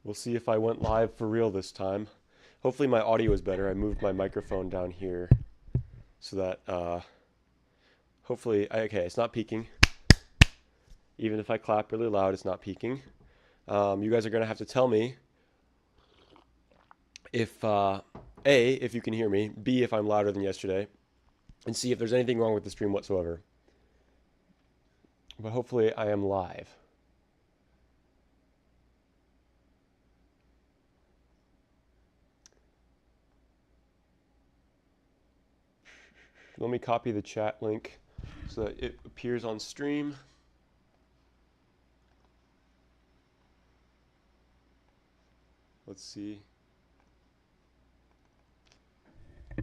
We'll see if I went live for real this time. Hopefully my audio is better. I moved my microphone down here so that hopefully, okay, it's not peaking. Even if I clap really loud, it's not peaking. You guys are going to have to tell me if, A, if you can hear me, B, if I'm louder than yesterday, and C, if there's anything wrong with the stream whatsoever. But hopefully I am live. Let me copy the chat link so that it appears on stream. Let's see. I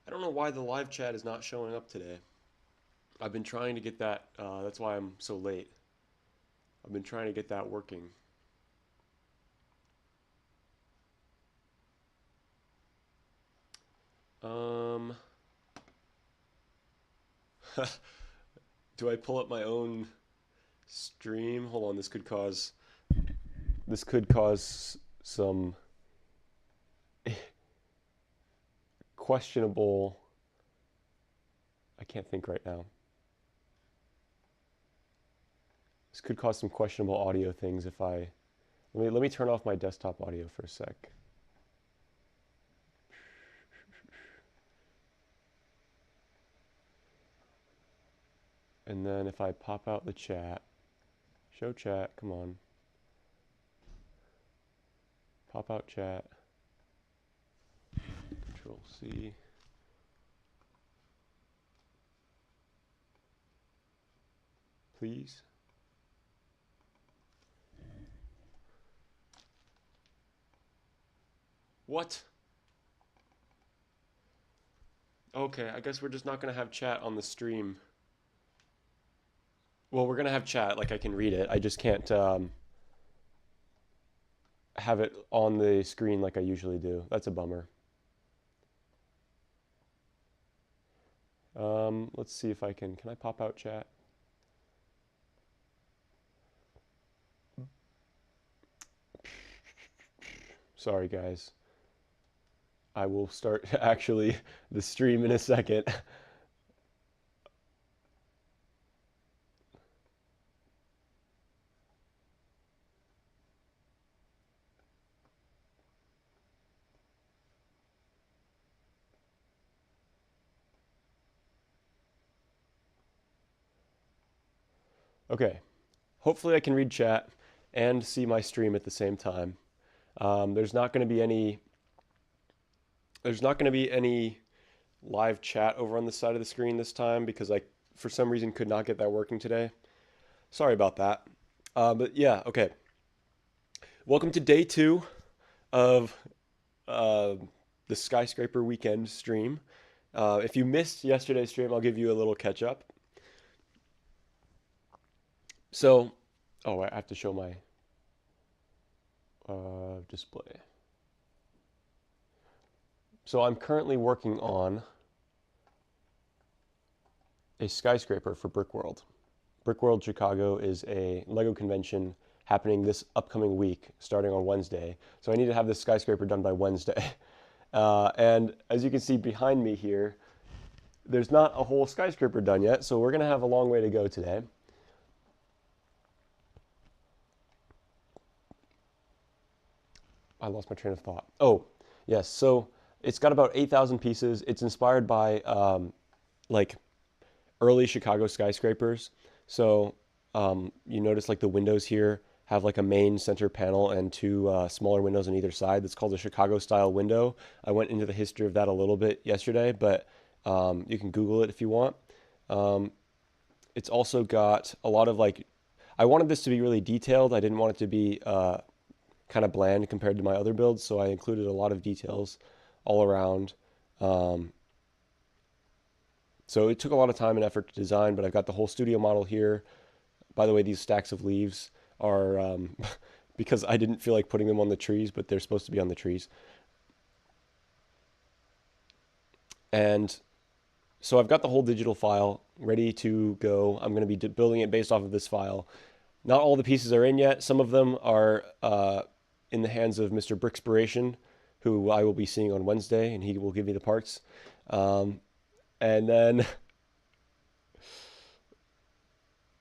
don't know why the live chat is not showing up today. I've been trying to get that, that's why I'm so late. I've been trying to get that working. Do I pull up my own stream? Hold on, this could cause some questionable, I can't think right now. This could cause some questionable audio things if I, let me turn off my desktop audio for a sec. And then if I pop out the chat, show chat, come on. Pop out chat. Control C. Please. What? Okay, I guess we're just not going to have chat on the stream. Well, we're going to have chat, like I can read it. I just can't have it on the screen like I usually do. That's a bummer. Let's see if I can I pop out chat? Sorry, guys. I will start actually the stream in a second. Okay, hopefully I can read chat and see my stream at the same time. There's not going to be any live chat over on the side of the screen this time because I, for some reason, could not get that working today. Sorry about that. But yeah, okay. Welcome to day 2 of the Skyscraper weekend stream. If you missed yesterday's stream, I'll give you a little catch up. So, oh, I have to show my display. So I'm currently working on a skyscraper for Brickworld. Brickworld Chicago is a LEGO convention happening this upcoming week, starting on Wednesday. So I need to have this skyscraper done by Wednesday. And as you can see behind me here, there's not a whole skyscraper done yet, so we're going to have a long way to go today. I lost my train of thought. Oh, yes. So it's got about 8,000 pieces. It's inspired by like early Chicago skyscrapers. So you notice like the windows here have like a main center panel and 2 smaller windows on either side. That's called a Chicago style window. I went into the history of that a little bit yesterday, but you can Google it if you want. It's also got a lot of like, I wanted this to be really detailed. I didn't want it to be kind of bland compared to my other builds, so I included a lot of details all around. So it took a lot of time and effort to design, but I've got the whole studio model here. By the way, these stacks of leaves are because I didn't feel like putting them on the trees, but they're supposed to be on the trees. And so I've got the whole digital file ready to go. I'm going to be building it based off of this file. Not all the pieces are in yet. Some of them are in the hands of Mr. Brickspiration, who I will be seeing on Wednesday, and he will give me the parts. Um, and then,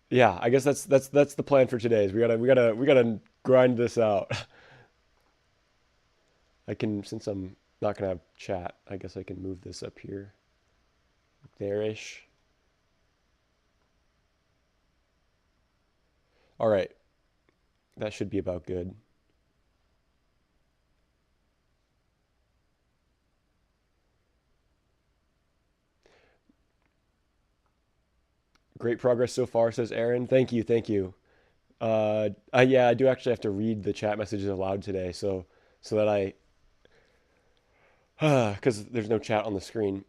yeah, I guess that's the plan for today. Is we gotta grind this out. I can, since I'm not gonna have chat, I guess I can move this up here, there-ish. All right, that should be about good. Great progress so far, says Aaron. Thank you, thank you. Yeah, I do actually have to read the chat messages aloud today, so that because there's no chat on the screen.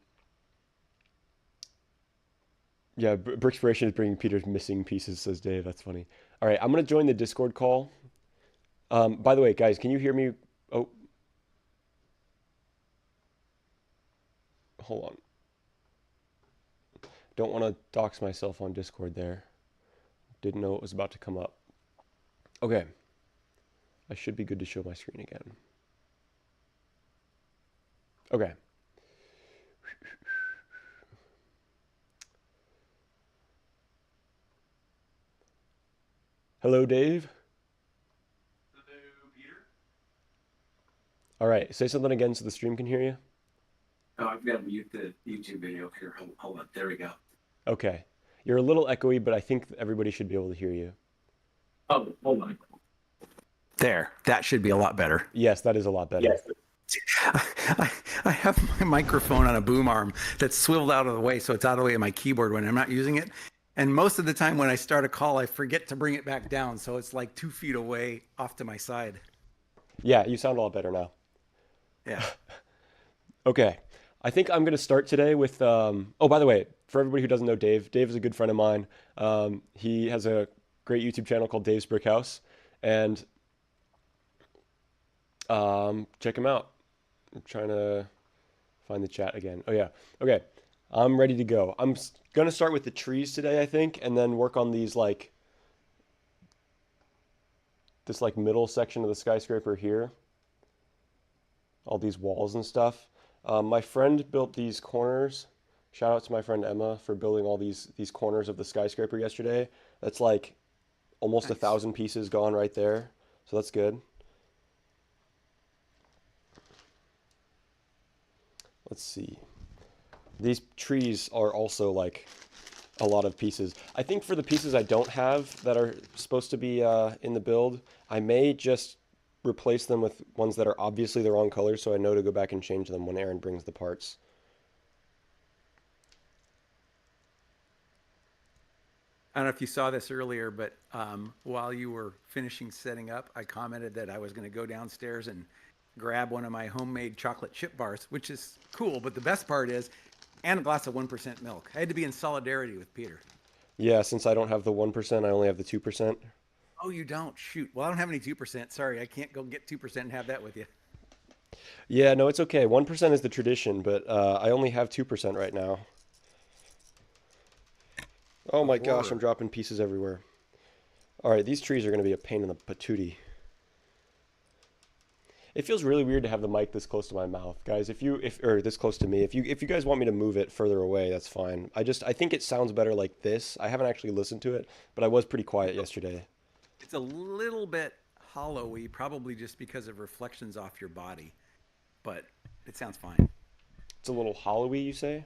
Yeah, Brickspiration is bringing Peter's missing pieces, says Dave. That's funny. All right, I'm gonna join the Discord call. By the way, guys, can you hear me? Oh, hold on. Don't want to dox myself on Discord there. Didn't know it was about to come up. Okay, I should be good to show my screen again. Okay. Hello, Dave. Hello, Peter. All right, say something again so the stream can hear you. Oh, I've got to mute the YouTube video here. Hold on. There we go. Okay. You're a little echoey, but I think everybody should be able to hear you. Oh, hold on. There. That should be a lot better. Yes, that is a lot better. Yes. I have my microphone on a boom arm that's swiveled out of the way, so it's out of the way of my keyboard when I'm not using it. And most of the time when I start a call, I forget to bring it back down, so it's like 2 feet away off to my side. Yeah, you sound a lot better now. Yeah. Okay. I think I'm going to start today with, oh, by the way, for everybody who doesn't know Dave, Dave is a good friend of mine. He has a great YouTube channel called Dave's Brick House, and check him out. I'm trying to find the chat again. Oh, yeah. Okay. I'm ready to go. I'm going to start with the trees today, I think, and then work on these, like, this, like, middle section of the skyscraper here. All these walls and stuff. My friend built these corners. Shout out to my friend Emma for building all these corners of the skyscraper yesterday. That's like almost Nice. 1,000 pieces gone right there. So that's good. Let's see. These trees are also like a lot of pieces. I think for the pieces I don't have that are supposed to be in the build, I may just replace them with ones that are obviously the wrong color so I know to go back and change them when Aaron brings the parts. I don't know if you saw this earlier, but while you were finishing setting up, I commented that I was going to go downstairs and grab one of my homemade chocolate chip bars, which is cool. But the best part is, and a glass of 1% milk. I had to be in solidarity with Peter. Yeah, since I don't have the 1%, I only have the 2%. Oh, you don't? Shoot. Well, I don't have any 2%. Sorry, I can't go get 2% and have that with you. Yeah, no, it's okay. 1% is the tradition, but I only have 2% right now. Oh The my gosh, I'm horror. dropping pieces everywhere. All right, these trees are going to be a pain in the patootie. It feels really weird to have the mic this close to my mouth, guys. Or this close to me. If you guys want me to move it further away, that's fine. I think it sounds better like this. I haven't actually listened to it, but I was pretty quiet yesterday. It's a little bit hollowy, probably just because of reflections off your body, but it sounds fine. It's a little hollowy, you say?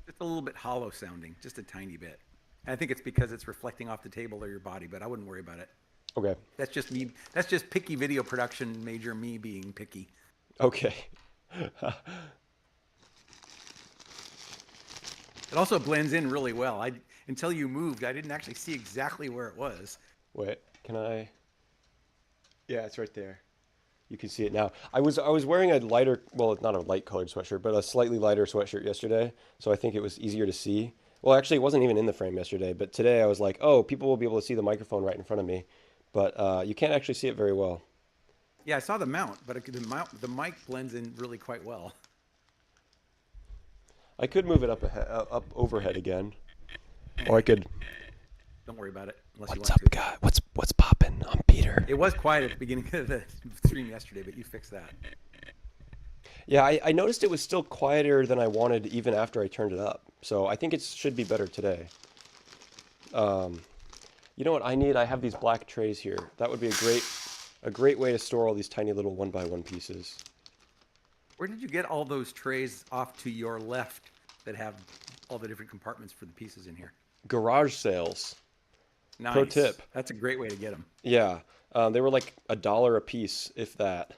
It's a little bit hollow sounding, just a tiny bit. I think it's because it's reflecting off the table or your body, but I wouldn't worry about it. Okay. That's just me. That's just picky video production major me being picky. Okay. It also blends in really well. Until you moved, I didn't actually see exactly where it was. Wait, can I? Yeah, it's right there. You can see it now. I was wearing a lighter, well, it's not a light colored sweatshirt, but a slightly lighter sweatshirt yesterday, so I think it was easier to see. Well, actually, it wasn't even in the frame yesterday, but today I was like, oh, people will be able to see the microphone right in front of me, but you can't actually see it very well. Yeah, I saw the mount, but the mic blends in really quite well. I could move it up overhead again, or I could. Don't worry about it. unless you What's want up, to. guy? What's poppin'? I'm Peter. It was quiet at the beginning of the stream yesterday, but you fixed that. Yeah, I noticed it was still quieter than I wanted even after I turned it up. So I think it should be better today. You know what I need? I have these black trays here. That would be a great way to store all these tiny little one by one pieces. Where did you get all those trays off to your left that have all the different compartments for the pieces in here? Garage sales. Pro Nice. tip. That's a great way to get them. Yeah, they were like $1 a piece, if that.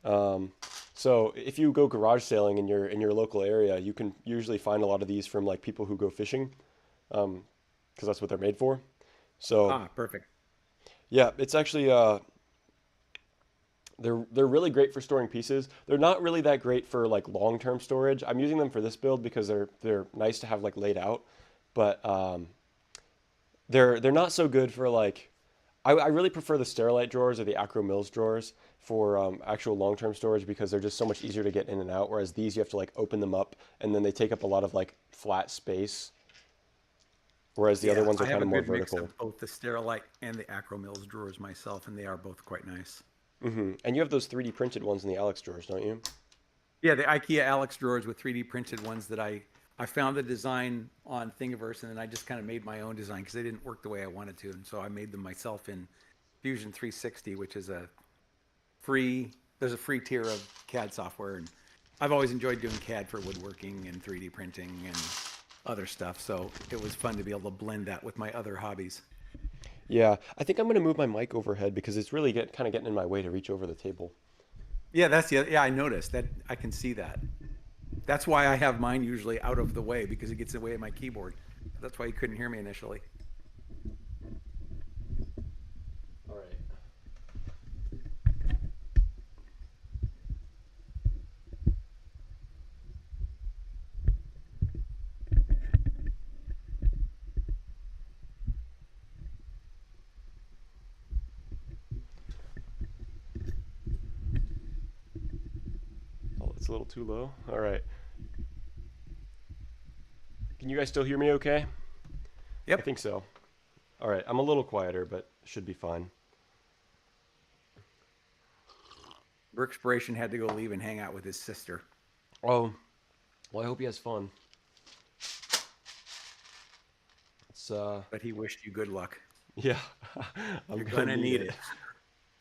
Um, so if you go garage sailing in your local area, you can usually find a lot of these from like people who go fishing, because that's what they're made for. So Ah, perfect. yeah, it's actually they're really great for storing pieces. They're not really that great for like long-term storage. I'm using them for this build because they're nice to have like laid out, but they're not so good for like I really prefer the Sterilite drawers or the Acro Mills drawers for actual long-term storage because they're just so much easier to get in and out. Whereas these, you have to like open them up and then they take up a lot of like flat space. Whereas the other Yeah, ones are I have kind a of more good mix vertical. of both the Sterilite and the Acro Mills drawers myself, and they are both quite nice. And you have those 3D printed ones in the Alex drawers, don't you? Yeah, the IKEA Alex drawers with 3D printed ones that I found the design on Thingiverse, and then I just kind of made my own design because they didn't work the way I wanted to, and so I made them myself in Fusion 360, which is a free. There's a free tier of CAD software, and I've always enjoyed doing CAD for woodworking and 3D printing and other stuff. So it was fun to be able to blend that with my other hobbies. Yeah, I think I'm gonna move my mic overhead because it's really kind of getting in my way to reach over the table. Yeah, that's the yeah. I noticed that. I can see that. That's why I have mine usually out of the way because it gets in the way of my keyboard. That's why you couldn't hear me initially. All right. Oh, it's a little too low. All right. Can you guys still hear me okay? I Yep. think so. All right, I'm a little quieter, but should be fine. Brickspiration had to go leave and hang out with his sister, Oh, well, I hope he has fun. It's but he wished you good luck. yeah, I'm You're gonna gonna need need it.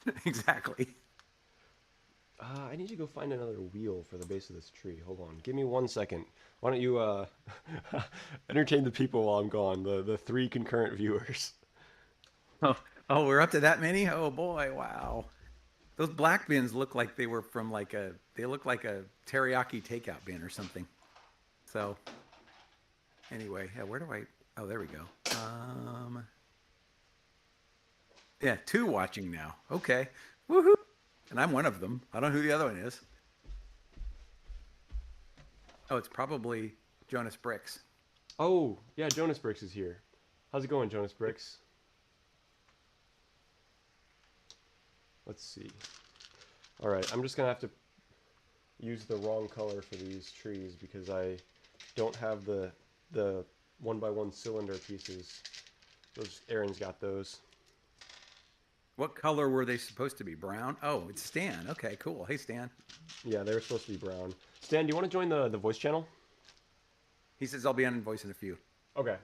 it. Exactly. I need to go find another wheel for the base of this tree. Hold on, give me 1 second. Why don't you entertain the people while I'm gone? The three concurrent viewers. Oh, oh, we're up to that many? Oh boy, wow. Those black bins look like they were from like a. They look like a teriyaki takeout bin or something. So, anyway, yeah, where do I? Oh, there we go. Yeah, two watching now. Okay, woohoo! And I'm one of them. I don't know who the other one is. Oh, it's probably Jonas Bricks. Oh, yeah, Jonas Bricks is here. How's it going, Jonas Bricks? Let's see. All right, I'm just gonna have to use the wrong color for these trees because I don't have the one by one cylinder pieces. Those Aaron's got those. What color were they supposed to be? Brown? Oh, it's Stan. Okay, cool. Hey, Stan. Yeah, they were supposed to be brown. Stan, do you want to join the voice channel? He says I'll be on voice in a few. Okay.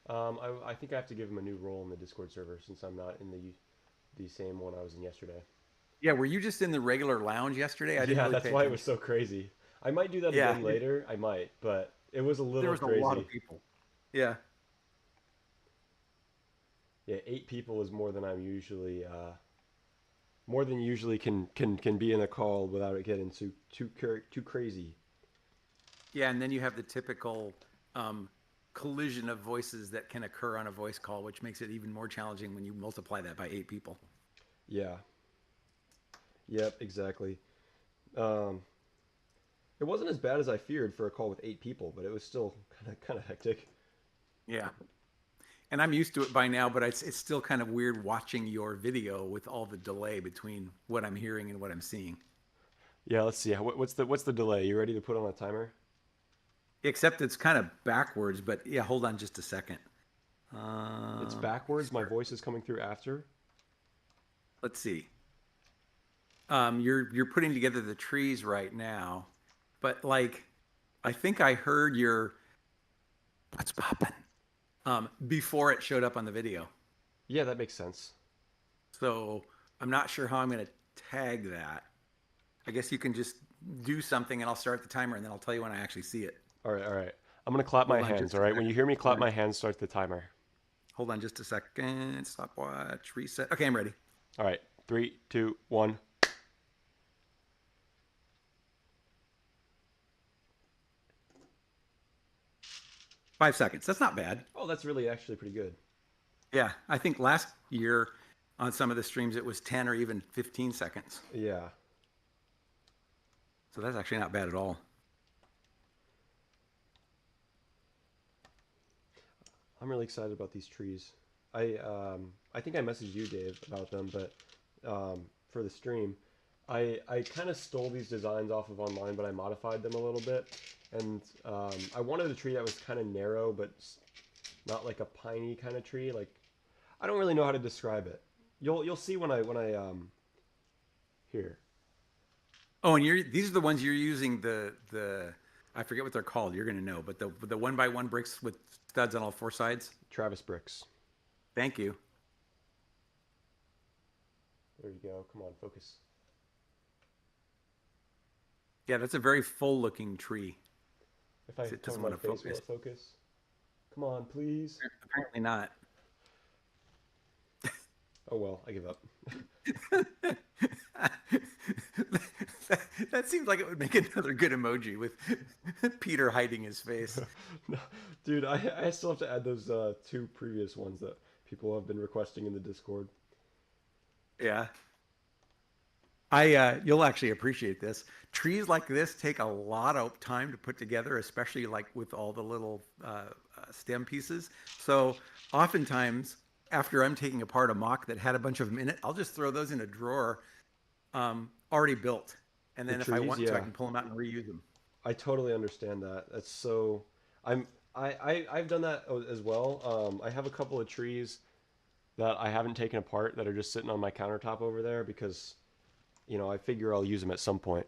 I think I have to give him a new role in the Discord server since I'm not in the same one I was in yesterday. Yeah, were you just in the regular lounge yesterday? I didn't Yeah, really that's pay why it attention. was so crazy. I might do that Yeah, again later. I might, but it was a there little was a lot of crazy. people. Yeah. Yeah, 8 people is more than I'm usually more than usually can be in a call without it getting too crazy. Yeah, and then you have the typical collision of voices that can occur on a voice call, which makes it even more challenging when you multiply that by 8 people. Yeah. Yep, exactly. Um, it wasn't as bad as I feared for a call with 8 people, but it was still kind of hectic. Yeah. And I'm used to it by now, but it's still kind of weird watching your video with all the delay between what I'm hearing and what I'm seeing. Yeah, let's see. What's the delay? You ready to put on a timer? Except it's kind of backwards, but yeah, hold on just a second. It's backwards. My voice is coming through after. Let's see. You're putting together the trees right now, but like, I think I heard your what's popping before it showed up on the video. Yeah, that makes sense. So I'm not sure how I'm going to tag that. I guess you can just do something and I'll start the timer and then I'll tell you when I actually see it. All right, all right. I'm gonna clap my Hold on hands. just All a right. When second. you hear me clap Hold my on, hands, start the timer. hold on just a second. Stopwatch, reset. Okay, I'm ready. All right. 3, 2, 1. 5 seconds. That's not bad. Oh, that's really actually pretty good. Yeah, I think last year on some of the streams it was 10 or even 15 seconds. Yeah. So that's actually not bad at all. I'm really excited about these trees. I think I messaged you, Dave, about them, but for the stream, I kind of stole these designs off of online, but I modified them a little bit, and I wanted a tree that was kind of narrow, but not like a piney kind of tree. Like I don't really know how to describe it. You'll see when I here. Oh, and these are the ones you're using the I forget what they're called. You're going to know, but the 1x1 bricks with studs on all four sides. Travis bricks. Thank you. There you go. Come on, focus. Yeah, that's a very full looking tree. If I It cover doesn't my want face, to will focus. it focus? Come on, please. Apparently not. Oh well, I give up. That seems like it would make another good emoji with Peter hiding his face. No, dude, I still have to add those two previous ones that people have been requesting in the Discord. Yeah. You'll actually appreciate this. Trees like this take a lot of time to put together, especially like with all the little stem pieces. So oftentimes, after I'm taking apart a mock that had a bunch of them in it, I'll just throw those in a drawer, already built, and The then if I trees, want to, I yeah. can pull them out and reuse them. I totally understand that. That's so. I've done that as well. I have a couple of trees that I haven't taken apart that are just sitting on my countertop over there because, I figure I'll use them at some point.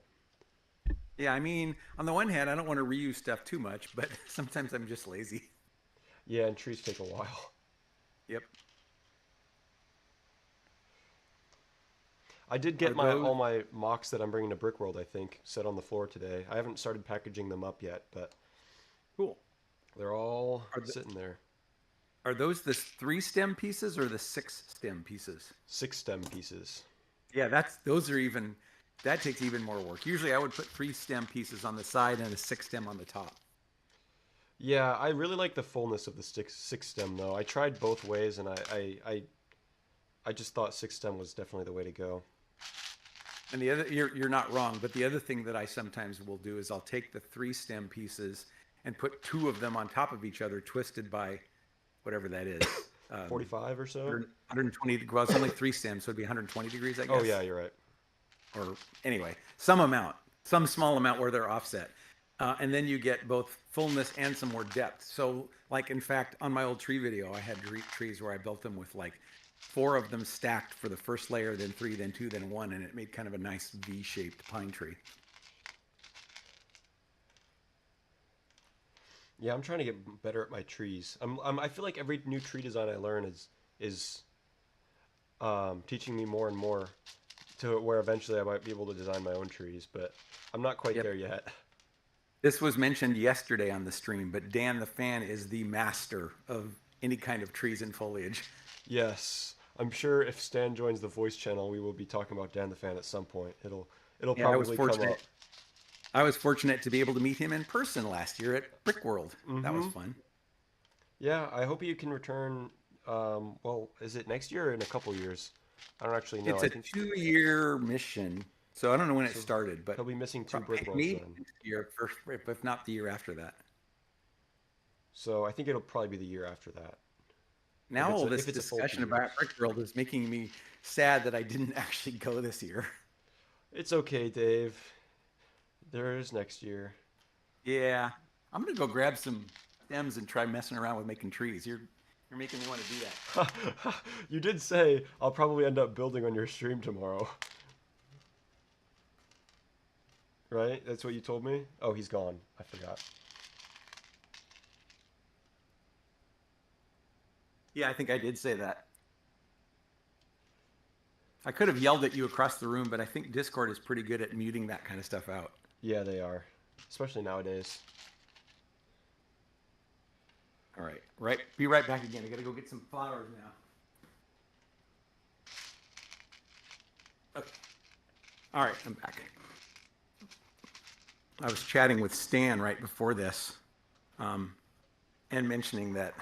Yeah, I mean, on the one hand, I don't want to reuse stuff too much, but sometimes I'm just lazy. Yeah, and trees take a while. Yep. I did Are get those all my mocks that I'm bringing to Brickworld, I think, set on the floor today. I haven't started packaging them up yet, but cool? they're all Are the, sitting there. are those the 3 stem pieces or the 6 stem pieces? 6 stem pieces. Yeah, that takes even more work. Usually I would put 3 stem pieces on the side and a 6 stem on the top. Yeah, I really like the fullness of the six stem though. I tried both ways, and I just thought 6 stem was definitely the way to go. And the other, you're not wrong, but the other thing that I sometimes will do is I'll take the 3 stem pieces and put 2 of them on top of each other, twisted by whatever that is. 45 or so? 120. Well, it's only 3 stems, so it'd be 120 degrees, I guess. Oh yeah, you're right. Or anyway, some small amount where they're offset. And then you get both fullness and some more depth. So, like, in fact, on my old tree video, I had trees where I built them with like 4 of them stacked for the first layer, then 3, then 2, then 1, and it made kind of a nice V-shaped pine tree. Yeah, I'm trying to get better at my trees. I feel like every new tree design I learn is teaching me more and more to where eventually I might be able to design my own trees, but I'm not quite Yep. there yet. This was mentioned yesterday on the stream, but Dan the Fan is the master of any kind of trees and foliage. Yes, I'm sure if Stan joins the voice channel, we will be talking about Dan the Fan at some point. It'll Yeah, I was probably come up. fortunate. I was fortunate to be able to meet him in person last year at Brickworld. That was Mm-hmm. fun. Yeah, I hope you can return. Well, is it next year or in a couple years? I don't actually know. It's I a think 2-year mission, so I don't know when it so. started, but He'll be missing 2 Brickworlds maybe then. next year, first, if not the year after that. So I think it'll probably be the year after that. Now all this If it's a full discussion 2 years. about Brickworld is making me sad that I didn't actually go this year. It's okay, Dave. There is next year. Yeah, I'm gonna go grab some stems and try messing around with making trees. You're making me want to do that. You did say I'll probably end up building on your stream tomorrow. Right? That's what you told me? Oh, he's gone. I forgot. Yeah, I think I did say that. I could have yelled at you across the room, but I think Discord is pretty good at muting that kind of stuff out. Yeah, they are. Especially nowadays. All right. Right. Be right back again. I got to go get some flowers now. Okay. All right. I'm back. I was chatting with Stan right before this and mentioning that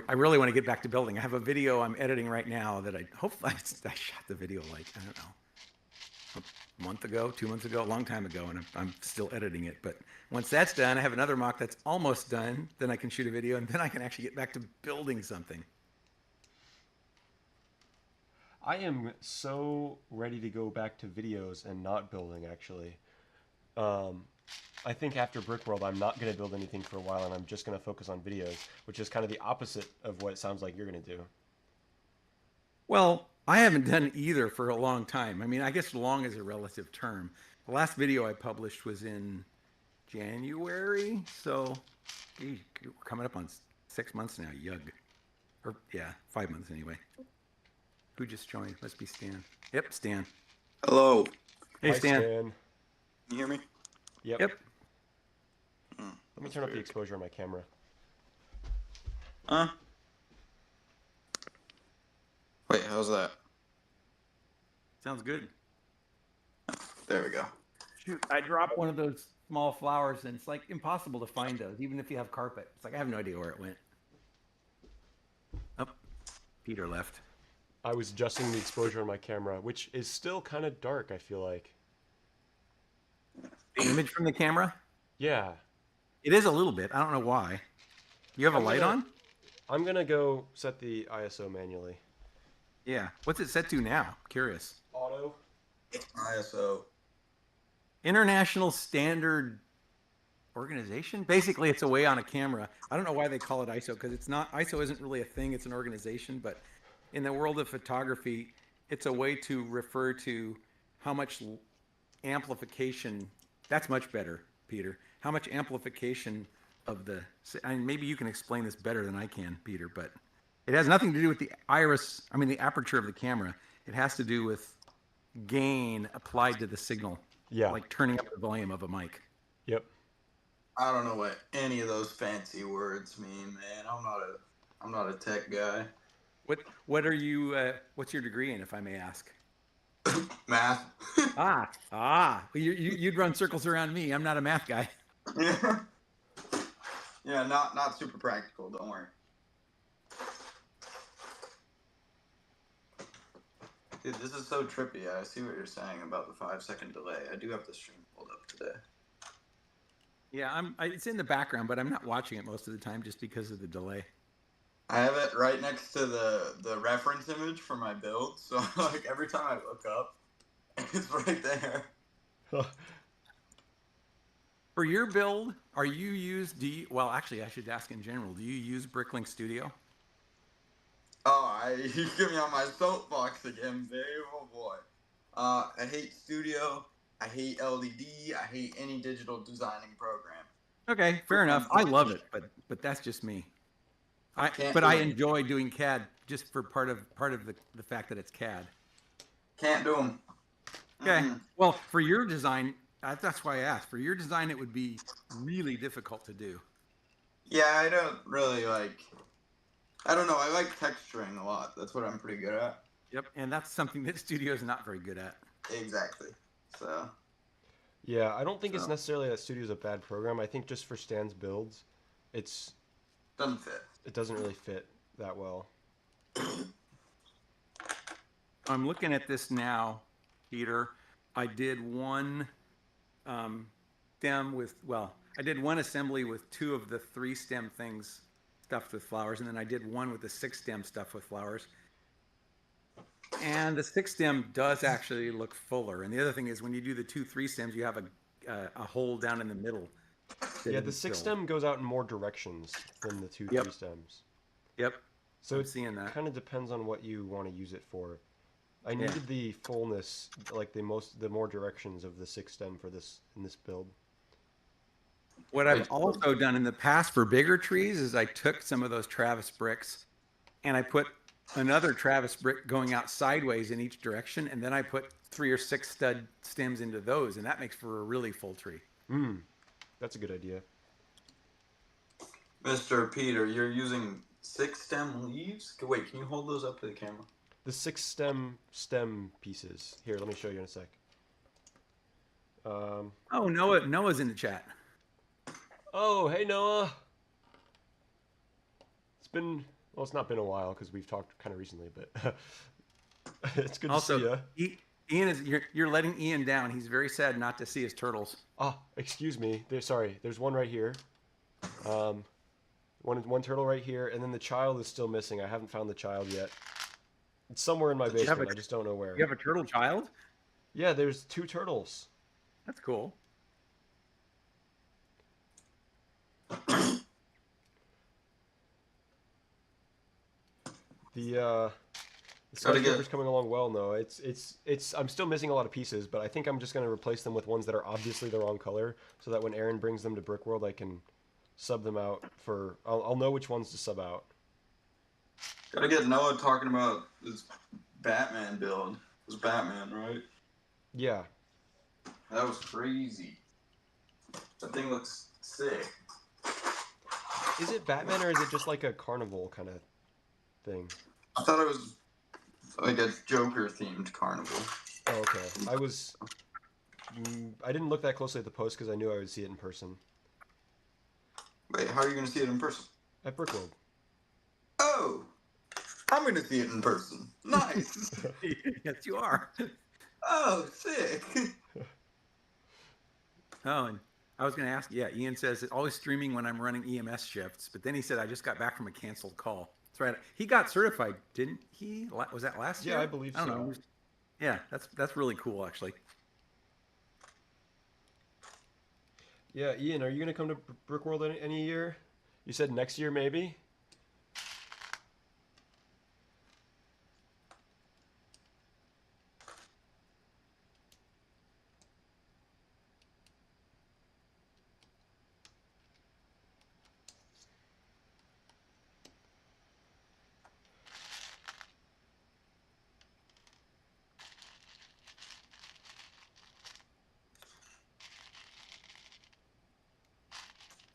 I really want to get back to building. I have a video I'm editing right now that I shot the video like, I don't know, a month ago, 2 months ago, a long time ago, and I'm still editing it. But once that's done, I have another mock that's almost done. Then I can shoot a video, and then I can actually get back to building something. I am so ready to go back to videos and not building, actually. I think after Brickworld, I'm not going to build anything for a while, and I'm just going to focus on videos, which is kind of the opposite of what it sounds like you're going to do. Well, I haven't done either for a long time. I mean, I guess long is a relative term. The last video I published was in January, so geez, we're coming up on 6 months now. Yug. Or, yeah, 5 months anyway. Who just joined? Must be Stan. Yep, Stan. Hello. Hey, Hi, Stan. Can you hear me? Yep. Yep. Let me turn up the exposure on my camera. Wait, how's that? Sounds good. There we go. Shoot, I dropped one of those small flowers, and it's like impossible to find those, even if you have carpet. It's like I have no idea where it went. Oh, Peter left. I was adjusting the exposure on my camera, which is still kind of dark, I feel like. The image from the camera? Yeah. It is a little bit. I don't know why. You have a light on? I'm going to go set the ISO manually. Yeah. What's it set to now? Curious. Auto. ISO. International Standard Organization? Basically, it's a way on a camera. I don't know why they call it ISO, because it's not, ISO isn't really a thing, it's an organization, but in the world of photography, it's a way to refer to how much amplification, that's much better, Peter, how much amplification of the, I mean, maybe you can explain this better than I can, Peter, but it has nothing to do with the iris, I mean the aperture of the camera. It has to do with gain applied to the signal. Yeah. Like turning up the volume of a mic. Yep. I don't know what any of those fancy words mean, man. I'm not a tech guy. What are you, what's your degree in, if I may ask? Math. You'd run circles around me. I'm not a math guy. Yeah. Yeah, not super practical, don't worry. Dude, this is so trippy. I see what you're saying about the 5-second delay. I do have the stream pulled up today. Yeah, it's in the background, but I'm not watching it most of the time just because of the delay. I have it right next to the reference image for my build, so like every time I look up, it's right there. For your build, well, actually, I should ask in general, do you use Bricklink Studio? Oh, you get me on my soapbox again, babe. Oh boy. I hate Studio. I hate LDD. I hate any digital designing program. Okay, fair enough. I love it, but that's just me. I enjoy doing CAD just for part of the fact that it's CAD. Can't do them. Okay. Well, for your design, that's why I asked. For your design, it would be really difficult to do. Yeah, I don't really like. I don't know. I like texturing a lot. That's what I'm pretty good at. Yep, and that's something that Studio is not very good at. Exactly. So. Yeah, I don't think it's necessarily that Studio's a bad program. I think just for Stan's builds, Doesn't fit. It doesn't really fit that well. I'm looking at this now, Peter. I did one stem with, I did one assembly with 2 of the 3 stem things stuffed with flowers, and then I did one with the 6 stem stuffed with flowers. And the 6 stem does actually look fuller. And the other thing is when you do the 2 3 stems, you have a hole down in the middle. Yeah, the 6 stem goes out in more directions than the 2 3 stems. Yep. So I'm it seeing that. kind of depends on what you want to use it for. I Yeah. needed the fullness, like the more directions of the 6 stem for this in this build. What I I've also done in the past for bigger trees is I took some of those Travis bricks and I put another Travis brick going out sideways in each direction, and then I put 3 or 6 stud stems into those, and that makes for a really full tree. That's a good idea. Mr. Peter, you're using 6 stem leaves? Wait, can you hold those up to the camera? The 6 stem pieces. Here, let me show you in a sec. Oh, Noah's in the chat. Oh, hey Noah. It's not been a while because we've talked kind of recently, but it's good to see Also, you. Ian is you're letting Ian down. He's very sad not to see his turtles. Excuse me. Sorry, there's one right here. One turtle right here, and then the child is still missing. I haven't found the child yet. It's somewhere in my basement. I just don't know where. You have a turtle child? Yeah, there's 2 turtles. That's cool. The Skyscraper's coming along well, though. It's. I'm still missing a lot of pieces, but I think I'm just gonna replace them with ones that are obviously the wrong color, so that when Aaron brings them to Brickworld, I can sub them out for. I'll know which ones to sub out. Gotta get Noah talking about this Batman build. It was Batman, right? Yeah. That was crazy. That thing looks sick. Is it Batman or is it just like a carnival kind of thing? I thought it was like a Joker themed carnival. Oh, okay. I didn't look that closely at the post because I knew I would see it in person. Wait, how are you gonna see it in person? At Brickworld. Oh! I'm gonna see it in person. Nice! Yes, you are. Oh, sick! Oh, and I was going to ask, yeah, Ian says it's always streaming when I'm running EMS shifts, but then he said I just got back from a canceled call. That's right. He got certified, didn't he? Was that last year? Yeah, I believe so. I don't know. Yeah, that's really cool, actually. Yeah, Ian, are you gonna come to Brickworld any year? You said next year, maybe.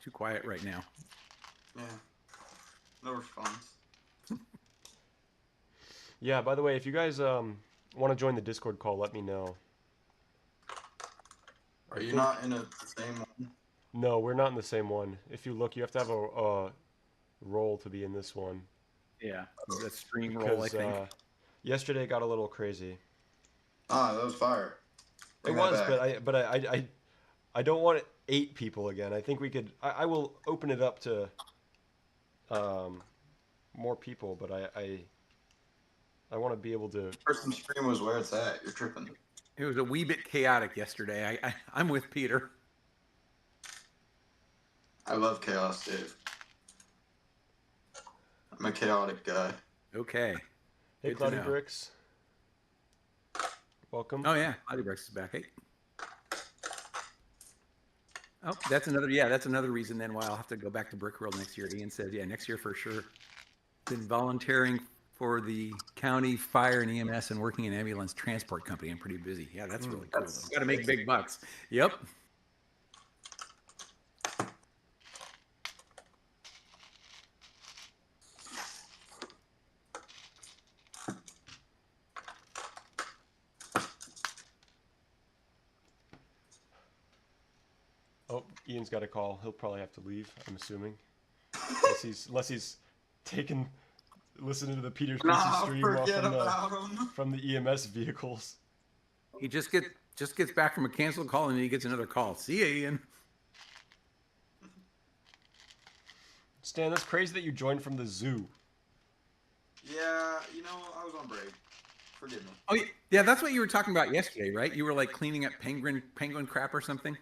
Too quiet right now. Yeah. No response. Yeah. By the way, if you guys want to join the Discord call, let me know. Are you not in the same one? No, we're not in the same one. If you look, you have to have a role to be in this one. Yeah, that stream roll, I think. Yesterday it got a little crazy. Ah, that was fire. Bring that back. but I don't want 8 people again. I think we could. I will open it up to more people, but I want to be able to. Person stream was where it's at. You're tripping. It was a wee bit chaotic yesterday. I'm with Peter. I love chaos, Dave. I'm a chaotic guy. Okay. Hey, Good to Cloudy know. Bricks. Welcome. Oh yeah, Cloudy Bricks is back. Hey. Oh, that's another reason then why I'll have to go back to Brickworld next year. Ian says, yeah, next year for sure. Been volunteering for the county fire and EMS and working in ambulance transport company. I'm pretty busy. Yeah, that's really cool. Got to make big bucks. Yep. Oh, Ian's got a call. He'll probably have to leave, I'm assuming. Unless he's listening to the Peter Christie stream from the EMS vehicles. He just gets back from a canceled call and then he gets another call. See ya, Ian. Stan, that's crazy that you joined from the zoo. Yeah, I was on break. Forgive me. Oh yeah, that's what you were talking about yesterday, right? You were like cleaning up penguin crap or something.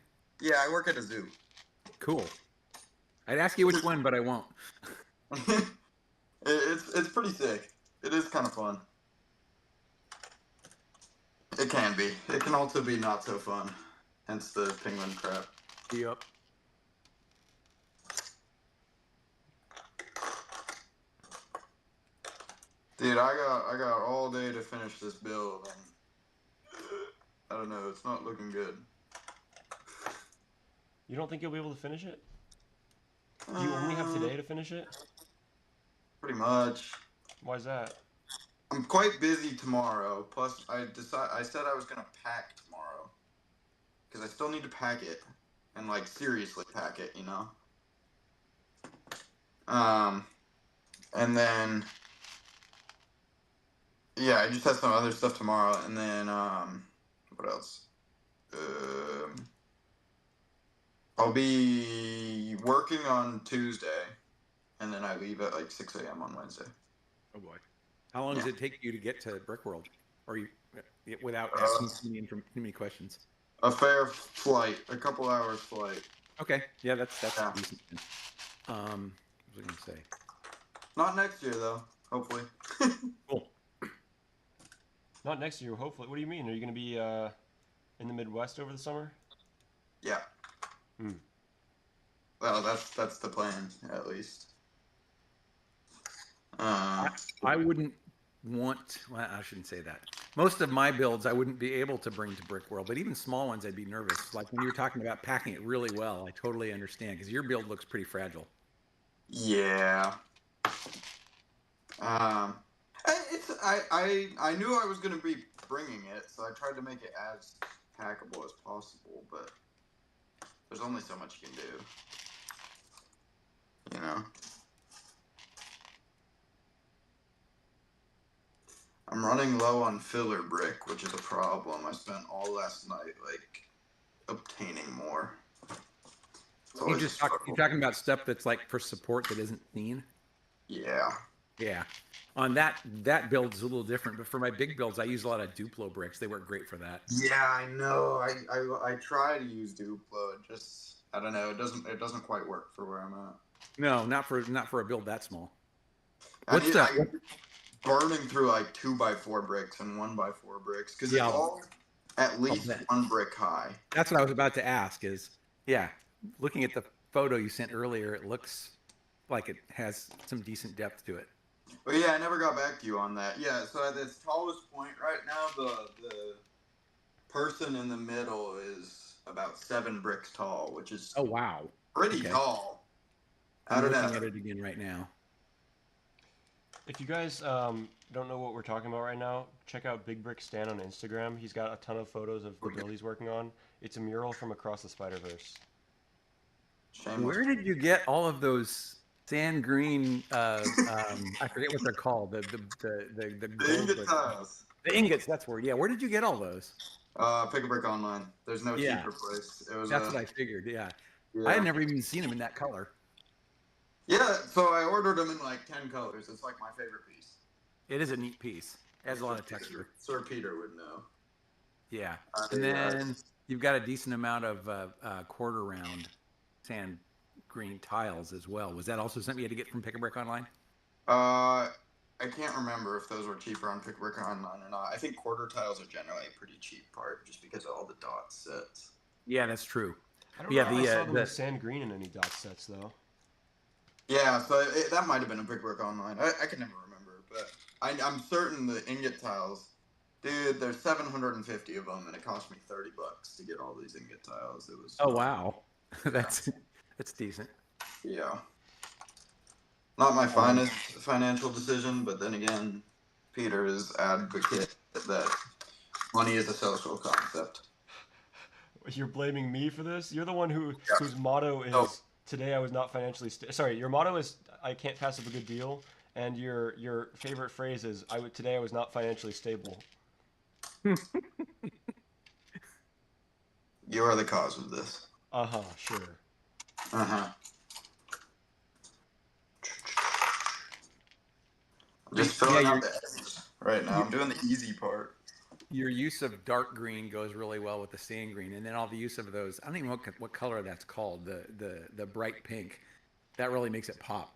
Yeah, I work at a zoo. Cool. I'd ask you which one, but I won't. pretty sick. It is kind of fun. It can be. It can also be not so fun. Hence the penguin crap. Yep. Dude, I got all day to finish this build, and I don't know. It's not looking good. You don't think you'll be able to finish it? You only have today to finish it? Pretty much. Why is that? I'm quite busy tomorrow. Plus, I said I was gonna pack tomorrow, because I still need to pack it, and like seriously pack it, you know. And then yeah, I just have some other stuff tomorrow, and then what else? I'll be working on Tuesday, and then I leave at like 6 a.m. on Wednesday. Oh boy. How long does it take you to get to Brickworld? Or you, without asking me too many questions? A fair flight, a couple hours flight. Okay. Yeah, that's Yeah. decent. What was I gonna say? Not next year though, hopefully. Cool. Not next year, hopefully. What do you mean? Are you going to be in the Midwest over the summer? Yeah. Hmm. Well, that's the plan, at least. I wouldn't want, well, I shouldn't say that. Most of my builds I wouldn't be able to bring to Brickworld, but even small ones I'd be nervous. Like when you were talking about packing it really well, I totally understand because your build looks pretty fragile. Yeah. I knew I was gonna be bringing it, so I tried to make it as packable as possible. But there's only so much you can do, you know. I'm running low on filler brick, which is a problem. I spent all last night like obtaining more. You're talking about stuff that's like for support that isn't seen. Yeah. Yeah. On that build is a little different, but for my big builds, I use a lot of Duplo bricks. They work great for that. Yeah, I know. I try to use Duplo. It just I don't know. It doesn't quite work for where I'm at. No, not for a build that small. What's that? Burning through like 2x4 bricks and 1x4 bricks because it's all at least 1 brick high. That's what I was about to ask. Looking at the photo you sent earlier, it looks like it has some decent depth to it. But yeah, I never got back to you on that. Yeah, so at its tallest point right now, the person in the middle is about 7 bricks tall, which is pretty tall. I'm looking at it again right now. If you guys don't know what we're talking about right now, check out Big Brick Stan on Instagram. He's got a ton of photos of the build he's working on. It's a mural from across the Spider-Verse. Where did you get all of those sand green? I forget what they're called. The ingot tiles. The ingots. That's where. Yeah. Where did you get all those? Pick a Brick online. There's no cheaper place. That's what I figured. Yeah. I had never even seen them in that color. Yeah, so I ordered them in like 10 colors. It's like my favorite piece. It is a neat piece. It has a lot of texture. Sir Peter would know. Yeah. And then you've got a decent amount of quarter round sand green tiles as well. Was that also something you had to get from Pick a Brick online? I can't remember if those were cheaper on Pick a Brick online or not. I think quarter tiles are generally a pretty cheap part just because of all the dot sets. Yeah, that's true. I don't know if I saw the sand green in any dot sets though. Yeah, so that might have been a Pick a Brick online. I can never remember, but I'm certain the ingot tiles, dude, there's 750 of them, and it cost me $30 to get all these ingot tiles. It was. Oh wow, that's decent. Yeah. Not my finest financial decision, but then again, Peter is advocate that money is a social concept. You're blaming me for this? You're the one whose motto is today I was not financially sorry, your motto is I can't pass up a good deal, and your favorite phrase is today I was not financially stable. You are the cause of this. Sure. Just filling out the edges right now. I'm doing the easy part. Your use of dark green goes really well with the sand green, and then all the use of those. I don't even know what color that's called. The bright pink, that really makes it pop.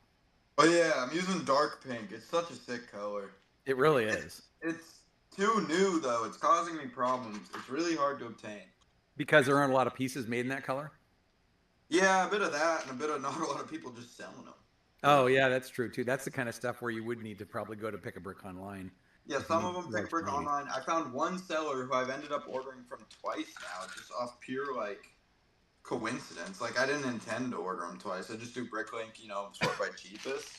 Oh yeah, I'm using dark pink. It's such a sick color. It really is. It's too new though. It's causing me problems. It's really hard to obtain. Because there aren't a lot of pieces made in that color? Yeah, a bit of that, and a bit of not a lot of people just selling them. Oh, yeah, that's true too. That's the kind of stuff where you would need to probably go to Pick a Brick online. Yeah, If you some of need them pick large brick quantities. online. I found one seller who I've ended up ordering from twice now, just off pure like coincidence. Like I didn't intend to order them twice. I just do Bricklink, sort by cheapest,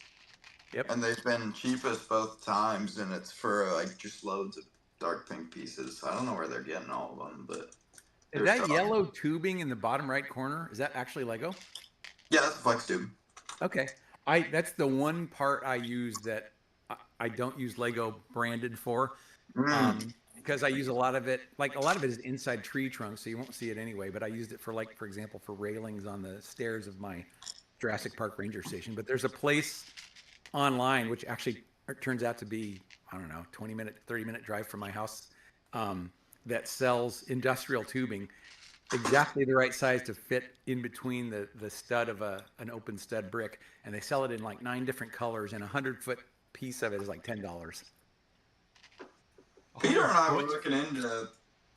Yep. and they've been cheapest both times, and it's for like just loads of dark pink pieces. I don't know where they're getting all of them, but Is they're that selling. yellow tubing in the bottom right corner? Is that actually Lego? Yeah, that's a flex tube. Okay. That's the one part I use that I don't use Lego branded for. Mm. Because I use a lot of it, like a lot of it is inside tree trunks, so you won't see it anyway. But I used it for, like, for example, for railings on the stairs of my Jurassic Park Ranger Station. But there's a place online, which actually turns out to be, I don't know, 20-minute, 30-minute drive from my house, that sells industrial tubing, exactly the right size to fit in between the stud of an open stud brick. And they sell it in like 9 different colors, and 100-foot piece of it is like $10. Peter and I were 100 foot? looking into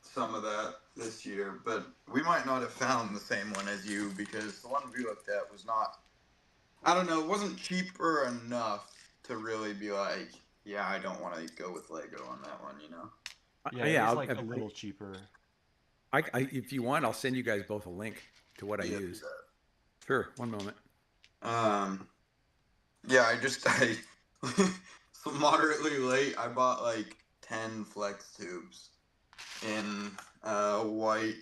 some of that this year, but we might not have found the same one as you because the one we looked at was not. I don't know. It wasn't cheaper enough to really be like, yeah, I don't want to go with Lego on that one. Yeah, it Yeah, is like a little cheaper. if you want, I'll send you guys both a link to what I Yeah, do use. Sure, one moment. that. Yeah, I so moderately late. I bought like 10 flex tubes in white,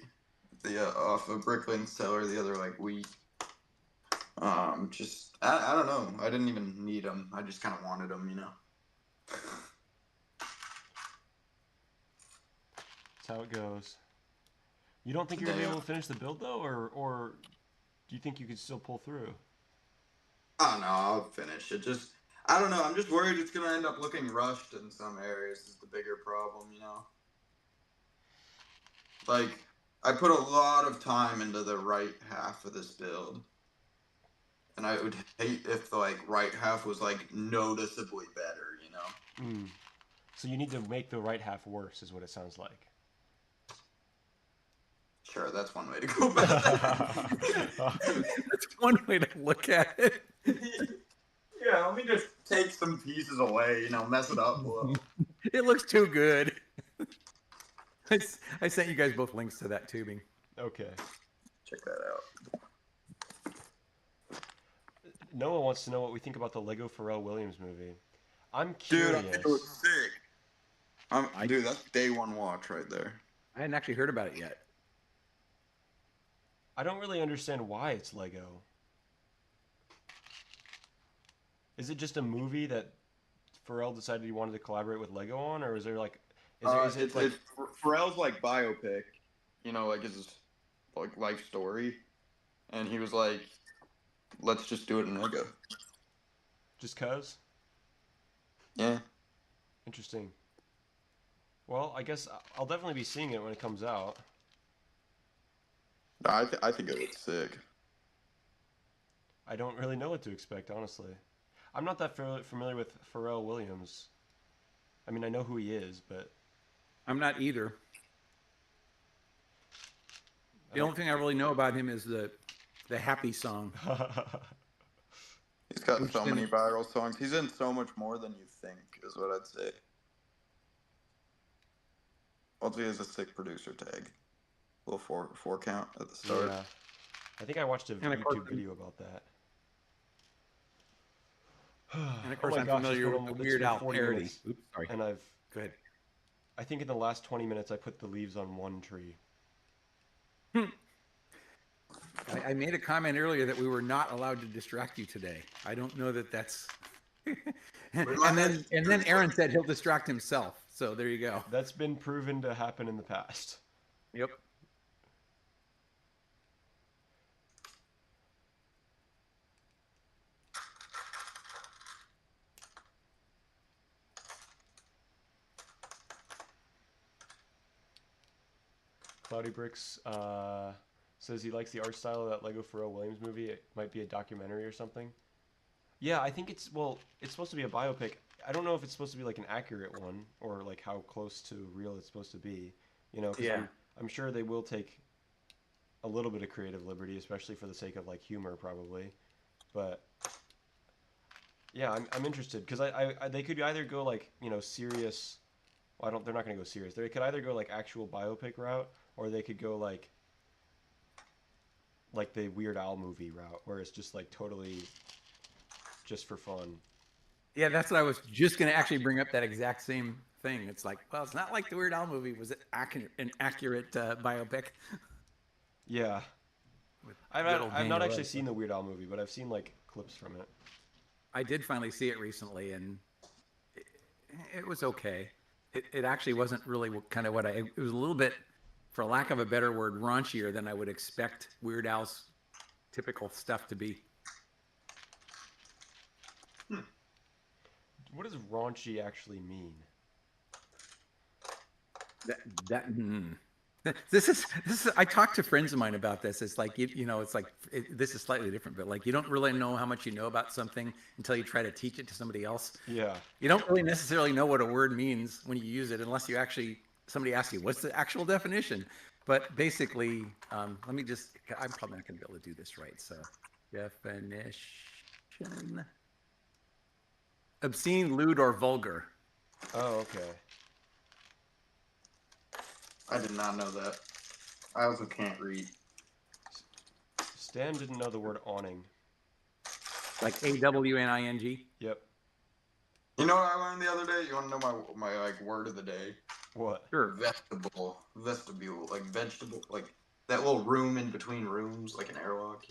the off a Bricklink seller the other like week. Just I don't know. I didn't even need them. I just kind of wanted them. That's how it goes. You don't think you're gonna be able to finish the build though, or do you think you could still pull through? I don't know. I'll finish it. Just I don't know. I'm just worried it's gonna end up looking rushed in some areas. Is the bigger problem. Like I put a lot of time into the right half of this build, and I would hate if the like right half was like noticeably better. Mm. So you need to make the right half worse, is what it sounds like. Sure, that's one way to go about it. That's one way to look at it. Yeah, let me just take some pieces away, mess it up a little. It looks too good. I sent you guys both links to that tubing. Okay. Check that out. Noah wants to know what we think about the Lego Pharrell Williams movie. I'm Dude, I curious. think it was sick. Dude, that's day one watch right there. I hadn't actually heard about it yet. I don't really understand why it's Lego. Is it just a movie that Pharrell decided he wanted to collaborate with Lego on, or is there like, is it like? It's Pharrell's like biopic, like his like life story, and he was like, "Let's just do it in Lego." Just cause? Yeah. Interesting. Well, I guess I'll definitely be seeing it when it comes out. I think it looks sick. I don't really know what to expect, honestly. I'm not that familiar with Pharrell Williams. I mean, I know who he is, but I'm not either. The only thing I really know about him is the happy song. He's got so many viral songs. He's in so much more than you think, is what I'd say. Also, he has a sick producer tag. Little four count at the start. Yeah. I think I watched a And of course, YouTube video about that. And of course, Oh my I'm gosh, familiar it's with been the Weird Al 40 parody. minutes, Oops, sorry. and Go ahead. I think in the last 20 minutes I put the leaves on one tree. I made a comment earlier that we were not allowed to distract you today. I don't know that that's. and then Aaron said he'll distract himself. So there you go. That's been proven to happen in the past. Yep. Cloudy Bricks says he likes the art style of that Lego Pharrell Williams movie. It might be a documentary or something. Yeah, I think it's supposed to be a biopic. I don't know if it's supposed to be like an accurate one or like how close to real it's supposed to be. Because Yeah. I'm sure they will take a little bit of creative liberty, especially for the sake of like humor, probably. But yeah, I'm interested because they could either go like serious. Well, I don't. They're not going to go serious. They could either go like actual biopic route, or they could go like the Weird Al movie route, where it's just like totally just for fun. Yeah, that's what I was just going to actually bring up, that exact same thing. It's like, well, it's not like the Weird Al movie. Was it an accurate biopic Yeah, with I've good not, old I've not Daniel actually Radcliffe? seen the Weird Al movie, but I've seen like clips from it. I did finally see it recently, and it, it was okay. It actually wasn't really kind of what it was a little bit, for lack of a better word, raunchier than I would expect Weird Al's typical stuff to be. What does raunchy actually mean? That that mm. This is I talked to friends of mine about this. It's like it's like this is slightly different, but like you don't really know how much you know about something until you try to teach it to somebody else. Yeah, You don't really necessarily know what a word means when you use it unless you actually somebody asks you what's the actual definition. But basically, let me just. I'm probably not going to be able to do this right. So, definition: obscene, lewd, or vulgar. oh, okay. I did not know that. I also can't read. Stan didn't know the word awning. Like AWNING. Yep. You know what I learned the other day? You want to know my like word of the day? What? Sure. Vestibule, like vegetable, like that little room in between rooms, like an airlock.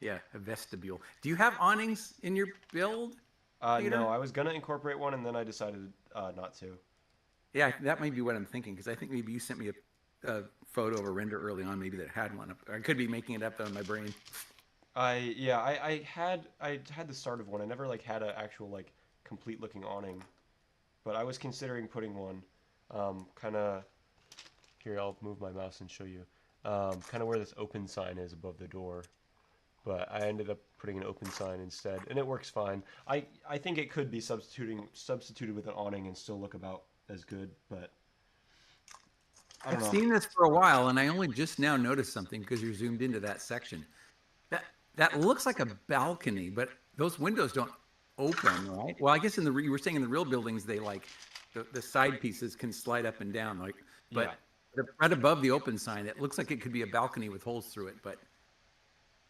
Yeah, a vestibule. Do you have awnings in your build, Peter? No, I was gonna incorporate one, and then I decided not to. Yeah, that might be what I'm thinking, because I think maybe you sent me a photo of a render early on, maybe that had one. I could be making it up on my brain. I had the start of one. I never like had an actual like complete looking awning, but I was considering putting one. Kind of here. I'll move my mouse and show you. Kind of where this open sign is above the door. But I ended up putting an open sign instead, and it works fine. I think it could be substituted with an awning and still look about as good, but I don't I've know. seen this for a while, and I only just now noticed something because you're zoomed into that section. That looks like a balcony, but those windows don't open, right? Well, I guess you were saying in the real buildings, they like the side pieces can slide up and down, like, Yeah. but right above the open sign, it looks like it could be a balcony with holes through it, but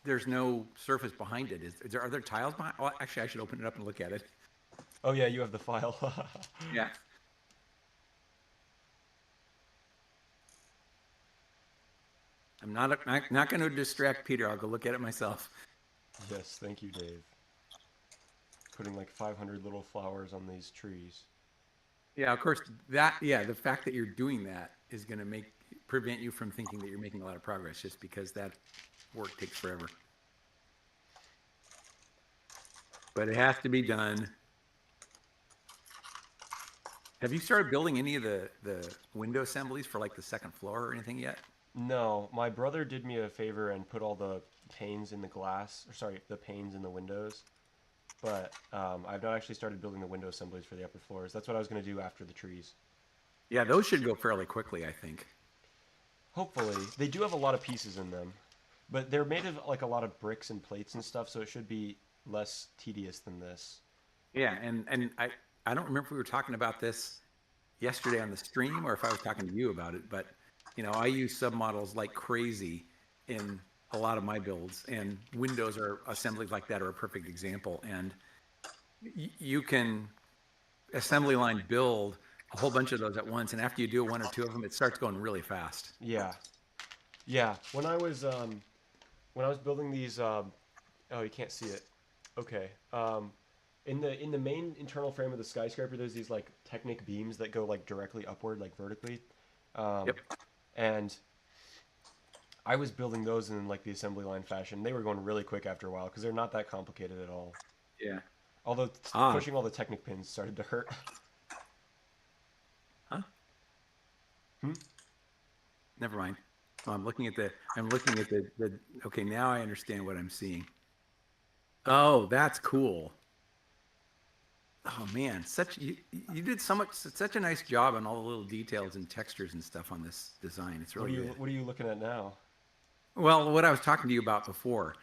there's no surface behind it. Are there tiles behind? Oh, actually, I should open it up and look at it. Oh yeah, you have the file. Yeah. I'm not going to distract Peter. I'll go look at it myself. Yes, thank you, Dave. Putting like 500 little flowers on these trees. Yeah, of course. The fact that you're doing that is going to prevent you from thinking that you're making a lot of progress, just because that work takes forever. But it has to be done. Have you started building any of the window assemblies for like the second floor or anything yet? No, my brother did me a favor and put all the panes in the glass, or sorry, the panes in the windows. But I've not actually started building the window assemblies for the upper floors. That's what I was going to do after the trees. Yeah, those should go fairly quickly, I think. Hopefully. They do have a lot of pieces in them. But they're made of like a lot of bricks and plates and stuff, so it should be less tedious than this. Yeah, and I don't remember if we were talking about this yesterday on the stream or if I was talking to you about it, but I use submodels like crazy in a lot of my builds, and windows or assemblies like that are a perfect example. And you can assembly line build a whole bunch of those at once, and after you do one or two of them, it starts going really fast. Yeah. Yeah. When I was building these oh, you can't see it. Okay. In the main internal frame of the skyscraper, there's these like Technic beams that go like directly upward, like vertically. Yep. And I was building those in like the assembly line fashion. They were going really quick after a while because they're not that complicated at all. Yeah. Although pushing all the Technic pins started to hurt. Huh? Hmm? Never mind. Oh, I'm looking at the. Okay, now I understand what I'm seeing. Oh, that's cool. Oh man, you did such a nice job on all the little details and textures and stuff on this design. It's really good. What are you looking at now? Well, what I was talking to you about before,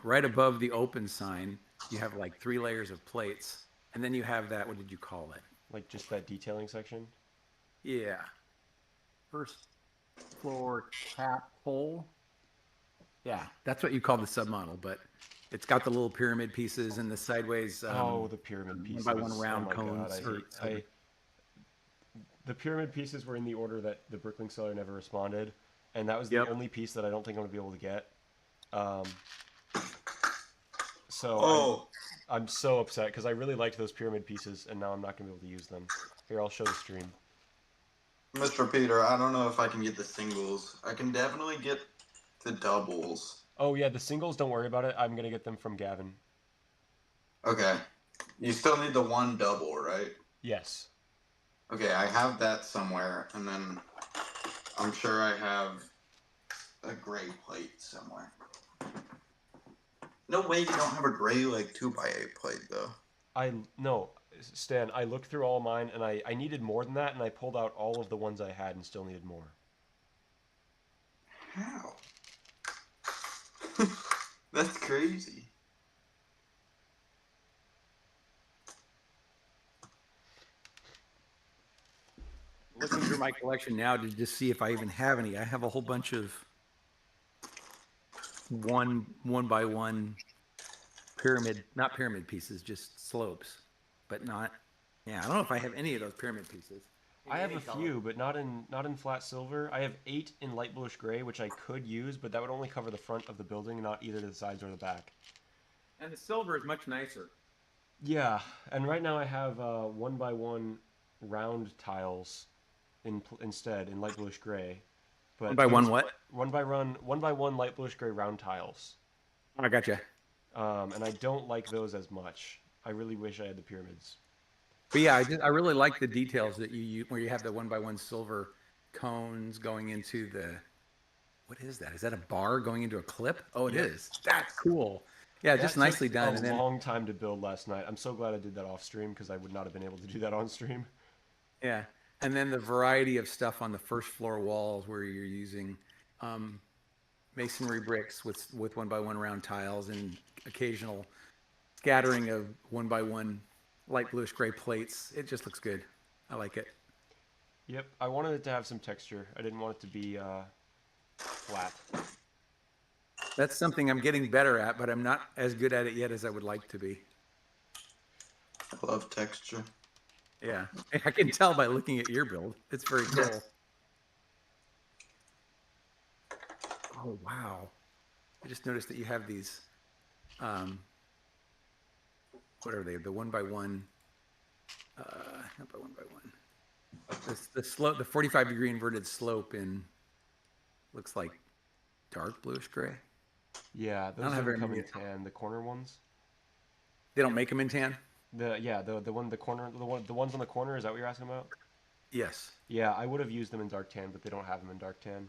right above the open sign, you have like 3 layers of plates, and then you have that. What did you call it? Like just that detailing section? Yeah, first floor tap hole. Yeah, that's what you call the submodel, but it's got the little pyramid pieces and the sideways Oh, the pyramid pieces. 1x1 Oh round my God, cones. the pyramid pieces were in the order that the Bricklink seller never responded, and that was the Yep. only piece that I don't think I'm gonna be able to get. Um, so Oh, I'm so upset because I really liked those pyramid pieces, and now I'm not gonna be able to use them. Here, I'll show the stream. Mr. Peter, I don't know if I can get the singles. I can definitely get the doubles. Oh yeah, the singles, don't worry about it. I'm gonna get them from Gavin. Okay. You still need the one double, right? Yes. Okay, I have that somewhere, and then I'm sure I have a gray plate somewhere. No way you don't have a gray, like, 2x8 plate, though. No, Stan, I looked through all of mine, and I needed more than that, and I pulled out all of the ones I had and still needed more. How? That's crazy. Looking through my collection now to just see if I even have any. I have a whole bunch of one by one not pyramid pieces, just slopes, but not. Yeah, I don't know if I have any of those pyramid pieces. I have a few, but not in flat silver. I have 8 in light bluish gray, which I could use, but that would only cover the front of the building, not either the sides or the back. And the silver is much nicer. Yeah, and right now I have 1x1 round tiles instead in light bluish gray. But 1x1 what? 1x1 light bluish gray round tiles. Oh, I gotcha. And I don't like those as much. I really wish I had the pyramids. But yeah, I really like the details that you where you have the 1x1 silver cones going into the. What is that? Is that a bar going into a clip? Oh, it is. That's cool. Yeah, just nicely done. A long time to build last night. I'm so glad I did that off stream because I would not have been able to do that on stream. Yeah, and then the variety of stuff on the first floor walls where you're using masonry bricks with 1x1 round tiles and occasional scattering of 1x1 light bluish gray plates. It just looks good. I like it. Yep, I wanted it to have some texture. I didn't want it to be flat. That's something I'm getting better at, but I'm not as good at it yet as I would like to be. I love texture. Yeah, I can tell by looking at your build. It's very cool. Oh, wow. I just noticed that you have these, what are they? The 1x1, not by 1x1. The slope, the 45-degree inverted slope in, looks like dark bluish gray. Yeah, those don't come in tan. The corner ones. They don't make them in tan? The ones on the corner. Is that what you're asking about? Yes. Yeah, I would have used them in dark tan, but they don't have them in dark tan.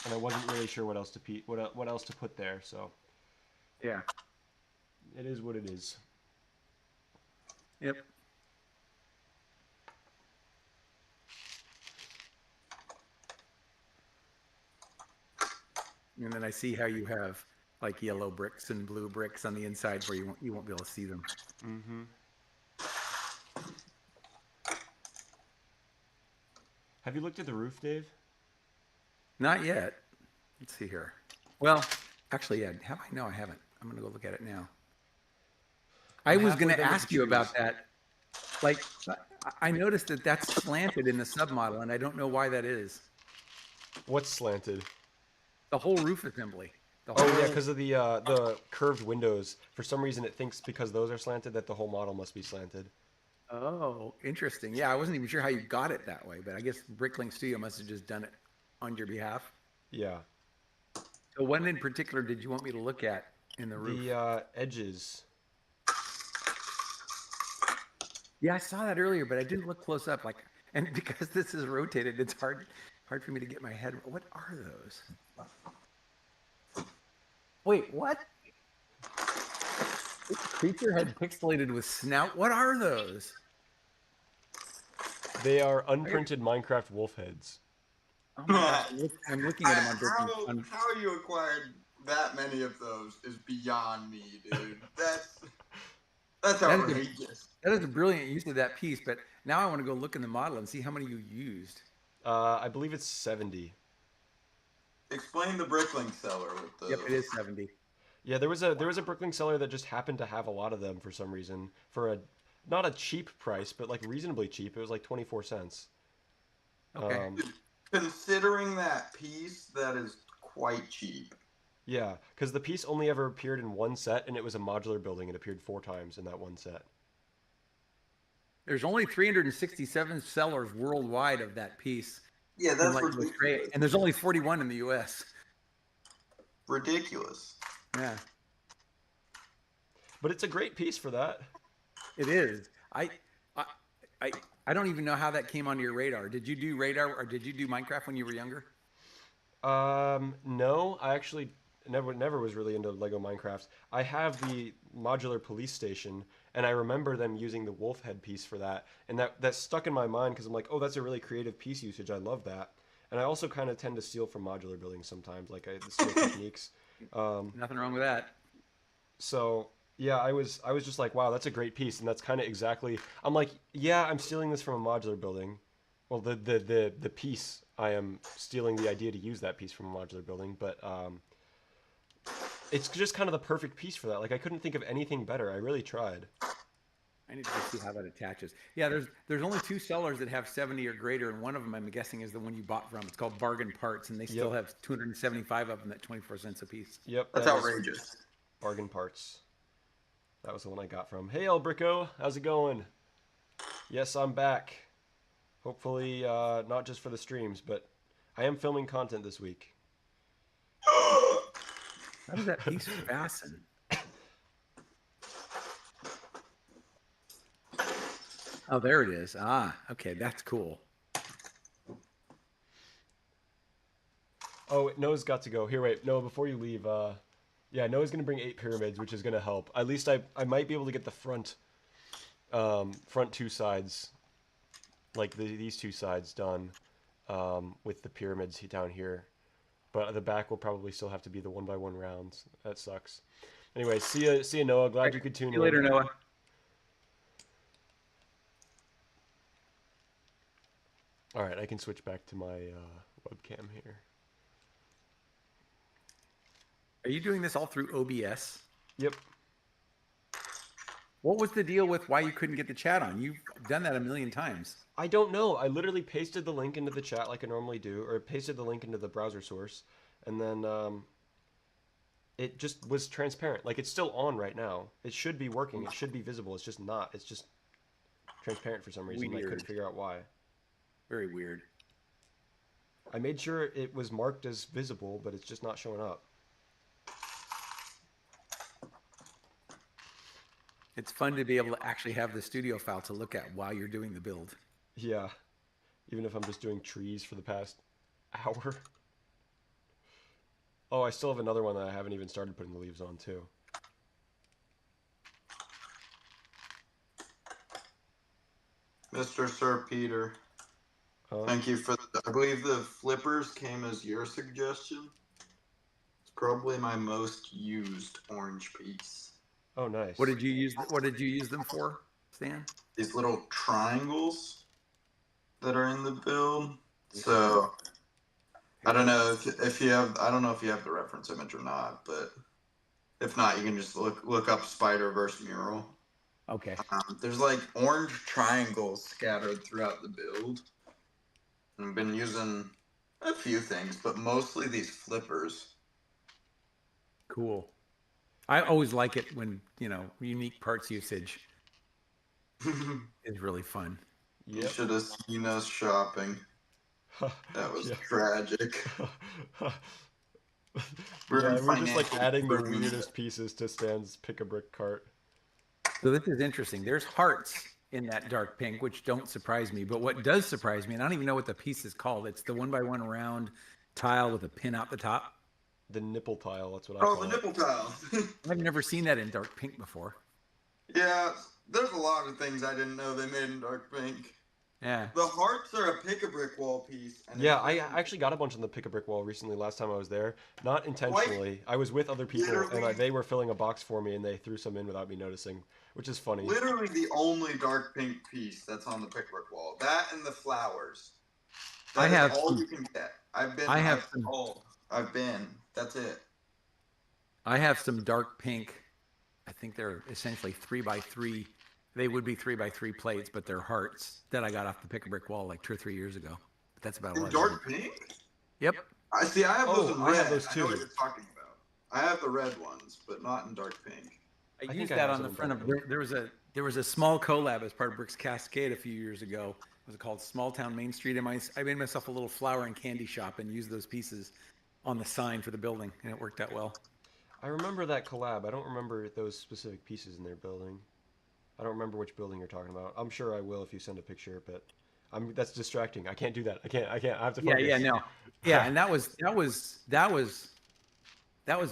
And I wasn't really sure what else to put there, so. Yeah. It is what it is. Yep. And then I see how you have like yellow bricks and blue bricks on the inside where you won't be able to see them. Mm-hmm. Have you looked at the roof, Dave? Not yet. Let's see here. Well, actually, yeah. Have I? No, I haven't. I'm gonna go look at it now. I was gonna ask you about that. Like, I noticed that that's slanted in the submodel, and I don't know why that is. What's slanted? The whole roof assembly. Oh yeah, because of the curved windows. For some reason, it thinks because those are slanted that the whole model must be slanted. Oh, interesting. Yeah, I wasn't even sure how you got it that way, but I guess Bricklink Studio must have just done it on your behalf. Yeah. So what in particular did you want me to look at in the roof? The edges. Yeah, I saw that earlier, but I didn't look close up. Like, and because this is rotated, it's hard for me to get my head. What are those? Wait, what? It's a creature head pixelated with snout. What are those? They are unprinted Minecraft wolf heads. Oh my gosh, I'm looking at them on. How you acquired that many of those is beyond me, dude. That's outrageous. That is a brilliant use of that piece, but now I want to go look in the model and see how many you used. I believe it's 70. Explain the Bricklink seller with the. Yep, it is 70. Yeah, there was a Brooklyn seller that just happened to have a lot of them for some reason for a not a cheap price, but like reasonably cheap. It was like 24 cents. Okay. Considering that piece, that is quite cheap. Yeah, because the piece only ever appeared in one set, and it was a modular building. It appeared 4 times in that one set. There's only 367 sellers worldwide of that piece. Yeah, that's like ridiculous. and there's only 41 in the U.S. Ridiculous. Yeah, But it's a great piece for that. it is. I don't even know how that came onto your radar. Did you do radar or did you do Minecraft when you were younger? No, I actually never was really into Lego Minecraft. I have the modular police station, and I remember them using the wolf head piece for that, and that stuck in my mind because I'm like, oh, that's a really creative piece usage. I love that. And I also kind of tend to steal from modular buildings sometimes, like I steal techniques. Nothing wrong with that. So yeah, I was just like, wow, that's a great piece, and that's kind of exactly. I'm like, yeah, I'm stealing this from a modular building. Well, the piece, I am stealing the idea to use that piece from a modular building, but it's just kind of the perfect piece for that. Like I couldn't think of anything better. I really tried. I need to see how that attaches. Yeah, there's only 2 sellers that have 70 or greater, and one of them I'm guessing is the one you bought from. It's called Bargain Parts, and they still have 275 of them at 24 cents a piece. Yep, That's outrageous. Bargain Parts. That was the one I got from. Hey, Elbrico, how's it going? Yes, I'm back. Hopefully, not just for the streams, but I am filming content this week. How does that piece fasten? Oh, there it is. Ah, okay, that's cool. Oh, Noah's got to go. Here, wait, Noah, before you leave, yeah, Noah's gonna bring 8 pyramids, which is gonna help. At least I might be able to get the front 2 sides, like these 2 sides done, with the pyramids down here. But the back will probably still have to be the 1x1 rounds. That sucks. Anyway, see ya, Noah. Glad you could tune in. See you later, Noah. All right, I can switch back to my webcam here. Are you doing this all through OBS? Yep. What was the deal with why you couldn't get the chat on? You've done that a million times. I don't know. I literally pasted the link into the chat like I normally do, or pasted the link into the browser source, and then it just was transparent. Like it's still on right now. It should be working. It should be visible. It's just not. It's just transparent for some reason. I couldn't figure out why. Very weird. I made sure it was marked as visible, but it's just not showing up. It's fun to be able to actually have the studio file to look at while you're doing the build. Yeah. Even if I'm just doing trees for the past hour. Oh, I still have another one that I haven't even started putting the leaves on, too. Mr. Sir Peter, thank you for I believe the flippers came as your suggestion. It's probably my most used orange piece. Oh, nice. What did you use them for, Stan? These little triangles that are in the build. So I don't know if you have the reference image or not, but if not, you can just look up Spider-Verse mural. Okay. There's like orange triangles scattered throughout the build. I've been using a few things, but mostly these flippers. Cool. I always like it when, unique parts usage is really fun. Yep. You should have seen us shopping. That was tragic. We're just like adding the weirdest pieces to Stan's pick-a-brick cart. So this is interesting. There's hearts in that dark pink, which don't surprise me. But what does surprise me, and I don't even know what the piece is called, it's the 1x1 round tile with a pin out the top. The nipple tile, that's what I Oh, call the it. nipple tile. I've never seen that in dark pink before. Yeah, there's a lot of things I didn't know they made in dark pink. Yeah. The hearts are a pick-a-brick wall piece. And Yeah, it's I written actually got a bunch on the pick-a-brick wall recently last time I was there. Not like intentionally. I was with other people, and literally, they were filling a box for me, and they threw some in without me noticing, which is funny. literally the only dark pink piece that's on the pick-a-brick wall. That and the flowers. I That is have all some, you can get. I've been. I have some I've been. That's it. I have some dark pink. I think they're essentially 3x3. They would be 3x3 plates, but they're hearts that I got off the pick-a-brick wall like 2 or 3 years ago. But that's about all In I've dark done. pink? Yep. I see. I have those in I red. have those I know what too. you're talking about. I have the red ones, but not in dark pink. I think used I that have on the some front dark of pink. there was a small collab as part of Bricks Cascade a few years ago. It was called Small Town Main Street, and I made myself a little flower and candy shop and used those pieces on the sign for the building, and it worked out well. I remember that collab. I don't remember those specific pieces in their building. I don't remember which building you're talking about. I'm sure I will if you send a picture, but that's distracting. I can't do that. I can't. I have to focus. Yeah, and that was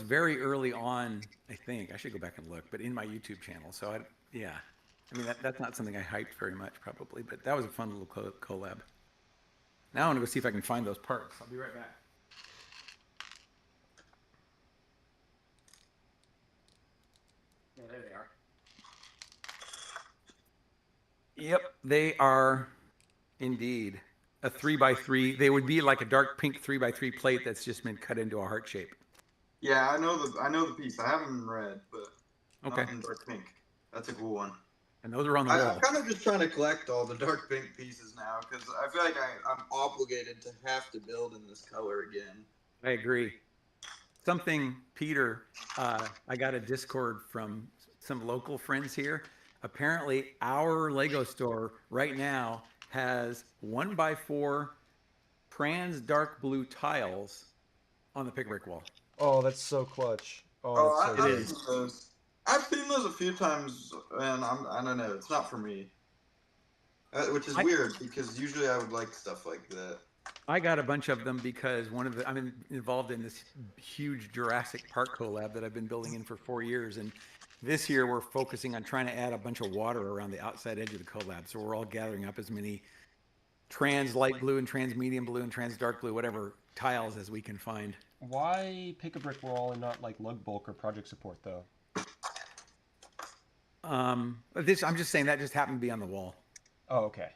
very early on. I think I should go back and look, but in my YouTube channel. So I mean that's not something I hyped very much probably, but that was a fun little collab. Now I want to go see if I can find those parts. I'll be right back. Yeah, there they are. Yep, they are indeed a 3x3. They would be like a dark pink 3x3 plate that's just been cut into a heart shape. Yeah, I know the piece. I have them in red, but Okay. not in dark pink. That's a cool one. And those are on the wall. I'm kind of just trying to collect all the dark pink pieces now because I feel like I'm obligated to have to build in this color again. I agree. Something, Peter, I got a Discord from some local friends here. Apparently, our Lego store right now has 1x4 trans dark blue tiles on the pick-a-brick wall. Oh, that's so clutch. Oh, That's so I've good. seen those. I've seen those a few times, and I don't know. It's not for me, which is weird because usually I would like stuff like that. I got a bunch of them because I'm involved in this huge Jurassic Park collab that I've been building in for 4 years, and this year we're focusing on trying to add a bunch of water around the outside edge of the collab. So we're all gathering up as many trans light blue and trans medium blue and trans dark blue, whatever tiles as we can find. Why pick a brick wall and not like lug bulk or project support though? I'm just saying that just happened to be on the wall. Oh, okay.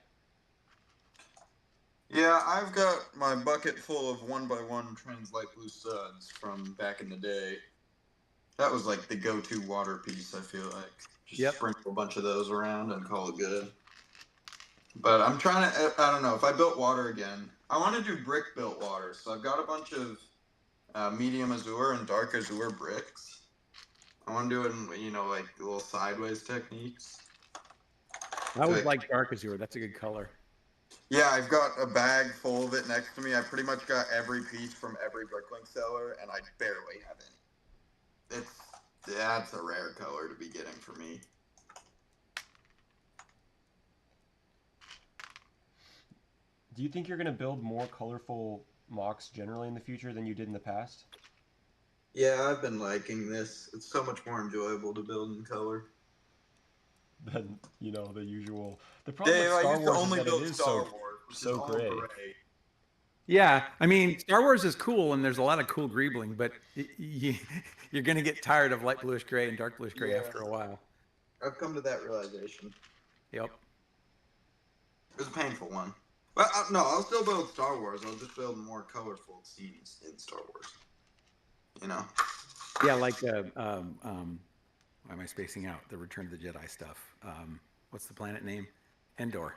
Yeah, I've got my bucket full of 1x1 trans light blue studs from back in the day. That was like the go-to water piece, I feel like. Just sprinkle a bunch of those around and call it good. But I'm trying to, I don't know, if I built water again, I want to do brick built water. So I've got a bunch of medium azure and dark azure bricks. I want to do it in, like little sideways techniques. I would like dark azure. That's a good color. Yeah, I've got a bag full of it next to me. I pretty much got every piece from every Bricklink seller, and I barely have any. That's a rare color to be getting for me. Do you think you're going to build more colorful MOCs generally in the future than you did in the past? Yeah, I've been liking this. It's so much more enjoyable to build in color. Than, the usual. The problem Dave, with I Star used to Wars only is that build it is Star so, Wars, which so is all gray. Yeah, I mean, Star Wars is cool, and there's a lot of cool greebling, but you're going to get tired of light bluish gray and dark bluish gray after a while. I've come to that realization. Yep. It was a painful one. But no, I'll still build Star Wars. I'll just build more colorful scenes in Star Wars. Yeah, like why am I spacing out? The Return of the Jedi stuff. What's the planet name? Endor.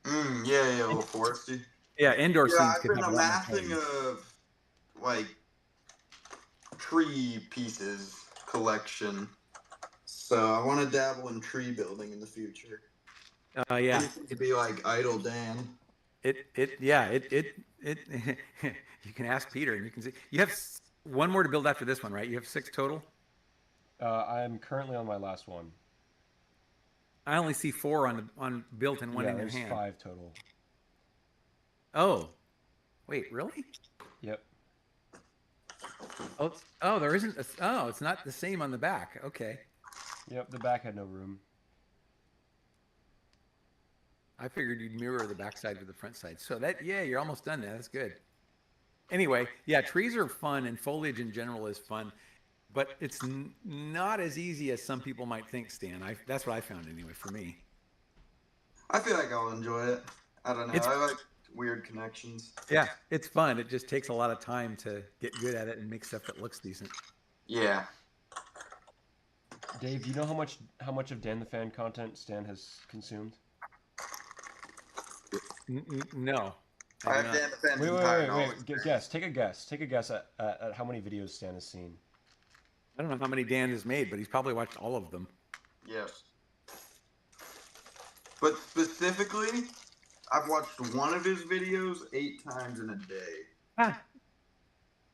Yeah, a little foresty. Yeah, Endor scenes I've can been have a lot amassing of like tree pieces collection. So I want to dabble in tree building in the future. Yeah. Anything to be like Idle Dan. You can ask Peter, and you can see you have one more to build after this one, right? You have 6 total. I'm currently on my last one. I only see 4 on built and one in your there's hand. 5 total. Oh, wait, really? Yep. Oh, there isn't. It's not the same on the back. Okay. Yep, the back had no room. I figured you'd mirror the backside with the front side. So yeah, you're almost done now. That's good. Anyway, yeah, trees are fun and foliage in general is fun, but it's not as easy as some people might think, Stan. That's what I found anyway for me. I feel like I'll enjoy it. I don't know. It's I like weird connections. Yeah, it's fun. It just takes a lot of time to get good at it and make stuff that looks decent. Yeah. Dave, do you know how much of Dan the Fan content Stan has consumed? No. I I have do not. Dan the Fan's Wait, entire wait, knowledge. guess. Take a guess. Take a guess at how many videos Stan has seen. I don't know how many Dan has made, but he's probably watched all of them. Yes. But specifically, I've watched one of his videos 8 times in a day.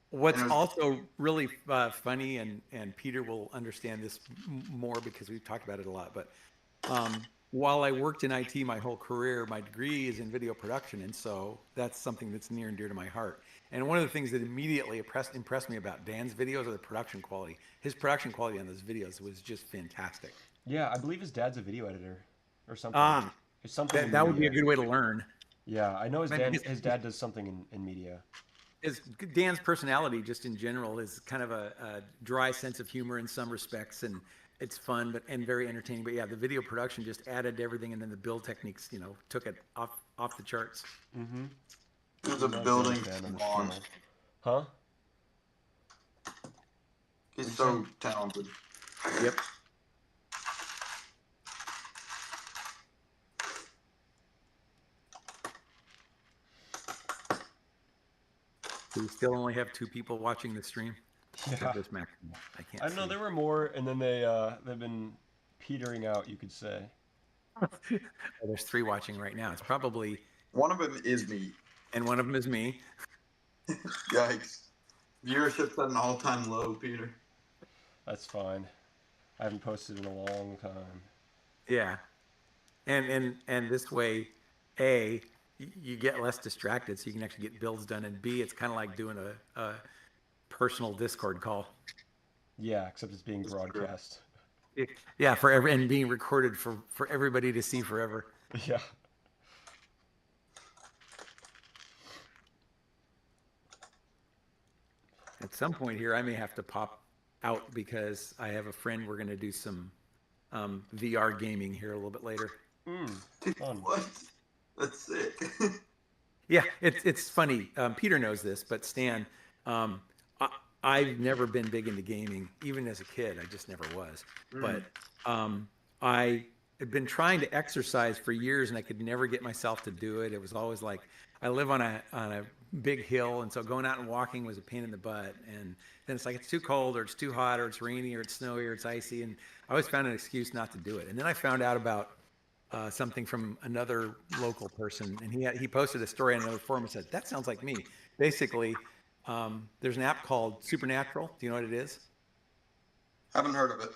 What's And it was- also really funny, and Peter will understand this more because we've talked about it a lot, but while I worked in IT my whole career, my degree is in video production, and so that's something that's near and dear to my heart. And one of the things that immediately impressed me about Dan's videos are the production quality. His production quality on those videos was just fantastic. Yeah, I believe his dad's a video editor or something. It's something in That would be a media. good way to learn. Yeah, I know Maybe his dad does something in media. Dan's personality, just in general, is kind of a dry sense of humor in some respects, and it's fun and very entertaining. But yeah, the video production just added to everything, and then the build techniques, took it off the charts. Mm-hmm. There's a building on. Huh? He's so talented. Yep. Do we still only have 2 people watching the stream? Yeah. Just maximum. I can't. I don't know. see. There were more, and then they've been petering out, you could say. Oh, there's 3 watching right now. It's probably, One of them is me. and one of them is me. Yikes. Viewership's at an all-time low, Peter. That's fine. I haven't posted in a long time. Yeah, and this way, A, you get less distracted, so you can actually get builds done, and B, it's kind of like doing a personal Discord call. Yeah, except it's being broadcast. Yeah, and being recorded for everybody to see forever. Yeah. At some point here, I may have to pop out because I have a friend. We're going to do some VR gaming here a little bit later. Fun. What? That's sick. Yeah, it's funny. Peter knows this, but Stan, I've never been big into gaming, even as a kid. I just never was. But I had been trying to exercise for years, and I could never get myself to do it. It was always like I live on a big hill, and so going out and walking was a pain in the butt. And then it's like it's too cold, or it's too hot, or it's rainy, or it's snowy, or it's icy, and I always found an excuse not to do it. And then I found out about something from another local person, and he posted a story on another forum and said, that sounds like me. Basically, there's an app called Supernatural. Do you know what it is? Haven't heard of it.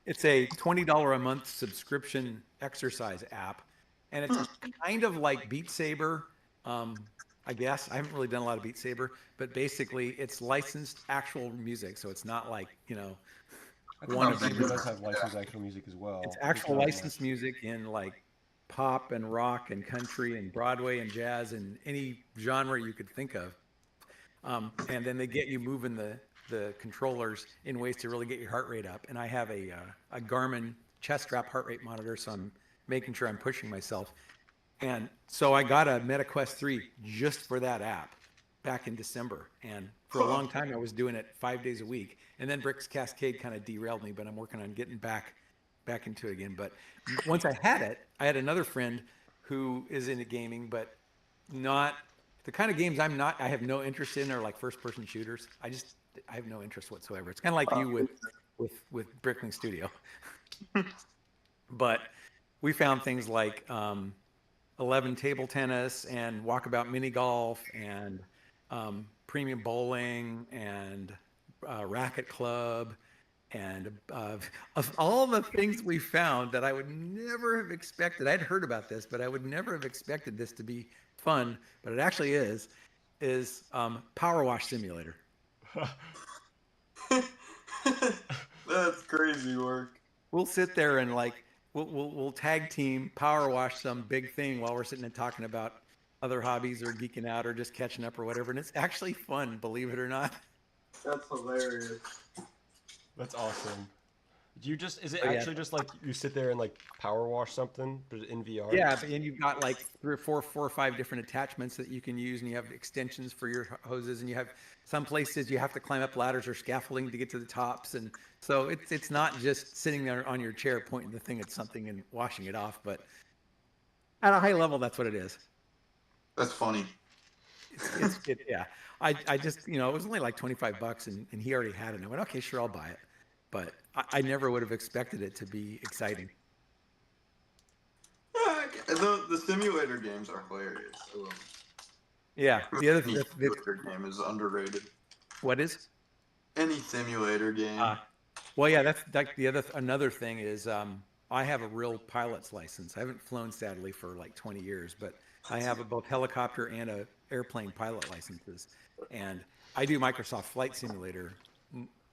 It's a $20 a month subscription exercise app, and it's kind of like Beat Saber. I guess I haven't really done a lot of Beat Saber, but basically it's licensed actual music, so it's not like One of them does have licensed actual music as well. It's actual licensed music in like pop and rock and country and Broadway and jazz and any genre you could think of. And then they get you moving the controllers in ways to really get your heart rate up. And I have a Garmin chest strap heart rate monitor, so I'm making sure I'm pushing myself. And so I got a MetaQuest 3 just for that app back in December. And for a long time, I was doing it 5 days a week. And then Bricks Cascade kind of derailed me, but I'm working on getting back into it again. But once I had it, I had another friend who is into gaming, but not the kind of games I have no interest in are like first-person shooters. I have no interest whatsoever. It's kind of like you with Brickling Studio. But we found things like 11 table tennis and walkabout mini golf and premium bowling and racket club and of all the things we found that I would never have expected. I'd heard about this, but I would never have expected this to be fun, but it actually is Power Wash Simulator. That's crazy work. We'll sit there and like we'll tag team power wash some big thing while we're sitting and talking about other hobbies or geeking out or just catching up or whatever, and it's actually fun, believe it or not. That's hilarious. That's awesome. Do you just, is it Oh, yeah. actually just like you sit there and like power wash something but in VR? Yeah, but and you've got like four or five different attachments that you can use, and you have extensions for your hoses, and you have some places you have to climb up ladders or scaffolding to get to the tops, and so it's not just sitting there on your chair pointing the thing at something and washing it off, but at a high level, that's what it is. That's funny. Yeah. I just it was only like $25, and he already had it. And I went, okay, sure, I'll buy it, but I never would have expected it to be exciting. Yeah, the simulator games are hilarious. I love them. Yeah. The other Any thing, simulator game is underrated. what is? Any simulator game. Well, yeah, that's like another thing is I have a real pilot's license. I haven't flown sadly for like 20 years, but I have both helicopter and a airplane pilot licenses, and I do Microsoft Flight Simulator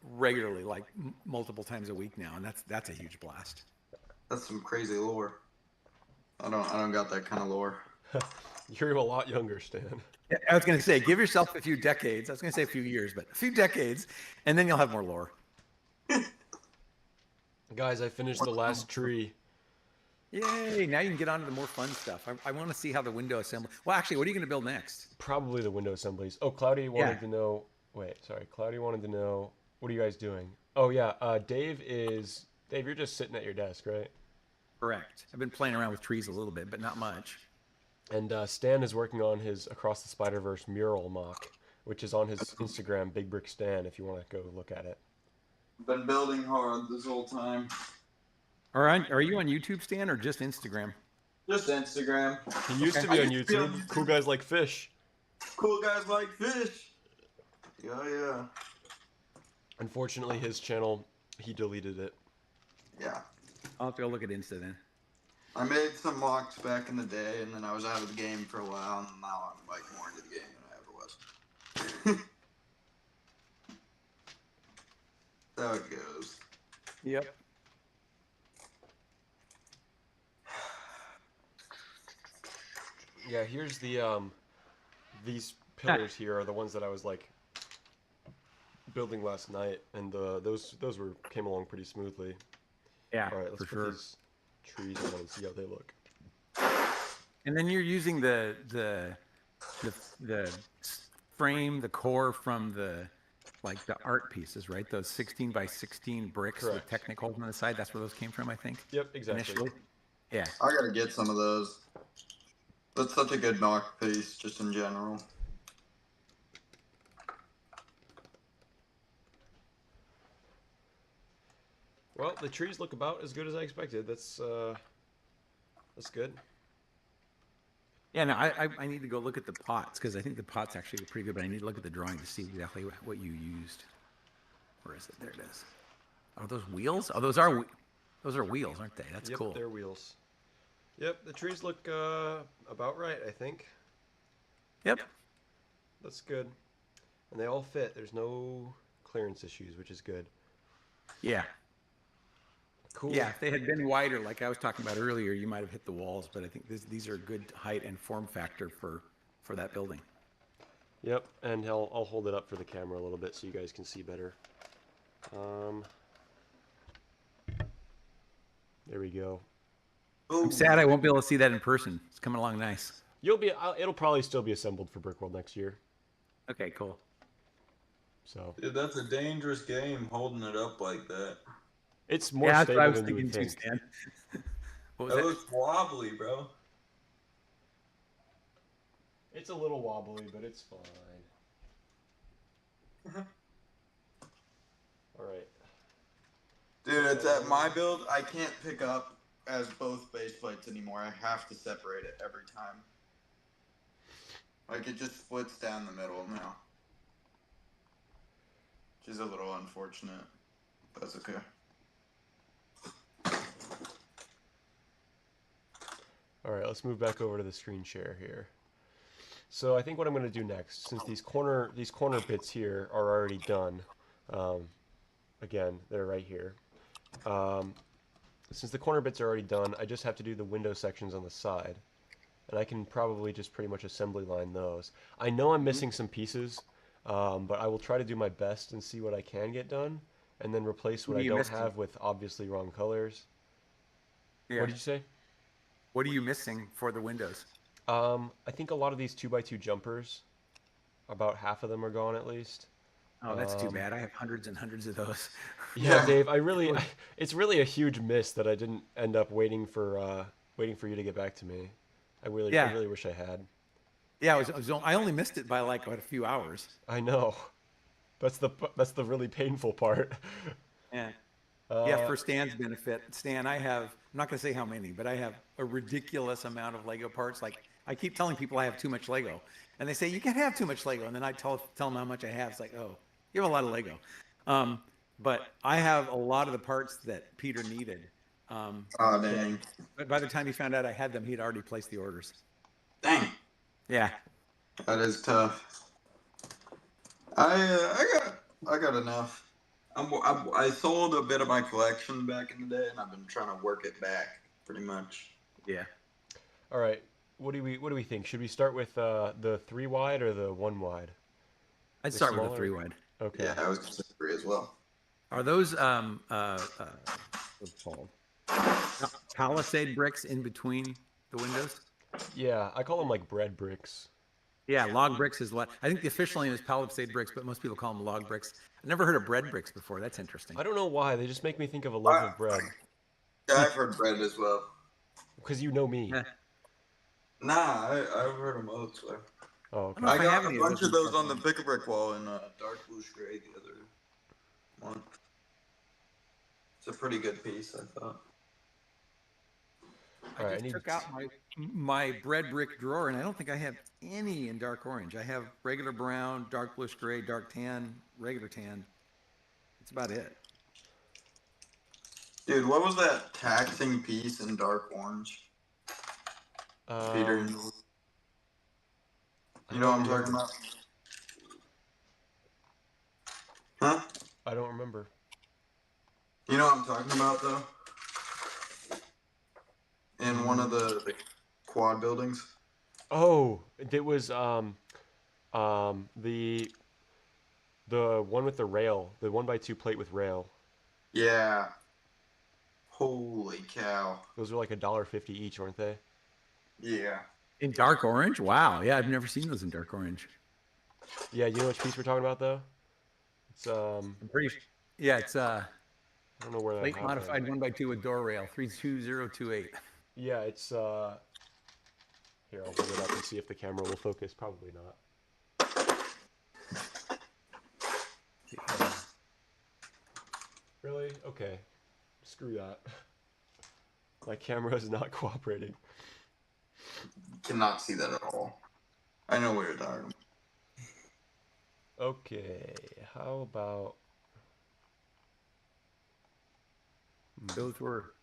regularly, like multiple times a week now, and that's a huge blast. That's some crazy lore. I don't got that kind of lore. You're a lot younger, Stan. I was going to say, give yourself a few decades. I was going to say a few years, but a few decades, and then you'll have more lore. Guys, I finished the last tree. Yay! Now you can get on to the more fun stuff. I want to see how the window assembly. Well, actually, what are you going to build next? Probably the window assemblies. Oh, Cloudy wanted to know. Wait, sorry. Cloudy wanted to know. What are you guys doing? Oh yeah, Dave, you're just sitting at your desk, right? Correct. I've been playing around with trees a little bit, but not much. And Stan is working on his Across the Spider-Verse mural mock, which is on his Instagram, Big Brick Stan, if you want to go look at it. Been building hard this whole time. Are you on YouTube, Stan, or just Instagram? Just Instagram. He used to be on YouTube. Cool guys like fish. Cool guys like fish. Yeah. Unfortunately, his channel, he deleted it. Yeah. I'll have to go look at Insta then. I made some mocks back in the day, and then I was out of the game for a while, and now I'm like more into the game than I ever was. That's how it goes. Yep. Yeah, here's the these pillars here are the ones that I was like building last night, and those came along pretty smoothly. Yeah, All right, let's for put sure. these trees on and see how they look. And then you're using the frame, the core from the art pieces, right? Those 16 by 16 bricks with Correct. Technic-holes on the side. That's where those came from, I think. Yep, exactly. Initially. Yeah. I gotta get some of those. That's such a good mock piece, just in general. Well, the trees look about as good as I expected. That's good. Yeah, no, I need to go look at the pots because I think the pots actually are pretty good, but I need to look at the drawing to see exactly what you used. Where is it? There it is. Are those wheels? Oh, those are wheels, aren't they? That's Yep, cool. they're wheels. Yep, the trees look about right, I think. Yep. That's good. And they all fit. There's no clearance issues, which is good. Yeah. Cool. Yeah, if they had been wider, like I was talking about earlier, you might have hit the walls, but I think these are good height and form factor for that building. Yep, and I'll hold it up for the camera a little bit so you guys can see better. There we go. I'm sad I won't be able to see that in person. It's coming along nice. It'll probably still be assembled for Brickworld next year. Okay, cool. So Dude, that's a dangerous game holding it up like that. it's more Yeah, that's what I stable was than you thinking would too, think. Stan. What was That that? looks wobbly, bro. It's a little wobbly, but it's fine. All right. Dude, it's at my build, I can't pick up as both base plates anymore. I have to separate it every time. Like, it just splits down the middle now. Which is a little unfortunate. That's okay. All right, let's move back over to the screen share here. So I think what I'm going to do next, since these corner bits here are already done, again, they're right here. Um, since the corner bits are already done, I just have to do the window sections on the side. And I can probably just pretty much assembly line those. I know I'm missing some pieces, but I will try to do my best and see what I can get done, and then replace what What are I you don't missing? have with obviously wrong colors. Yeah. What did you say? What are you missing for the windows? I think a lot of these 2x2 jumpers, about half of them are gone at least. Oh, that's too bad. I have hundreds and hundreds of those. Yeah, Yeah. Dave, it's really a huge miss that I didn't end up waiting for you to get back to me. I Yeah. really wish I had. Yeah, I only missed it by like what, a few hours. I know. That's the really painful part. Yeah. Yeah, Uh, for Stan's benefit, Stan, I'm not going to say how many, but I have a ridiculous amount of Lego parts. Like, I keep telling people I have too much Lego. And they say, you can't have too much Lego. And then I tell them how much I have. It's like, oh, you have a lot of Lego. But I have a lot of the parts that Peter needed. Oh dang. But by the time he found out I had them, he'd already placed the orders. Dang. Yeah. That is tough. I got enough. I sold a bit of my collection back in the day, and I've been trying to work it back pretty much. Yeah. all right. What do we think? Should we start with the 3 wide or the 1 wide? I'd The start with smaller? a 3-wide. Okay. Yeah, I was considering as well. Are those what's it called? Palisade bricks in between the windows? Yeah, I call them like bread bricks. Yeah, log bricks is what I think the official name is Palisade bricks, but most people call them log bricks. I've never heard of bread bricks before. That's interesting. I don't know why, they just make me think of a loaf of bread. Yeah, I've heard bread as well. Because you know me. Yeah. Nah, I've heard them elsewhere. Oh, okay. know if I I have got any a of bunch those of those in on the pick-a-brick wall in dark blue gray the other month. It's a pretty good piece, I thought. All right, I I just need took out my bread brick drawer, and I don't think I have any in dark orange. I have regular brown, dark bluish gray, dark tan, regular tan. That's about it. Dude, what was that taxing piece in dark orange? Peter, I you know what I'm don't talking remember. about? Huh? I don't remember. You know what I'm talking about, though? In one of the quad buildings? Oh, it was the one with the rail, the 1x2 plate with rail. Yeah. Holy cow. Those were like $1.50 each, weren't they? Yeah. In dark orange? Wow. Yeah, I've never seen those in dark orange. Yeah, you know which piece we're talking about though? It's I'm pretty sure. Yeah, it's I don't know where that late happened. modified 1x2 with door rail, 32028. Yeah, it's here, I'll hold it up and see if the camera will focus. Probably not. Really? Okay. Screw that. My camera is not cooperating. Cannot see that at all. I know what you're talking about. Okay, how about Those were.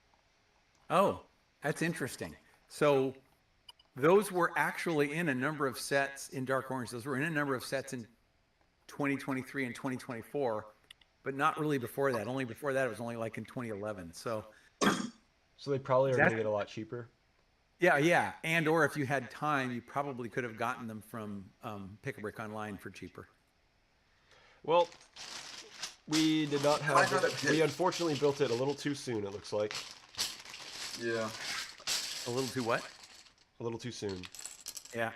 Oh, that's interesting. So those were actually in a number of sets in dark orange. Those were in a number of sets in 2023 and 2024, but not really before that. Only before that, it was only like in 2011. So they probably are That- gonna get a lot cheaper. yeah. And or if you had time, you probably could have gotten them from Pick-a-Brick online for cheaper. Well, we did not I have got it. it. We unfortunately built it a little too soon, it looks like. Yeah. A little too what? A little too soon. Yeah.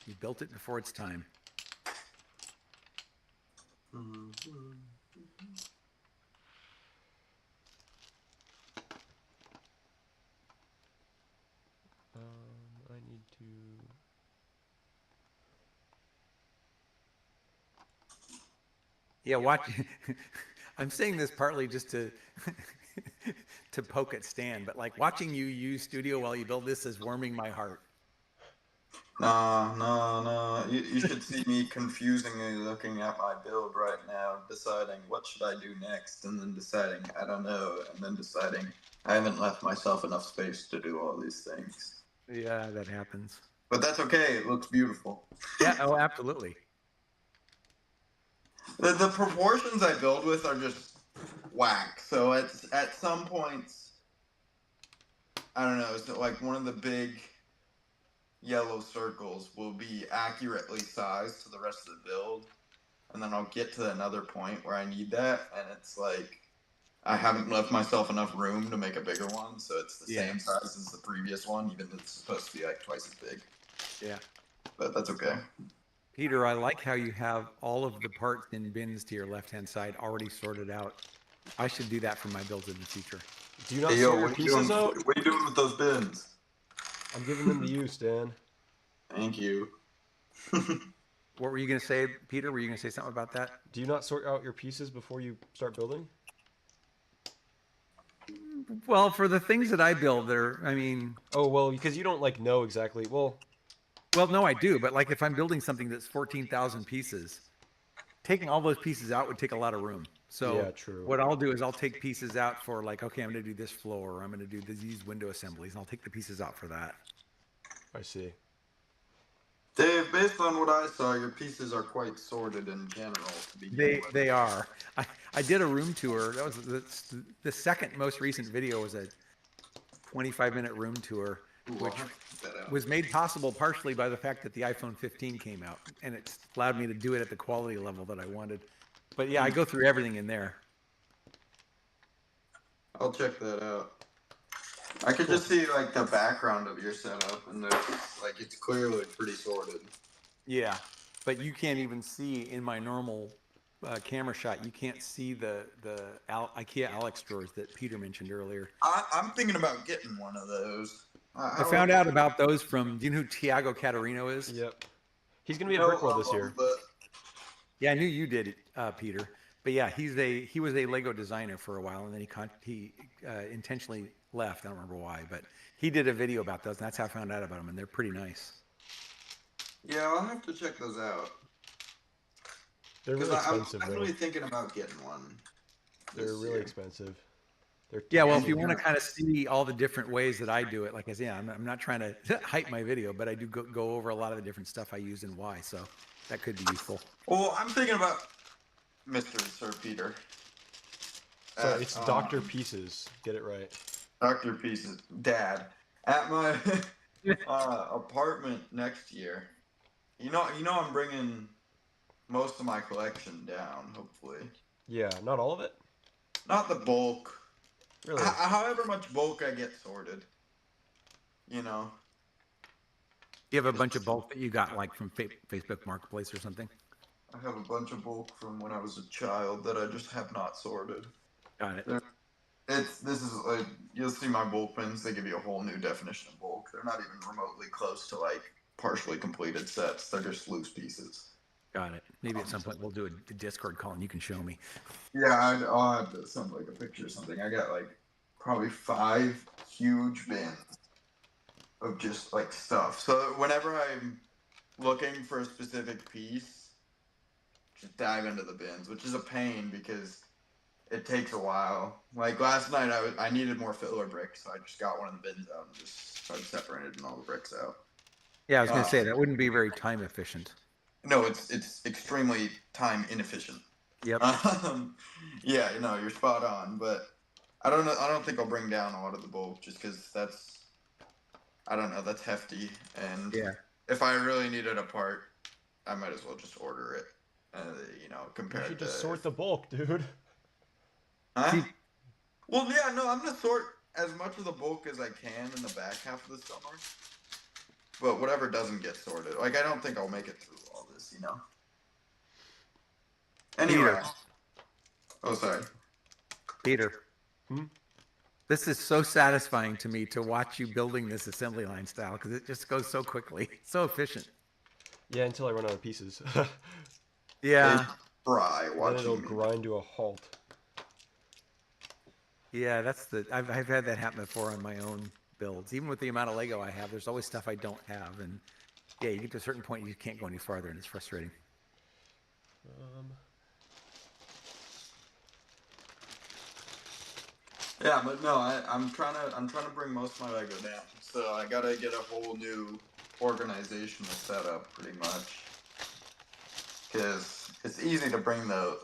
You built it before its time. I need to. Yeah, watch. I'm saying this partly just to to poke at Stan, but like watching you use Studio while you build this is warming my heart. No. You should see me confusingly looking at my build right now, deciding what should I do next, and then deciding I don't know, and then deciding I haven't left myself enough space to do all these things. Yeah, that happens. But that's okay. It looks beautiful. Yeah, oh, absolutely. The proportions I build with are just whack. So at some points, I don't know. So like one of the big yellow circles will be accurately sized to the rest of the build, and then I'll get to another point where I need that, and it's like I haven't left myself enough room to make a bigger one, so it's the same size as the previous one, even though it's supposed to be like twice as big. Yeah. But that's okay. Peter, I like how you have all of the parts in bins to your left-hand side already sorted out. I should do that for my builds in the future. Do you not Hey, yo, sort your what are you pieces doing? out? What are you doing with those bins? I'm giving them to you, Stan. Thank you. What were you going to say, Peter? Were you going to say something about that? Do you not sort out your pieces before you start building? Well, for the things that I build, I mean, Oh, well, because you don't like know exactly. Well, no, I do. But like if I'm building something that's 14,000 pieces, taking all those pieces out would take a lot of room. So yeah, true. what I'll do is I'll take pieces out for like, okay, I'm going to do this floor, or I'm going to do these window assemblies, and I'll take the pieces out for that. I see. Dave, based on what I saw, your pieces are quite sorted in general. To begin with. They are. I did a room tour. That was the second most recent video was a 25-minute room tour, which was made possible partially by the fact that the iPhone 15 came out, and it allowed me to do it at the quality level that I wanted. But yeah, I go through everything in there. I'll check that out. I could just see like the background of your setup, and like it's clearly pretty sorted. Yeah, but you can't even see in my normal camera shot. You can't see the IKEA Alex drawers that Peter mentioned earlier. I'm thinking about getting one of those. I found out about those from. Do you know who Tiago Catarino is? Yep. He's gonna be at Brickworld this year. Yeah, I knew you did, Peter. But yeah, he was a Lego designer for a while, and then he intentionally left. I don't remember why, but he did a video about those, and that's how I found out about them, and they're pretty nice. Yeah, I'll have to check those out. They're really expensive, I'm though. really thinking about getting one. They're really expensive. Yeah, well, if you want to kind of see all the different ways that I do it, like I said, I'm not trying to hype my video, but I do go over a lot of the different stuff I use and why, so that could be useful. Well, I'm thinking about Mr. Sir Peter. So it's Dr. Pieces. Get it right. Dr. Pieces. Dad. At my apartment next year. You know I'm bringing most of my collection down, hopefully. Yeah, not all of it? Not the bulk. Really? However much bulk I get sorted. You know. You have a bunch of bulk that you got like from Facebook Marketplace or something? I have a bunch of bulk from when I was a child that I just have not sorted. Got it. This is like, you'll see my bulk pins. They give you a whole new definition of bulk. They're not even remotely close to like partially completed sets. They're just loose pieces. Got it. Maybe at some point we'll do a Discord call and you can show me. Yeah, I'll have to send like a picture or something. I got like probably 5 huge bins of just like stuff. So whenever I'm looking for a specific piece, just dive into the bins, which is a pain because it takes a while. Like last night, I needed more filler bricks, so I just got one of the bins out and just started separating all the bricks out. Yeah, I was going to say that wouldn't be very time efficient. No, it's extremely time inefficient. Yep. Yeah, you're spot on. But I don't know. I don't think I'll bring down a lot of the bulk just because that's hefty. And yeah, if I really needed a part, I might as well just order it. Compared You should to just sort the bulk, dude. Huh? Well, yeah, no, I'm gonna sort as much of the bulk as I can in the back half of the summer. But whatever doesn't get sorted, like I don't think I'll make it through all this, Anyway. Peter. Oh, sorry. Peter. This is so satisfying to me to watch you building this assembly line style because it just goes so quickly, so efficient. Yeah, until I run out of pieces. Yeah. They fry Then watching it'll me. grind to a halt. Yeah, I've had that happen before on my own builds. Even with the amount of Lego I have, there's always stuff I don't have, and yeah, you get to a certain point you can't go any farther, and it's frustrating. Yeah, but no, I'm trying to bring most of my Lego down. So I gotta get a whole new organizational setup, pretty much, because it's easy to bring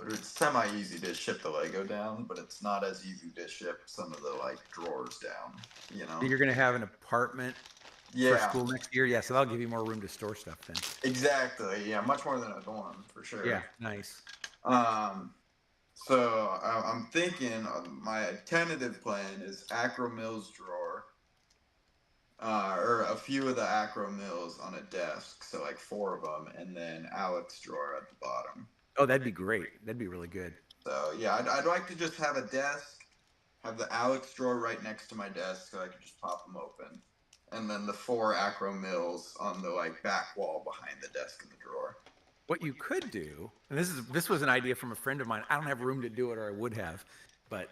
it's semi-easy to ship the Lego down, but it's not as easy to ship some of the like drawers down, you know? You're going to have an apartment for Yeah, school next year. Yeah, so that'll give you more room to store stuff then. exactly. Yeah, much more than a dorm for sure. Yeah, nice. So I'm thinking my tentative plan is Acro Mills drawer, or a few of the Acro Mills on a desk, so like 4 of them, and then Alex drawer at the bottom. Oh, that'd be great. That'd be really good. So yeah, I'd like to just have a desk, have the Alex drawer right next to my desk, so I could just pop them open, and then the 4 Acro Mills on the like back wall behind the desk in the drawer. What you could do, and this was an idea from a friend of mine. I don't have room to do it, or I would have, but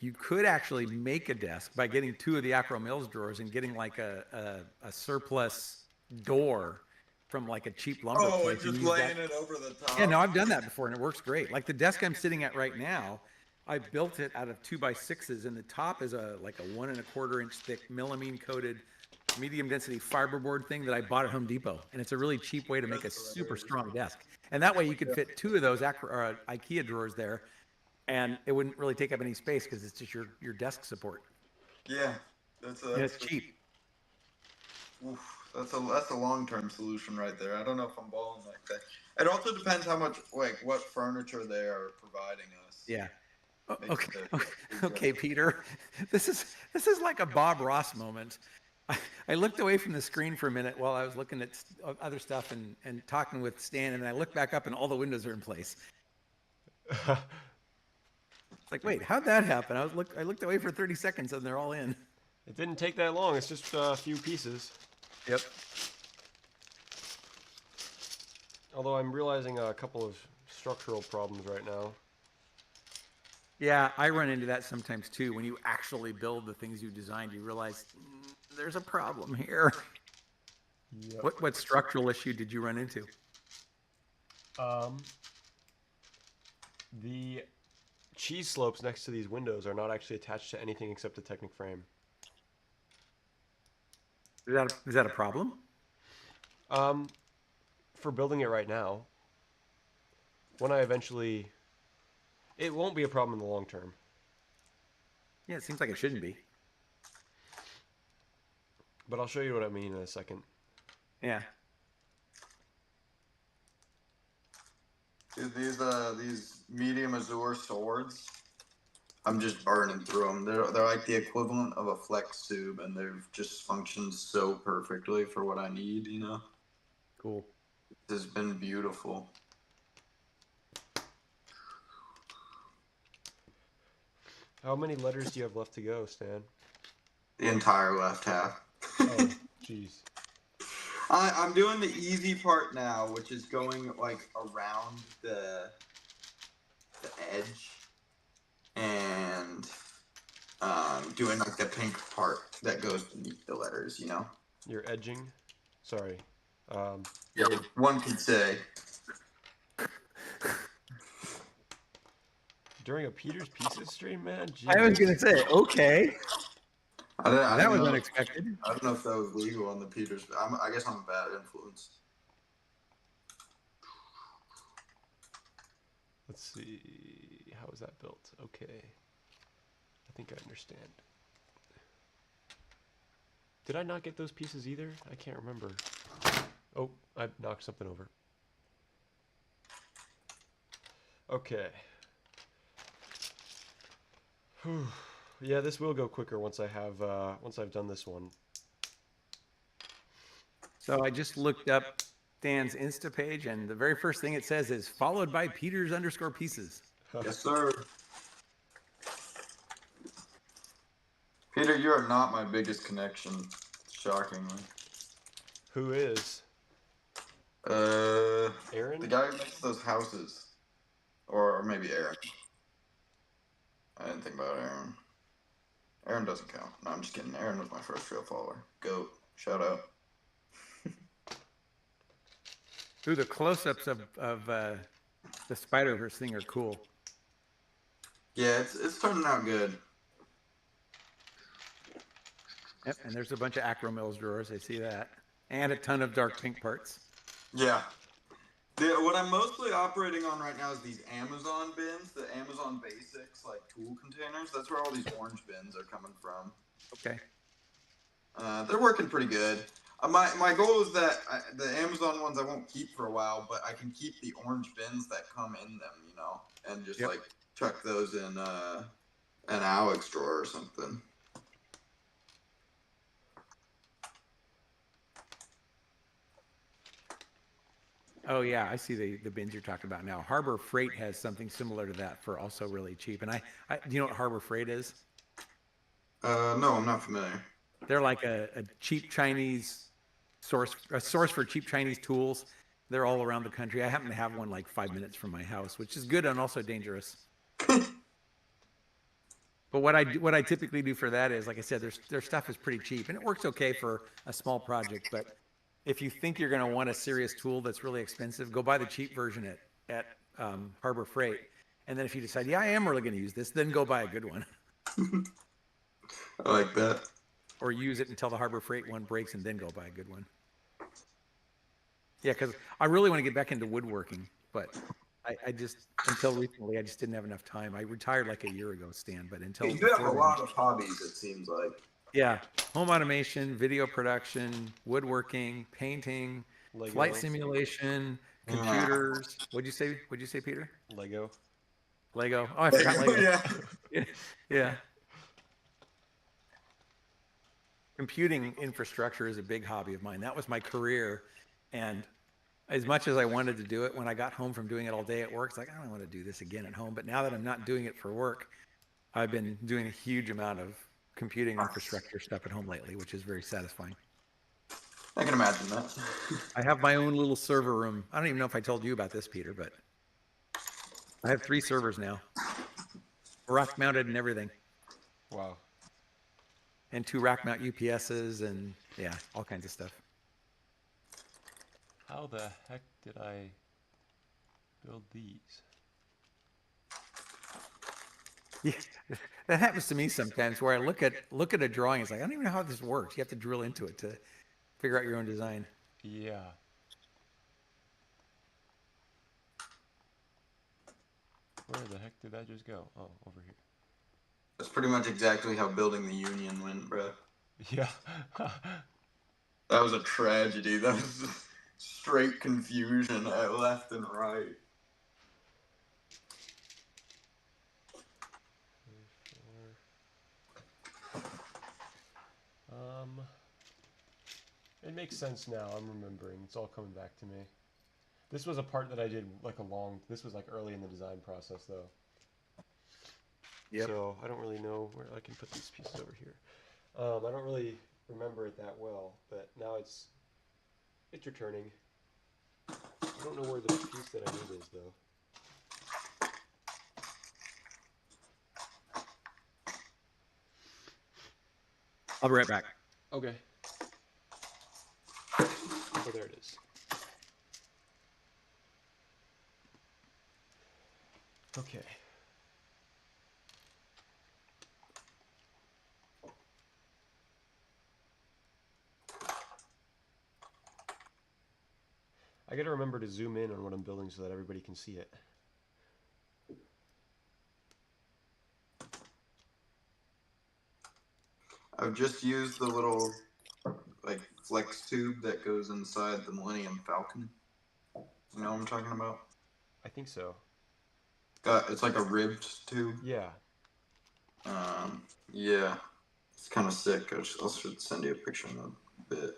you could actually make a desk by getting 2 of the Acro Mills drawers and getting like a surplus door from like a cheap lumber Oh, place. and just use that. laying it over the top. Yeah, no, I've done that before, and it works great. Like the desk I'm sitting at right now, I built it out of 2x6s, and the top is like a 1 1/4 inch thick melamine coated medium density fiberboard thing that I bought at Home Depot, and it's a really cheap way to make a super strong desk. And that way you could fit 2 of those IKEA drawers there, and it wouldn't really take up any space because it's just your desk support. Yeah, And it's cheap. Oof, that's a long-term solution right there. I don't know if I'm balling like that. It also depends how much what furniture they are providing us. Yeah. Makes Okay, it- okay, Peter. This is like a Bob Ross moment. I looked away from the screen for a minute while I was looking at other stuff and talking with Stan, and then I looked back up and all the windows are in place. It's like, wait, how'd that happen? I looked away for 30 seconds and they're all in. It didn't take that long. It's just a few pieces. Yep. Although I'm realizing a couple of structural problems right now. Yeah, I run into that sometimes too. When you actually build the things you designed, you realize there's a problem here. Yep. What structural issue did you run into? The cheese slopes next to these windows are not actually attached to anything except a Technic frame. Is that a problem? For building it right now. When I eventually... It won't be a problem in the long term. Yeah, it seems like it shouldn't be. But I'll show you what I mean in a second. Yeah. Dude, these medium azure swords, I'm just burning through them. They're like the equivalent of a flex tube, and they've just functioned so perfectly for what I need. You know, Cool. this has been beautiful. How many letters do you have left to go, Stan? The entire left half. Oh, jeez. I'm doing the easy part now, which is going like around the edge and doing like the pink part that goes beneath the letters. You know. You're edging? Sorry. Yeah. One could say. During a Peter's Pieces stream, man? I was Jeez. gonna say, okay. I That don't was know. unexpected. I don't know if that was legal on the Peters. I guess I'm a bad influence. Let's see. How is that built? Okay. I think I understand. Did I not get those pieces either? I can't remember. Oh, I knocked something over. Okay. Whew. Yeah, this will go quicker once I've done this one. So I just looked up Stan's Insta page, and the very first thing it says is followed by Peters_pieces. Yes, sir. Peter, you are not my biggest connection, shockingly. Who is? Aaron? The guy who makes those houses. Or maybe Aaron. I didn't think about Aaron. Aaron doesn't count. No, I'm just kidding. Aaron was my first real follower. Goat. Shout out. Ooh, the close-ups of the Spider-Verse thing are cool. Yeah, it's turning out good. Yep, and there's a bunch of Acro Mills drawers. I see that, and a ton of dark pink parts. Yeah. What I'm mostly operating on right now is these Amazon bins, the Amazon Basics like tool containers. That's where all these orange bins are coming from. Okay. They're working pretty good. My goal is that the Amazon ones I won't keep for a while, but I can keep the orange bins that come in them, you know, and just Yep. like chuck those in an Alex drawer or something. Oh yeah, I see the bins you're talking about now. Harbor Freight has something similar to that for also really cheap. And I do you know what Harbor Freight is? No, I'm not familiar. They're like a cheap Chinese a source for cheap Chinese tools. They're all around the country. I happen to have one like 5 minutes from my house, which is good and also dangerous. But what I typically do for that is, like I said, their stuff is pretty cheap and it works okay for a small project. But if you think you're going to want a serious tool that's really expensive, go buy the cheap version at Harbor Freight. And then if you decide, yeah, I am really going to use this, then go buy a good one. I like that. Or use it until the Harbor Freight one breaks and then go buy a good one. Yeah, because I really want to get back into woodworking, but I just, until recently, I just didn't have enough time. I retired like a year ago, Stan, but until You have a before then, lot of hobbies, it seems like. yeah, home automation, video production, woodworking, painting, Lego. flight simulation, computers. What'd you say? What'd you say, Peter? Lego. Lego. Oh, I forgot Lego. Yeah. Yeah. Computing infrastructure is a big hobby of mine. That was my career. And as much as I wanted to do it, when I got home from doing it all day at work, it's like, I don't want to do this again at home. But now that I'm not doing it for work, I've been doing a huge amount of computing infrastructure stuff at home lately, which is very satisfying. I can imagine that. I have my own little server room. I don't even know if I told you about this, Peter, but I have 3 servers now, rack mounted and everything, Wow. and 2 rack mount UPSs and yeah, all kinds of stuff. How the heck did I build these? Yeah, that happens to me sometimes where I look at a drawing. It's like, I don't even know how this works. You have to drill into it to figure out your own design. Yeah. Where the heck did that just go? Oh, over here. That's pretty much exactly how building the Union went, bro. Yeah. That was a tragedy. That was straight confusion at left and right. It makes sense now. I'm remembering. It's all coming back to me. This was a part that I did like this was like early in the design process though. Yep. So I don't really know where I can put these pieces over here. I don't really remember it that well, but now it's returning. I don't know where the piece that I need is though. I'll be right back. Okay. Oh, there it is. Okay. I gotta remember to zoom in on what I'm building so that everybody can see it. I've just used the little like flex tube that goes inside the Millennium Falcon. You know what I'm talking about? I think so. It's like a ribbed tube. Yeah. Yeah, it's kind of sick. I should send you a picture in a bit.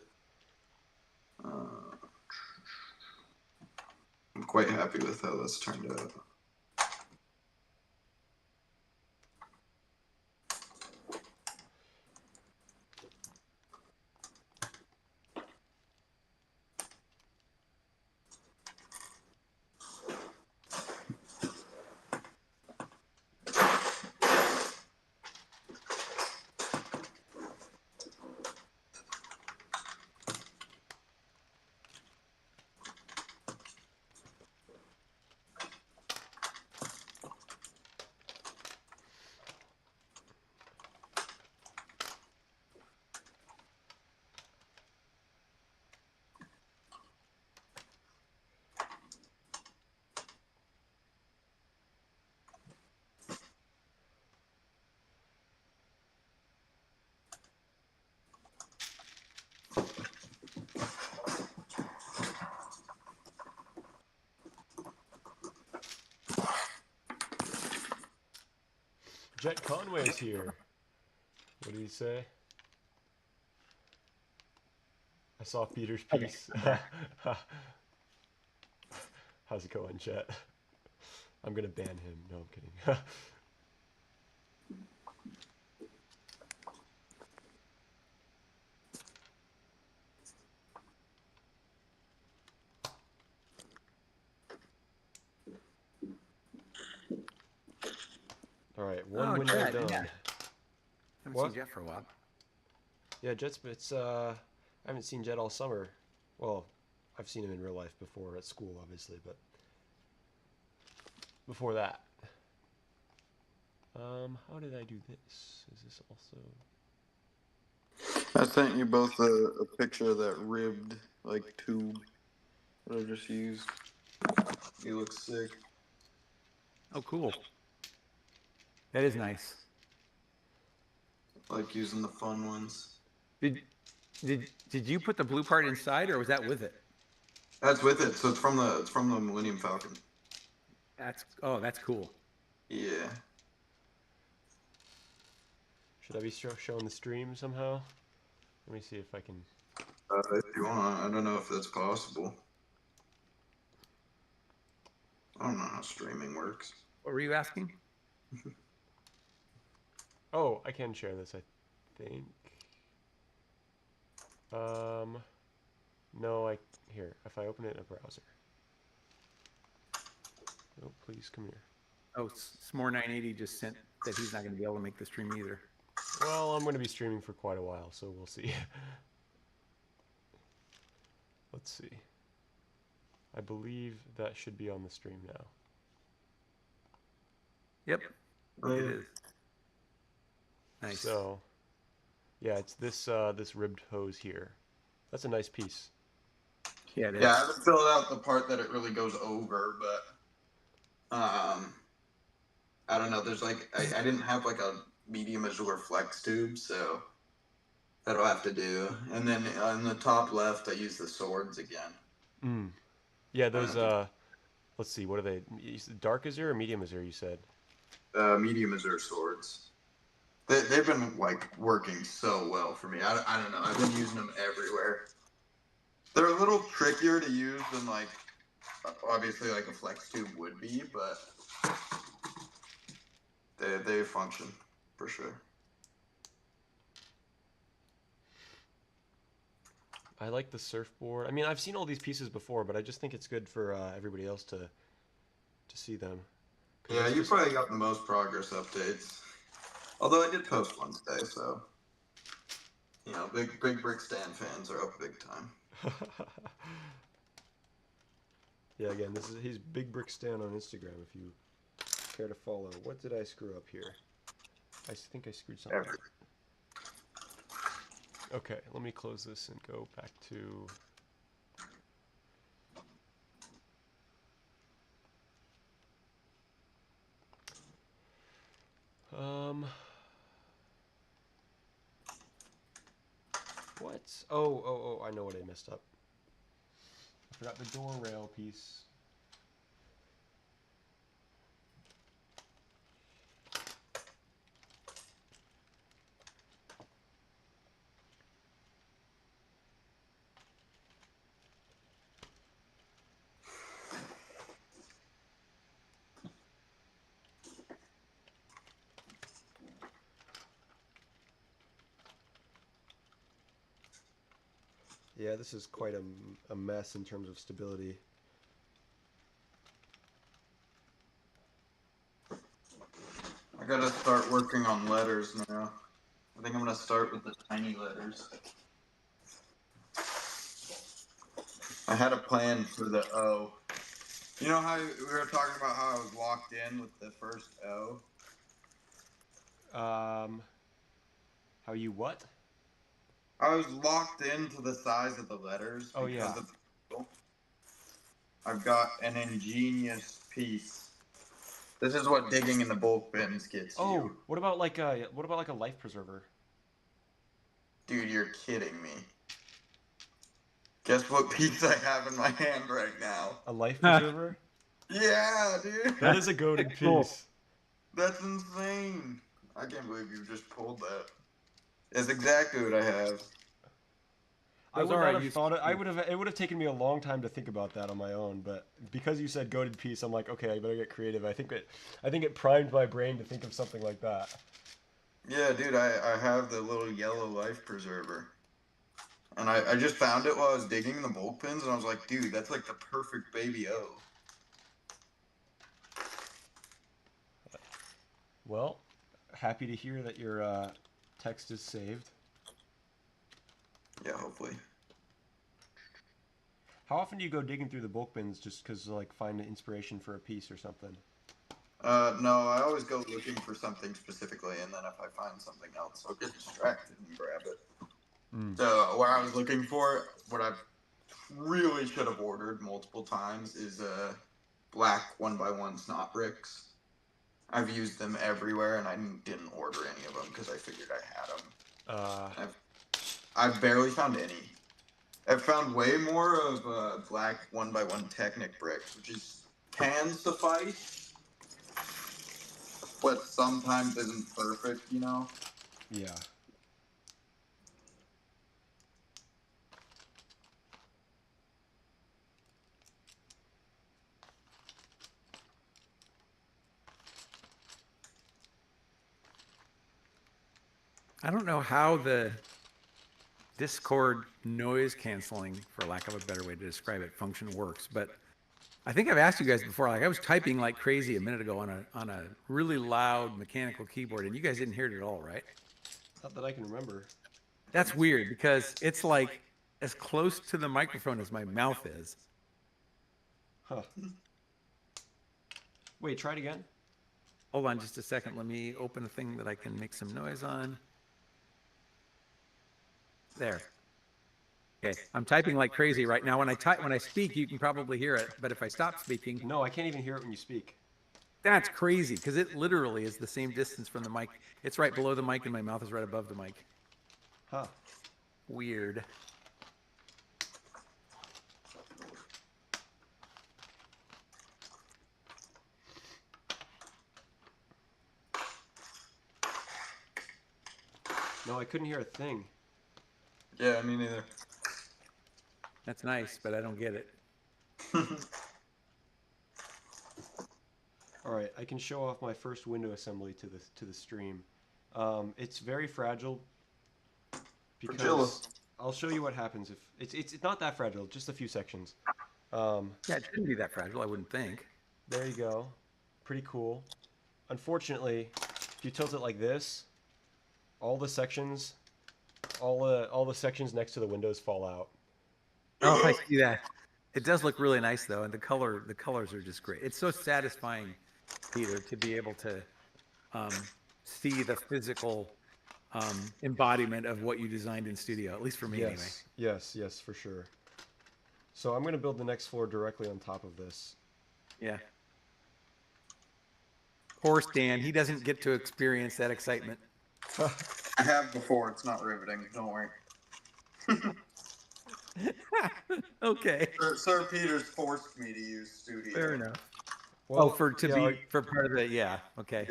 I'm quite happy with how this turned out. Jet Conway's here. What did he say? I saw Peter's piece. How's it going, Jet? I'm gonna ban him. No, I'm kidding. All right, one window Jet, done. yeah. Haven't What? seen Jet for a while. Yeah, Jet's. I haven't seen Jet all summer. Well, I've seen him in real life before at school, obviously, but before that. How did I do this? Is this also? I sent you both a picture of that ribbed like tube that I just used. He looks sick. Oh, cool. That is nice. Like using the fun ones. Did you put the blue part inside, or was that with it? That's with it. So it's from the Millennium Falcon. That's cool. Yeah. Should I be showing the stream somehow? Let me see if I can. If you want, I don't know if that's possible. I don't know how streaming works. What were you asking? Oh, I can share this, I think. No, here, if I open it in a browser. Oh, please come here. Oh, S'more980 just sent that he's not going to be able to make the stream either. Well, I'm going to be streaming for quite a while, so we'll see. Let's see. I believe that should be on the stream now. Yep, it is. Nice. So, yeah, it's this this ribbed hose here. That's a nice piece. Yeah, it is. Yeah, I haven't filled out the part that it really goes over, but I don't know. There's like I didn't have like a medium azure flex tube, so that'll have to do. And then on the top left, I use the swords again. Yeah, those let's see, what are they? Dark azure or medium azure? You said. Medium azure swords. They've been like working so well for me. I don't know. I've been using them everywhere. They're a little trickier to use than like obviously like a flex tube would be, but they function for sure. I like the surfboard. I mean, I've seen all these pieces before, but I just think it's good for everybody else to see them. Yeah, you probably got the most progress updates. Although I did post one today, so you know, big brick stand fans are up big time. Yeah, again, he's Big Brick Stan on Instagram if you care to follow. What did I screw up here? I think I screwed something up. Okay, let me close this and go back to what? Oh, I know what I messed up. I forgot the door rail piece. Yeah, this is quite a mess in terms of stability. I gotta start working on letters now. I think I'm gonna start with the tiny letters. I had a plan for the O. You know how we were talking about how I was locked in with the first O? How you what? I was locked into the size of the letters. Oh, yeah. I've got an ingenious piece. This is what digging in the bulk bins gets you. What about like a life preserver? Dude, you're kidding me. Guess what piece I have in my hand right now? A life preserver? Yeah, dude. That is a goated piece. Cool. That's insane. I can't believe you just pulled that. It's exactly what I have. I Those would are not I have used thought it. to- I would have. It would have taken me a long time to think about that on my own. But because you said goated piece, I'm like, okay, I better get creative. I think it primed my brain to think of something like that. Yeah, dude, I have the little yellow life preserver. And I just found it while I was digging the bulk pins, and I was like, dude, that's like the perfect baby O. Well, happy to hear that your text is saved. Yeah, hopefully. How often do you go digging through the bulk bins just because like find an inspiration for a piece or something? No, I always go looking for something specifically, and then if I find something else, I'll get distracted and grab it. So what I was looking for, what I really should have ordered multiple times, is black 1x1 snot bricks. I've used them everywhere, and I didn't order any of them because I figured I had them. I've barely found any. I've found way more of black 1x1 Technic bricks, which can suffice, but sometimes isn't perfect, you know? Yeah. I don't know how the Discord noise canceling, for lack of a better way to describe it, function works, but I think I've asked you guys before. Like I was typing like crazy a minute ago on a really loud mechanical keyboard, and you guys didn't hear it at all, right? Not that I can remember. That's weird because it's like as close to the microphone as my mouth is. Huh. Wait, try it again. Hold on just a second. Let me open a thing that I can make some noise on. There. Okay, I'm typing like crazy right now. When I speak, you can probably hear it, but if I stop speaking, No, I can't even hear it when you speak. that's crazy because it literally is the same distance from the mic. It's right below the mic and my mouth is right above the mic. Huh. Weird. No, I couldn't hear a thing. Yeah, me neither. That's nice, but I don't get it. All right, I can show off my first window assembly to the stream. It's very fragile because Fragile. I'll show you what happens if it's not that fragile, just a few sections. Yeah, it shouldn't be that fragile, I wouldn't think. There you go. Pretty cool. Unfortunately, if you tilt it like this, all the sections next to the windows fall out. Oh, I see that. It does look really nice though, and the colors are just great. It's so satisfying, Peter, to be able to see the physical embodiment of what you designed in studio. At least for me, anyway. Yes, for sure. So I'm going to build the next floor directly on top of this. Yeah. Poor Stan, he doesn't get to experience that excitement. I have before. It's not riveting. Don't worry. Okay, Sir Peters forced me to use Studio. fair enough. Well, For part of it, yeah. Okay.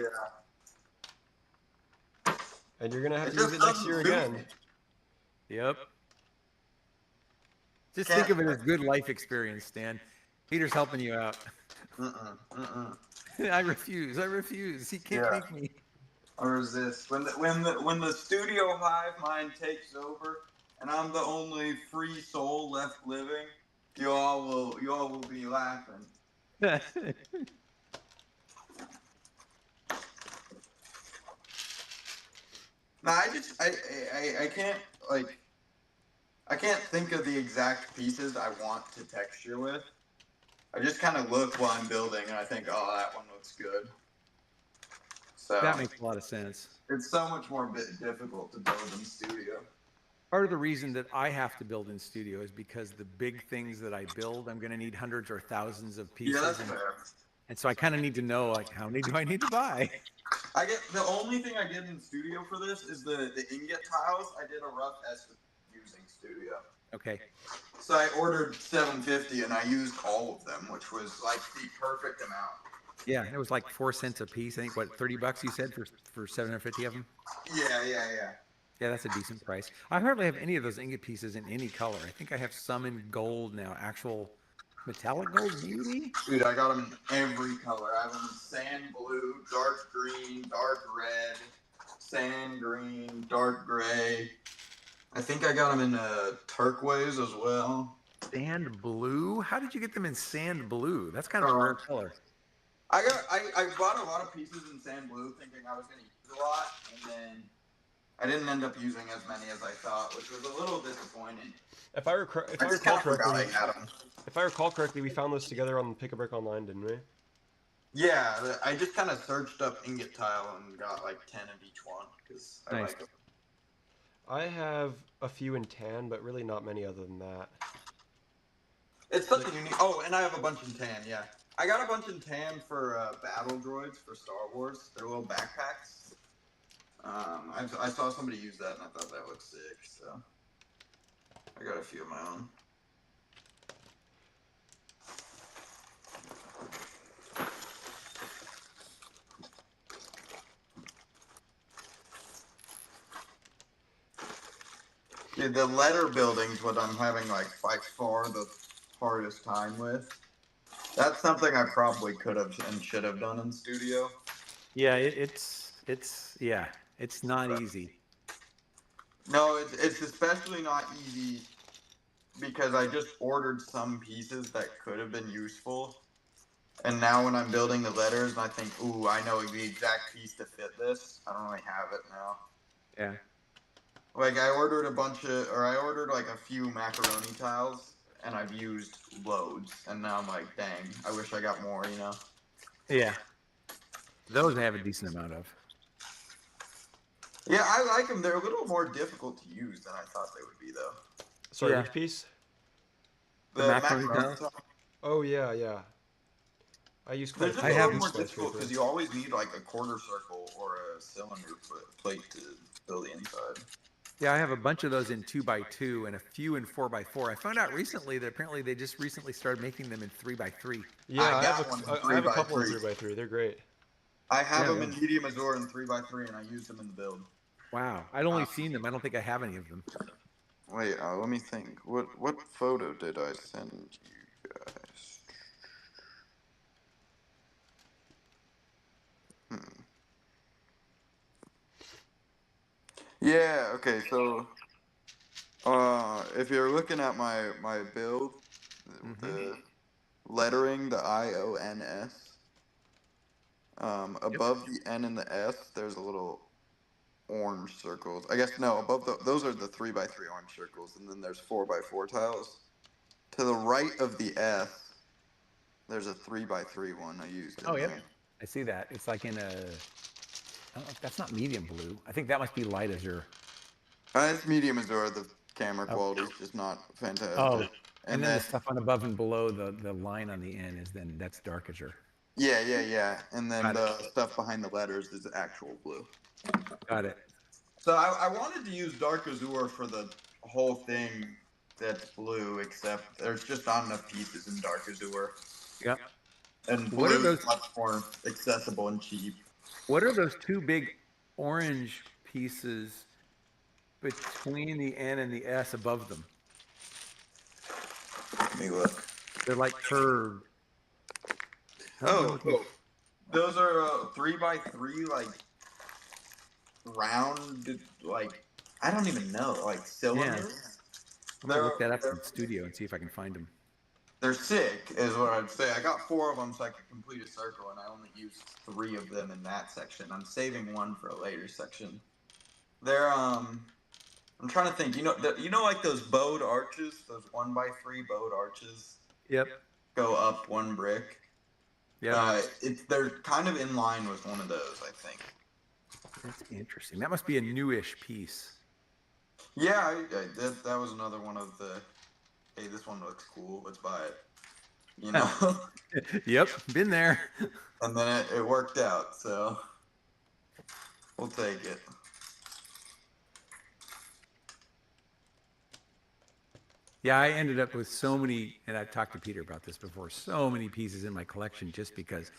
Yeah. and you're going to have It to use just it next doesn't year suit again. me. Yep. Just Can't- think of it as good life experience, Stan. Peter's helping you out. I refuse. He can't Yeah. make me. I resist. When the Studio Hive mind takes over, and I'm the only free soul left living, you all will be laughing. No, I can't I can't think of the exact pieces I want to texture with. I just kind of look while I'm building, and I think, oh, that one looks good. So That makes a lot of sense. it's so much more difficult to build in Studio. Part of the reason that I have to build in studio is because the big things that I build, I'm going to need hundreds or thousands of pieces. Yeah, that's and, fair. and so I kind of need to know, like, how many do I need to buy? I get the only thing I did in Studio for this is the ingot tiles. I did a rough estimate using Studio. Okay. So I ordered 750 and I used all of them, which was like the perfect amount. Yeah, it was like 4 cents a piece. I think what, $30 you said for 750 of them? Yeah. Yeah, that's a decent price. I hardly have any of those ingot pieces in any color. I think I have some in gold now, actual metallic gold, maybe. Dude, I got them in every color. I have them in sand blue, dark green, dark red, sand green, dark gray. I think I got them in turquoise as well. Sand blue? How did you get them in sand blue? That's kind of a Uh, rare color. I bought a lot of pieces in sand blue thinking I was going to use a lot, and then I didn't end up using as many as I thought, which was a little disappointing. If if I I just kind recall of forgot I correctly, had them. if I recall correctly, we found those together on Pick a Brick Online, didn't we? Yeah, I just kind of searched up ingot tile and got like 10 of each one because I Nice. like them. I have a few in tan, but really not many other than that. It's such a unique. Oh, and I have a bunch in tan. Yeah, I got a bunch in tan for battle droids for Star Wars. They're little backpacks. I saw somebody use that and I thought that looked sick. So I got a few of my own. Yeah, the letter building's what I'm having like by far the hardest time with. That's something I probably could have and should have done in studio. Yeah, it's not easy. No, it's especially not easy because I just ordered some pieces that could have been useful. And now when I'm building the letters and I think, ooh, I know the exact piece to fit this, I don't really have it now. Yeah. Like I ordered like a few macaroni tiles and I've used loads. And now I'm like, dang, I wish I got more, you know? Yeah. Those I have a decent amount of. Yeah, I like them. They're a little more difficult to use than I thought they would be, though. Sorry, Yeah. which piece? The macaroni tiles? tiles. Oh yeah, yeah. I use quite They're a just few I a on have- little more difficult Skyscraper. because you always need like a quarter circle or a cylinder plate to fill the inside. Yeah, I have a bunch of those in 2x2 and a few in 4x4. I found out recently that apparently they just recently started making them in 3x3. Yeah, I got one in I have a couple in 3x3. 3x3. They're great. I have Yeah, them in medium azure and 3x3, and I use them in the build. Wow. I'd only seen them. I don't think I have any of them. Wait, let me think. What photo did I send you guys? Yeah. Okay. So, if you're looking at my build, the lettering, the IONS, above the N and the S, there's a little orange circles. I guess no, above those are the 3x3 orange circles, and then there's 4x4 tiles. To the right of the S, there's a 3x3 one I used in there. I see that. It's like in a. I don't know, that's not medium blue. I think that must be light azure. It's medium azure. The camera quality is just not fantastic. Oh, and then the stuff on above and below the line on the end that's dark azure. Yeah. And then Got the stuff behind the letters is actual blue. Got it. So I wanted to use dark azure for the whole thing that's blue, except there's just not enough pieces in dark azure. Yep. And What are blue is those- much more accessible and cheap. What are those two big orange pieces between the N and the S above them? Let me look. They're like curved. Oh, those are 3x3, like round, like I don't even know, like cylinders. I'm gonna look that up in the studio and see if I can find them. They're sick, is what I'd say. I got 4 of them so I could complete a circle, and I only used 3 of them in that section. I'm saving 1 for a later section. They're I'm trying to think. You know, like those bowed arches, those 1x3 bowed arches. Yep. Go up 1 brick. Yeah. They're kind of in line with one of those, I think. That's interesting. That must be a newish piece. Yeah, that was another one of the. Hey, this one looks cool. Let's buy it. You know. Yep. Been there. And then it worked out, so we'll take it. Yeah, I ended up with so many, and I've talked to Peter about this before, so many pieces in my collection just because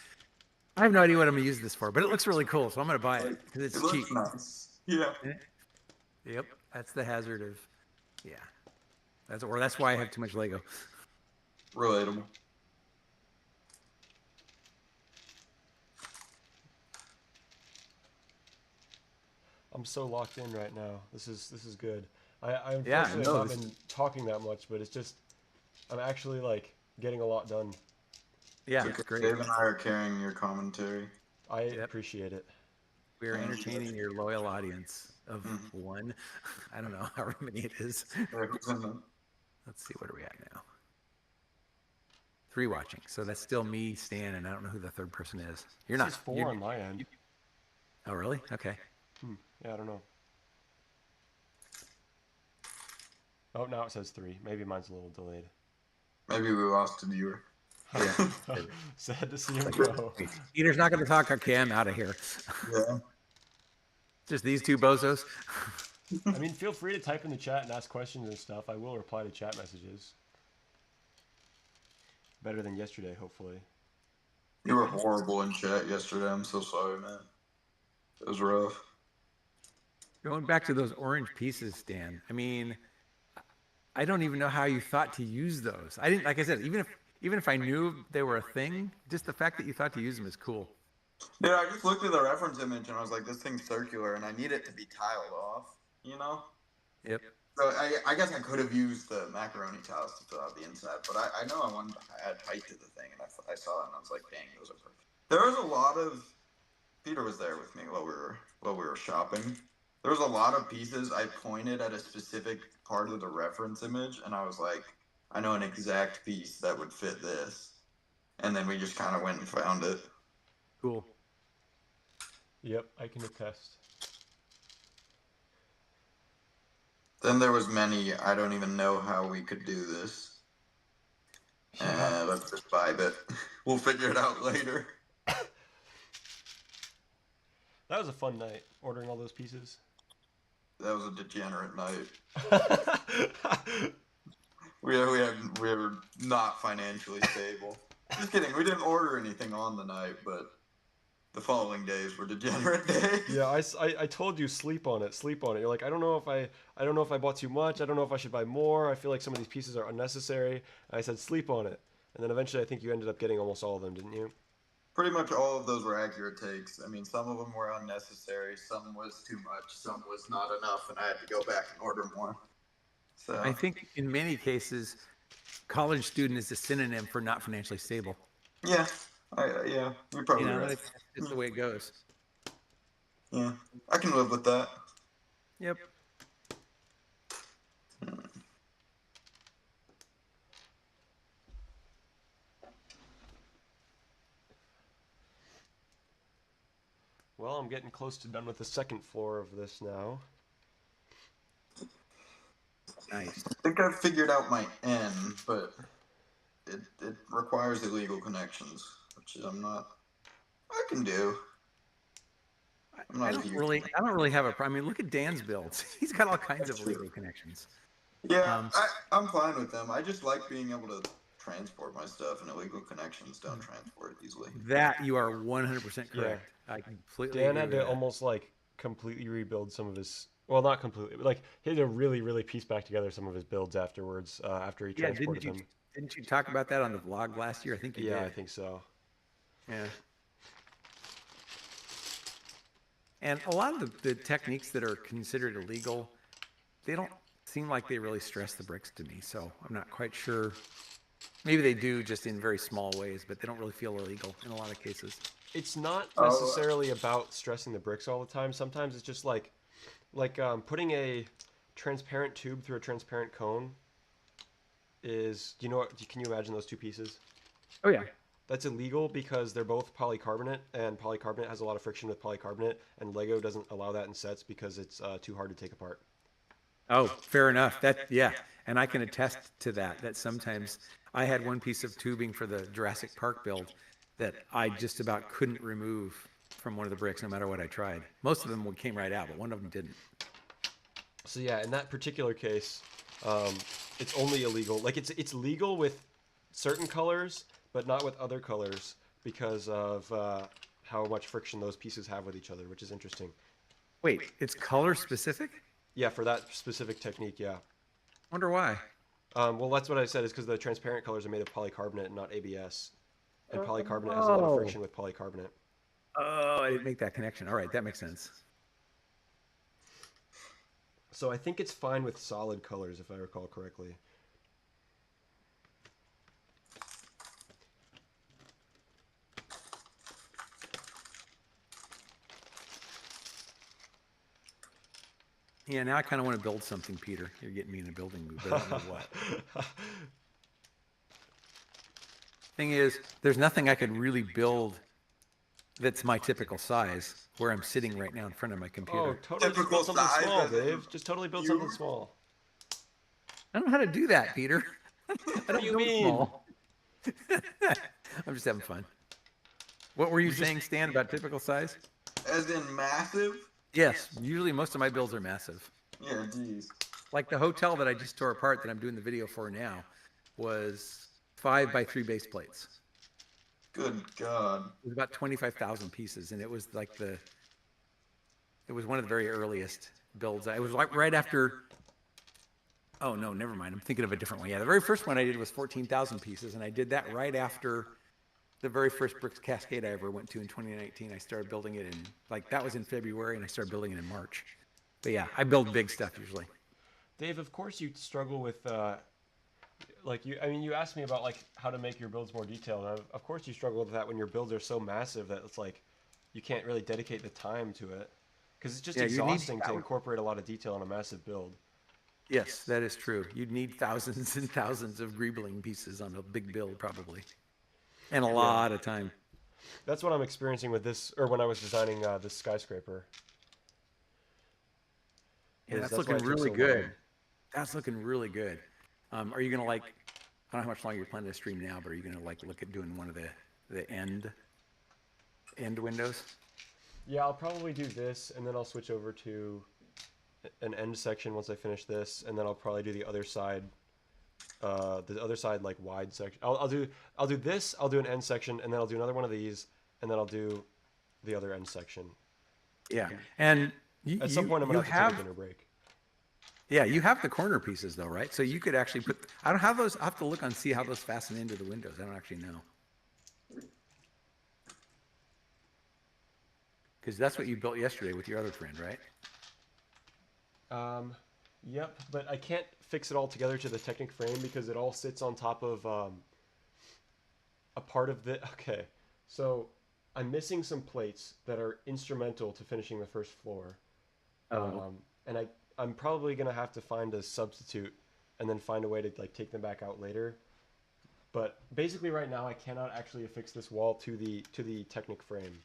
I have no idea what I'm gonna use this for, but it looks really cool, so I'm gonna buy it because It it's looks cheap. nice. Yeah. Yep, that's the hazard of, yeah. That's why I have too much Lego. Relatable. I'm so locked in right now. This is good. I Yeah, unfortunately no, have not been talking that much, but it's just I'm actually like getting a lot done. Yeah, It's it's okay. great. Dave and I are carrying your commentary. I Yep. appreciate it. We are Thank you. entertaining your loyal audience of one. I don't know how many it is. Yeah, who's in the- Let's see, what are we at now? 3 watching. So that's still me, Stan, and I don't know who the third person is. You're This not. is 4 you- on my end. Oh, really? Okay. Yeah, I don't know. Oh, now it says 3. Maybe mine's a little delayed. Maybe we lost a viewer. Sad to see him go. Peter's not going to talk. Okay, I'm out of here. Yeah. Just these 2 bozos. I mean, feel free to type in the chat and ask questions and stuff. I will reply to chat messages. Better than yesterday, hopefully. You were horrible in chat yesterday. I'm so sorry, man. It was rough. Going back to those orange pieces, Stan. I mean, I don't even know how you thought to use those. I didn't, like I said, even if I knew they were a thing, just the fact that you thought to use them is cool. Yeah, I just looked at the reference image and I was like, this thing's circular and I need it to be tiled off, you know? Yep. So I guess I could have used the macaroni tiles to fill out the inside, but I know I wanted to add height to the thing, and I saw it and I was like, dang, those are perfect. There was a lot of Peter was there with me while we were shopping. There was a lot of pieces I pointed at a specific part of the reference image, and I was like, I know an exact piece that would fit this, and then we just kind of went and found it. Cool. Yep, I can attest. Then there was many, I don't even know how we could do this. Let's just vibe it. We'll figure it out later. That was a fun night, ordering all those pieces. That was a degenerate night. We were not financially stable. Just kidding. We didn't order anything on the night, but the following days were degenerate days. Yeah, I told you sleep on it. You're like, I don't know if I bought too much. I don't know if I should buy more. I feel like some of these pieces are unnecessary. And I said sleep on it. And then eventually I think you ended up getting almost all of them, didn't you? Pretty much all of those were accurate takes. I mean, some of them were unnecessary, some was too much, some was not enough, and I had to go back and order more. So I think in many cases, college student is a synonym for not financially stable. yeah, you're probably You know, right. it's just the way it goes. Yeah, I can live with that. Yep. Well, I'm getting close to done with the second floor of this now. Nice. I think I've figured out my end, but it requires illegal connections, which I can do. I don't really have a problem. I mean, look at Dan's builds. He's got all kinds of illegal connections. Yeah, I'm fine with them. I just like being able to transport my stuff, and illegal connections don't transport it easily. That you are 100% correct. I completely Dan agree had with to that. almost like completely rebuild some of his. Well, not completely, but like he had to really piece back together some of his builds afterwards. After he Yeah, transported them. didn't you talk about that on the vlog last year? I think you did. Yeah, I think so. Yeah. And a lot of the techniques that are considered illegal, they don't seem like they really stress the bricks to me. So I'm not quite sure. Maybe they do just in very small ways, but they don't really feel illegal in a lot of cases. It's not necessarily about stressing the bricks all the time. Sometimes it's just like putting a transparent tube through a transparent cone is, you know what, can you imagine those two pieces? Oh, yeah. That's illegal because they're both polycarbonate, and polycarbonate has a lot of friction with polycarbonate, and Lego doesn't allow that in sets because it's too hard to take apart. Oh, fair enough. Yeah. And I can attest to that, that sometimes I had one piece of tubing for the Jurassic Park build that I just about couldn't remove from one of the bricks no matter what I tried. Most of them came right out, but one of them didn't. So yeah, in that particular case, it's only illegal. Like it's legal with certain colors, but not with other colors because of how much friction those pieces have with each other, which is interesting. Wait, it's color specific? Yeah, for that specific technique, yeah. Wonder why. Well, that's what I said is because the transparent colors are made of polycarbonate and not ABS, and polycarbonate has a lot of Oh. friction with polycarbonate. Oh, I didn't make that connection. All right, that makes sense. So I think it's fine with solid colors, if I recall correctly. Yeah, now I kind of want to build something, Peter. You're getting me in a building mood, but I don't know what. Thing is, there's nothing I could really build that's my typical size where I'm sitting right now in front of my computer. Oh, totally just Typical build something size, small, as in Dave. Just totally build you- something small. I don't know how to do that, Peter. I don't do you build mean? small. I'm just having fun. What were you saying, Stan, about typical size? As in massive? Yes, usually most of my builds are massive. Yeah, geez. Like the hotel that I just tore apart that I'm doing the video for now was 5 by 3 base plates. Good God. It was about 25,000 pieces, and it was like it was one of the very earliest builds. It was like right after. Oh no, never mind. I'm thinking of a different one. Yeah, the very first one I did was 14,000 pieces, and I did that right after the very first Bricks Cascade I ever went to in 2019. I started building it that was in February, and I started building it in March. But yeah, I build big stuff usually. Dave, of course you struggle with, you asked me about like how to make your builds more detailed. And of course you struggle with that when your builds are so massive that it's like you can't really dedicate the time to it because it's just Yeah, you need- exhausting to incorporate a lot of detail in a massive build. Yes, that is true. You'd need thousands and thousands of greebling pieces on a big build probably, and a lot of time. That's what I'm experiencing with this, or when I was designing this skyscraper. Yeah, Is that's why looking it took really so good. long. That's looking really good. Are you gonna I don't know how much longer you're planning to stream now, but are you gonna look at doing one of the end windows? Yeah, I'll probably do this, and then I'll switch over to an end section once I finish this, and then I'll probably do the other side like wide section. I'll do this. I'll do an end section, and then I'll do another one of these, and then I'll do the other end section. Yeah, and At some point, I'm gonna have to take a dinner break. Yeah, you have the corner pieces though, right? So you could actually put. I don't have those. I have to look and see how those fasten into the windows. I don't actually know. Because that's what you built yesterday with your other friend, right? Yep, but I can't fix it all together to the Technic frame because it all sits on top of a part of the. Okay, so I'm missing some plates that are instrumental to finishing the first floor. And I'm probably gonna have to find a substitute and then find a way to take them back out later. But basically right now I cannot actually affix this wall to the Technic frame.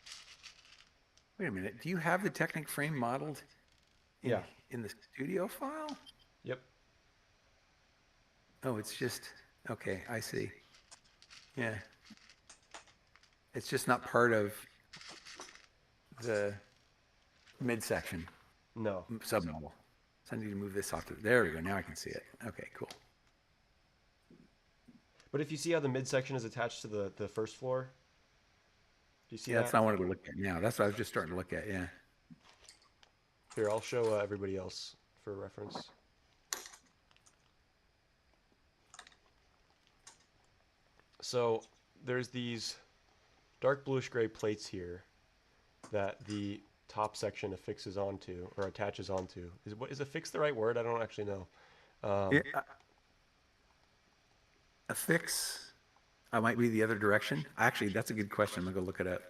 Wait a minute. Do you have the Technic frame modeled? In the studio file? Yep. Oh, it's just okay. I see. Yeah. It's just not part of the midsection No. submodel. So I need to move this off. There we go. Now I can see it. Okay, cool. But if you see how the midsection is attached to the first floor, do you see Yeah, that? that's not what I wanted to look at now. That's what I was just starting to look at. Yeah. Here, I'll show everybody else for reference. So there's these dark bluish gray plates here that the top section affixes onto or attaches onto. Is affix the right word? I don't actually know. Affix. I might be the other direction. Actually, that's a good question. I'm gonna go look it up.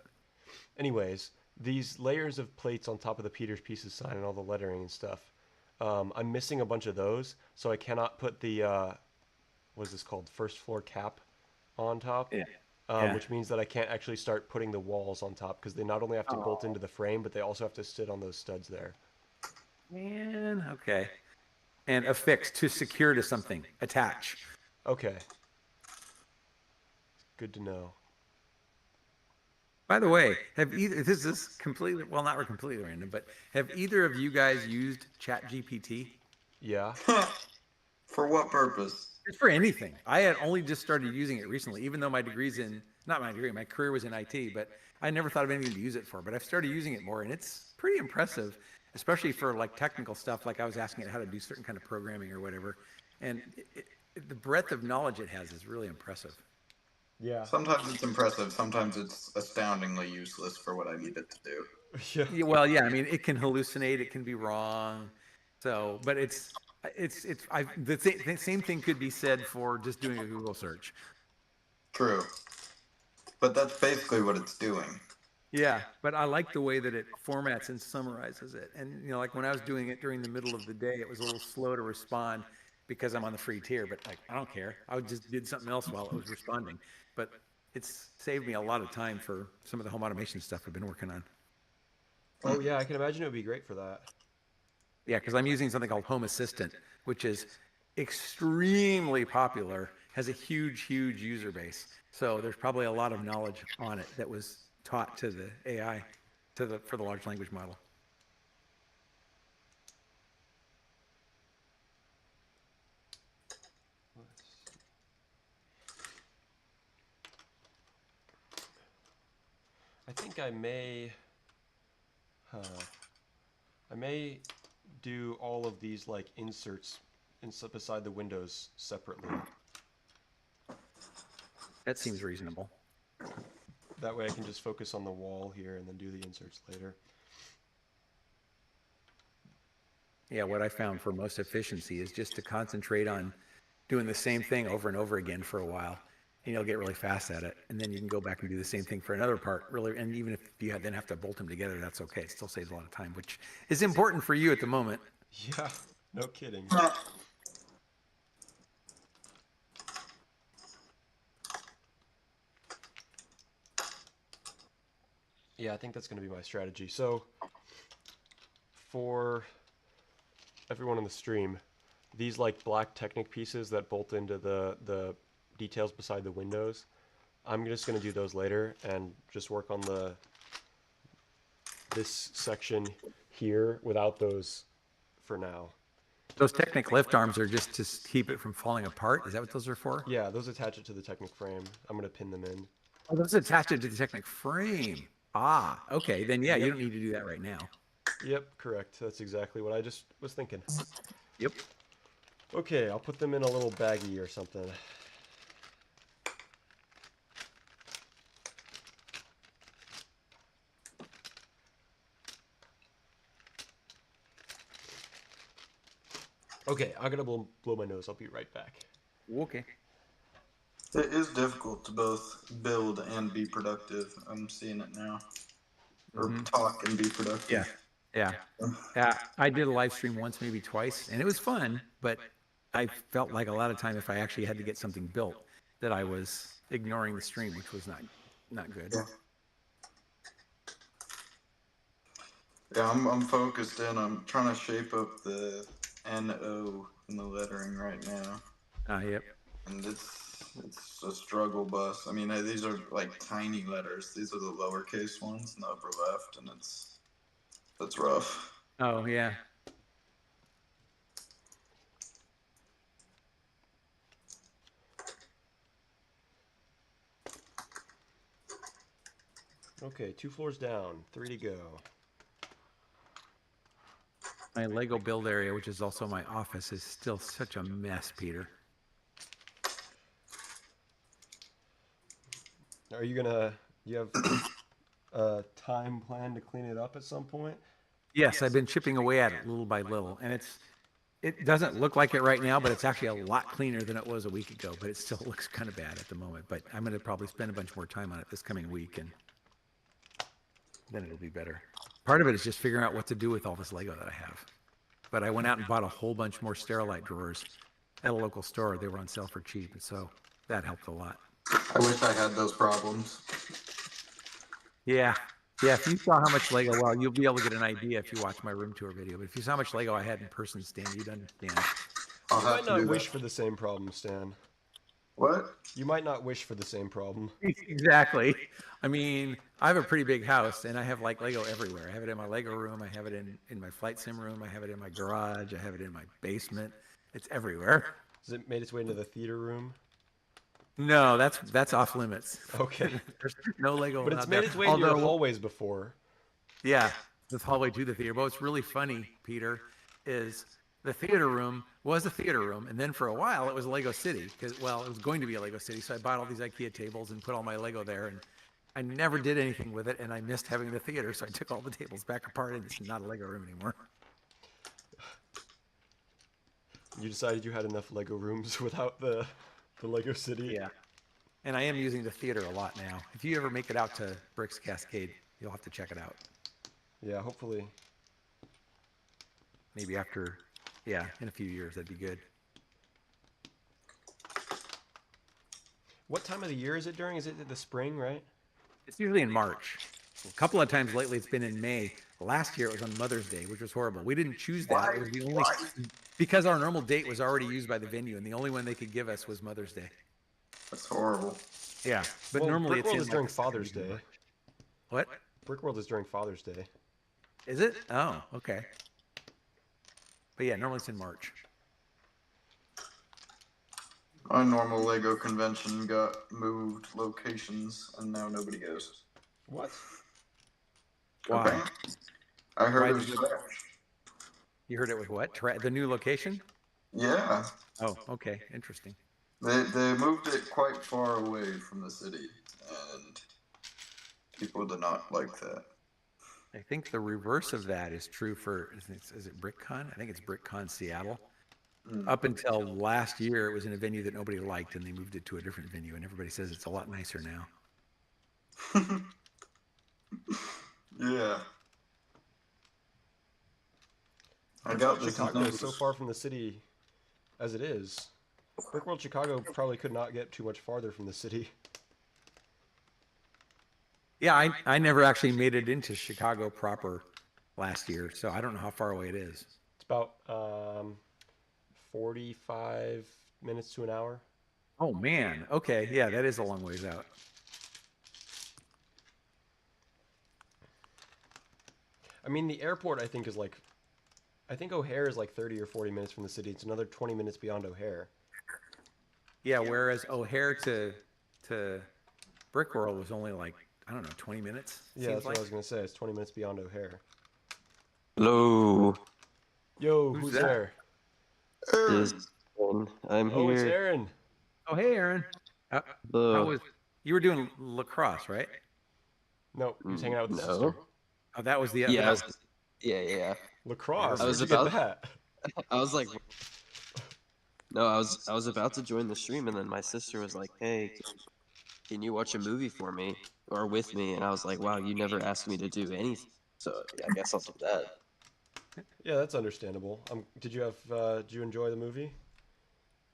Anyways, these layers of plates on top of the Peter's Pieces sign and all the lettering and stuff. I'm missing a bunch of those, so I cannot put the what is this called? First floor cap on top. Yeah. Which means that I can't actually start putting the walls on top because they not only have to bolt into the frame, but they also have to sit on those studs there. Man, okay. And affix, to secure to something. Attach. Okay. Good to know. By the way, this is completely, well, not completely random, but have either of you guys used ChatGPT? Yeah. For what purpose? It's for anything. I had only just started using it recently, even though my degree's in not my degree. My career was in IT, but I never thought of anything to use it for. But I've started using it more, and it's pretty impressive, especially for like technical stuff. Like I was asking it how to do certain kind of programming or whatever, and the breadth of knowledge it has is really impressive. Yeah. Sometimes it's impressive. Sometimes it's astoundingly useless for what I need it to do. Yeah. Yeah, well, yeah, I mean, it can hallucinate, it can be wrong. So, but the same thing could be said for just doing a Google search. True. But that's basically what it's doing. Yeah, but I like the way that it formats and summarizes it. And, like when I was doing it during the middle of the day, it was a little slow to respond because I'm on the free tier, but like, I don't care. I just did something else while it was responding. But it's saved me a lot of time for some of the home automation stuff I've been working on. Oh yeah, I can imagine it would be great for that. Yeah, because I'm using something called Home Assistant, which is extremely popular, has a huge user base. So there's probably a lot of knowledge on it that was taught to the AI, for the large language model. I think I may do all of these like inserts beside the windows separately. That seems reasonable. That way I can just focus on the wall here and then do the inserts later. Yeah, what I found for most efficiency is just to concentrate on doing the same thing over and over again for a while, and you'll get really fast at it. And then you can go back and do the same thing for another part, really. And even if you then have to bolt them together, that's okay. It still saves a lot of time, which is important for you at the moment. Yeah, no kidding. Yeah, I think that's going to be my strategy. So, for everyone on the stream, these like black Technic pieces that bolt into the details beside the windows, I'm just going to do those later and just work on this section here without those for now. Those Technic lift arms are just to keep it from falling apart. Is that what those are for? Yeah, those attach it to the Technic frame. I'm going to pin them in. Oh, those attach it to the Technic frame. Ah, okay. Then yeah, you don't need to do that right now. Yep, correct. That's exactly what I just was thinking. Yep. Okay, I'll put them in a little baggie or something. Okay, I'm gonna blow my nose. I'll be right back. Okay. It is difficult to both build and be productive. I'm seeing it now. Or talk and be productive. Yeah. Yeah. I did a live stream once, maybe twice, and it was fun, but I felt like a lot of time if I actually had to get something built that I was ignoring the stream, which was not good. Yeah, I'm focused in. I'm trying to shape up the NO in the lettering right now. Yep. And it's a struggle bus. I mean, these are like tiny letters. These are the lowercase ones in the upper left, and that's rough. Oh, yeah. Okay, 2 floors down, 3 to go. My Lego build area, which is also my office, is still such a mess, Peter. Are you have a time plan to clean it up at some point? Yes, I've been chipping away at it little by little, and it doesn't look like it right now, but it's actually a lot cleaner than it was a week ago, but it still looks kind of bad at the moment. But I'm going to probably spend a bunch more time on it this coming week, and then it'll be better. Part of it is just figuring out what to do with all this Lego that I have. But I went out and bought a whole bunch more Sterilite drawers at a local store. They were on sale for cheap, and so that helped a lot. I wish I had those problems. Yeah. Yeah, if you saw how much Lego, well, you'll be able to get an idea if you watch my room tour video. But if you saw how much Lego I had in person, Stan, you'd understand. I'll You have might to not do wish that. for the same problem, Stan. What? You might not wish for the same problem. Exactly. I mean, I have a pretty big house, and I have like Lego everywhere. I have it in my Lego room. I have it in my flight sim room. I have it in my garage. I have it in my basement. It's everywhere. Has it made its way into the theater room? No, that's off limits. Okay. There's no Lego But it's allowed made there. its way into your Although, hallways before. yeah, this hallway to the theater. But what's really funny, Peter, is the theater room was a theater room, and then for a while it was a Lego City because, well, it was going to be a Lego City. So I bought all these IKEA tables and put all my Lego there, and I never did anything with it, and I missed having the theater, so I took all the tables back apart, and it's not a Lego room anymore. You decided you had enough Lego rooms without the Lego City. Yeah, and I am using the theater a lot now. If you ever make it out to Bricks Cascade, you'll have to check it out. Yeah, hopefully. Maybe after, yeah, in a few years, that'd be good. What time of the year is it during? Is it the spring, right? It's usually in March. A couple of times lately, it's been in May. Last year, it was on Mother's Day, which was horrible. We didn't choose that. It was the only because our normal date was already used by the venue, and the only one they could give us was Mother's Day. That's horrible. Yeah, but Well, normally Brick it's World in is like during the second Father's week of Day. March. What Brick World is during Father's Day. is it? Oh, okay. But yeah, normally it's in March. My normal Lego convention got moved locations, and now nobody goes. What? Why? Okay. I heard Why it was did trash. You heard it was what? The new location? Yeah, Oh, okay, interesting. they moved it quite far away from the city, and people did not like that. I think the reverse of that is true for is it BrickCon? I think it's BrickCon Seattle. Up until last year, it was in a venue that nobody liked, and they moved it to a different venue, and everybody says it's a lot nicer now. Yeah. I Brick got World this Chicago is so news. far from the city as it is. Brick World Chicago probably could not get too much farther from the city. Yeah, I never actually made it into Chicago proper last year, so I don't know how far away it is. It's about 45 minutes to an hour. Oh man, okay, yeah, that is a long ways out. I mean, the airport I think is like, I think O'Hare is like 30 or 40 minutes from the city. It's another 20 minutes beyond O'Hare. Yeah, whereas O'Hare to Brick World was only like, I don't know, 20 minutes. Yeah, seems that's like. what I was gonna say. It's 20 minutes beyond O'Hare. Hello, Yo, Who's who's that? there? this I'm Oh, it's here. Aaron. Oh, hey, Aaron. How Hello. was you were doing lacrosse, right? No, he was hanging out with his No. sister. Oh, that was the Yeah, that was- yeah. Lacrosse. I Where'd was you get about- that? I was like, no, I was about to join the stream, and then my sister was like, "Hey, can you watch a movie for me or with me?" And I was like, "Wow, you never asked me to do anything, so yeah, I guess I'll do that." Yeah, that's understandable. Did you enjoy the movie?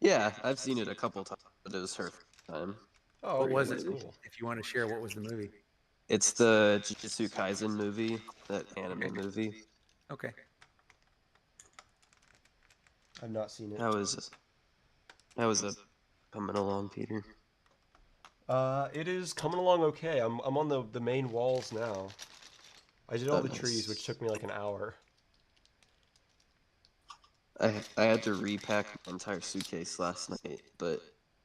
Yeah, I've seen it a couple times, but it was her first time. Oh, What okay, was that's it? cool. If you want to share, what was the movie? It's the Jujutsu Kaisen movie, that anime movie. Okay. I've not seen it. How is it coming along, Peter? It is coming along okay. I'm on the main walls now. I did all Oh, the trees, which nice. took me like an hour. I had to repack my entire suitcase last night, but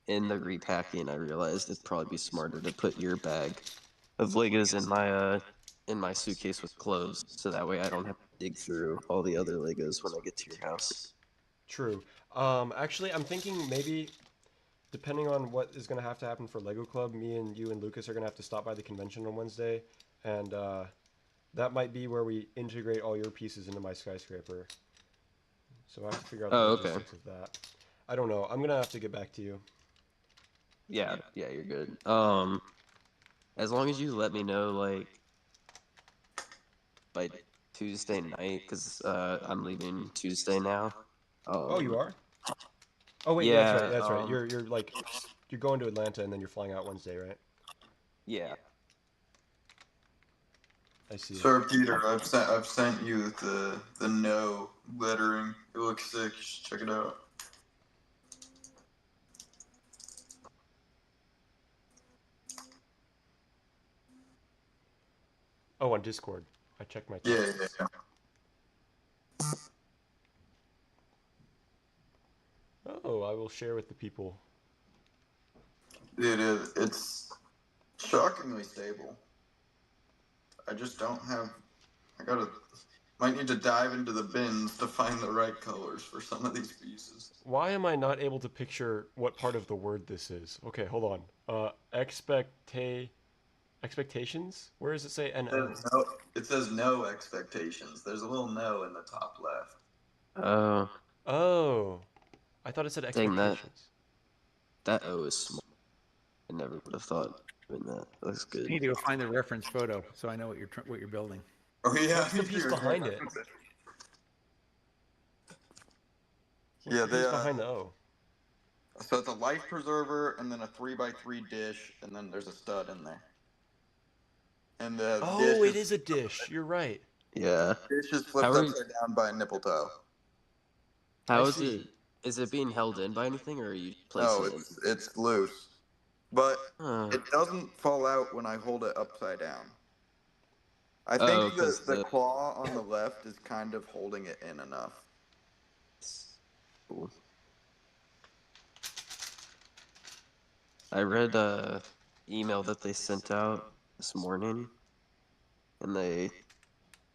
in the repacking, I realized it'd probably be smarter to put your bag of Legos in my suitcase with clothes, so that way I don't have to dig through all the other Legos when I get to your house. True. Actually, I'm thinking maybe, depending on what is going to have to happen for Lego Club, me and you and Lucas are going to have to stop by the convention on Wednesday, and that might be where we integrate all your pieces into my skyscraper. So I have to figure out the Oh, okay. logistics of that. I don't know. I'm going to have to get back to you. Yeah, you're good. As long as you let me know, like, by Tuesday night, because I'm leaving Tuesday now. Oh, you are? Oh, wait, yeah, that's right. Yeah, That's right. You're like, you're going to Atlanta and then you're flying out Wednesday, right? Yeah. I see. Sir Peter, I've sent you the no lettering. It looks sick. You should check it out. Oh, on Discord. I checked my Yeah, texts. yeah. Oh, I will share with the people. It's shockingly stable. I just don't have. Might need to dive into the bins to find the right colors for some of these pieces. Why am I not able to picture what part of the word this is? Okay, hold on. Expectations? Where does it say NO? It says no expectations. There's a little no in the top left. Oh, Oh, I thought it said dang that. expectations. That O is small. I never would have thought doing that. That's I good. need to go find the reference photo so I know what you're building. Oh yeah, What's the piece behind it? What's Yeah, the piece behind the O? So it's a life preserver, and then a 3x3 dish, and then there's a stud in there. And the Oh, it is a dish. You're right. Yeah. dish is flipped How are you- upside down by a nipple toe. How I is see. it? Is it being held in by anything, or are you placing No, it? it's loose, but Huh. it doesn't fall out when I hold it upside down. I Oh, think 'cause the the- claw on the left is kind of holding it in enough. Cool. I read a email that they sent out this morning, and they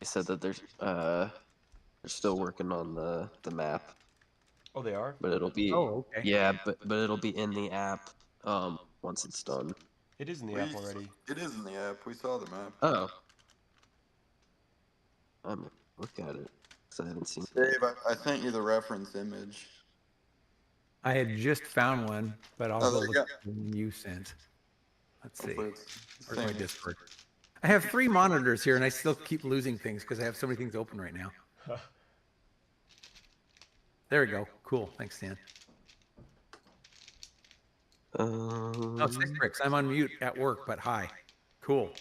said that they're still working on the map, Oh, they are? but it'll be Oh, okay. yeah, but it'll be in the app once it's done. It is in the app already. It is in the app. We saw the map. Oh, I'm gonna look at it because I haven't seen it. Dave, I sent you the reference image. I had just found one, but I'll Oh, go there you look go. at the one you sent. Let's see. Hopefully it's the Where's my same. Discord? I have 3 monitors here, and I still keep losing things because I have so many things open right now. There we go. Cool. Thanks, Stan. Oh, Six Bricks. I'm on mute at work, but hi. Cool.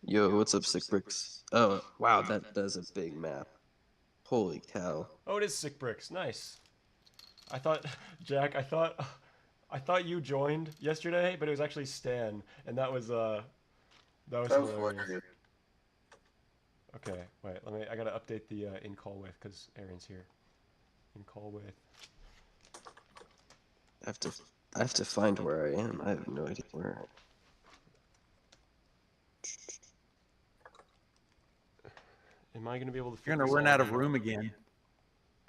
Yo, what's up, Sick Bricks? Oh, wow, that is a big map. Holy cow. Oh, it is Sick Bricks. Nice. I thought, Jack, I thought you joined yesterday, but it was actually Stan, and that was That was hilarious. hilarious. Okay, wait, I gotta update the in call with, because Aaron's here. In call with. I have to find where I am. I have no idea where I am. Am I gonna be able to? You're fit going to this run all out of in? room again.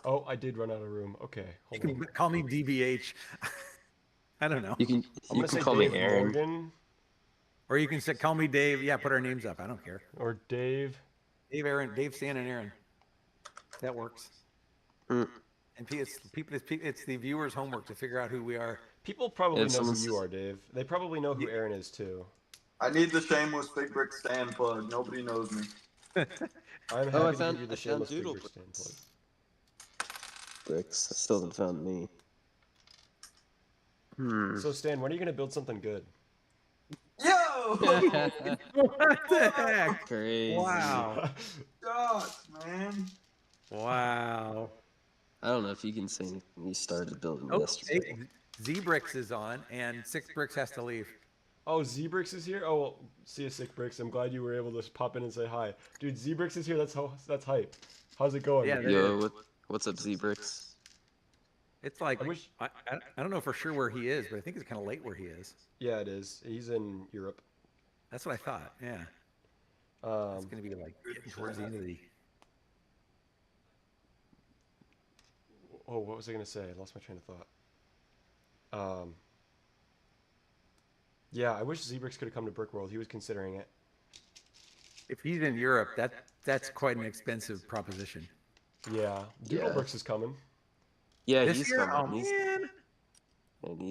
Oh, I did run out of room. Okay, You hold on. can call me DBH. I don't know. You can I'm gonna say call Dave me Aaron. Morgan Or you can say, call me Dave. Yeah, put our names up. I don't care. or Dave. Dave, Aaron, Dave, Stan, and Aaron. That works. Mm. And it's the viewers' homework to figure out who we are. People probably If know who someone you says- are, Dave. They probably know who Aaron is too. I need the shameless Big Brick stand plug. Nobody knows me. I'm Oh, happy I to found give you the I found shameless Big Doodle Brick stand plug. Bricks. I still haven't found me. Hmm. So Stan, when are you gonna build something good? Yo! What the heck? Crazy. Wow. Shots, man. Wow. I don't know if you can say anything. You started building Oh, yesterday. Z-Bricks is on, and Six Bricks has to leave. Oh, Zbrix is here. Oh, well, see you, Sick Bricks. I'm glad you were able to pop in and say hi, dude. Zbrix is here. That's hype. How's it going? Yeah, Yo, what's up, Z-Bricks? It's like, I wish- I don't know for sure where he is, but I think it's kind of late where he is. Yeah, it is. He's in Europe. That's what I thought. Yeah. It's going to be like getting towards the end of the. Oh, what was I gonna say? I lost my train of thought. Yeah, I wish Zbrix could have come to Brickworld. He was considering it. If he's in Europe, that's quite an expensive proposition. Yeah, Yeah. Doodlebricks is coming. Yeah, This he's year? coming. Oh, man. And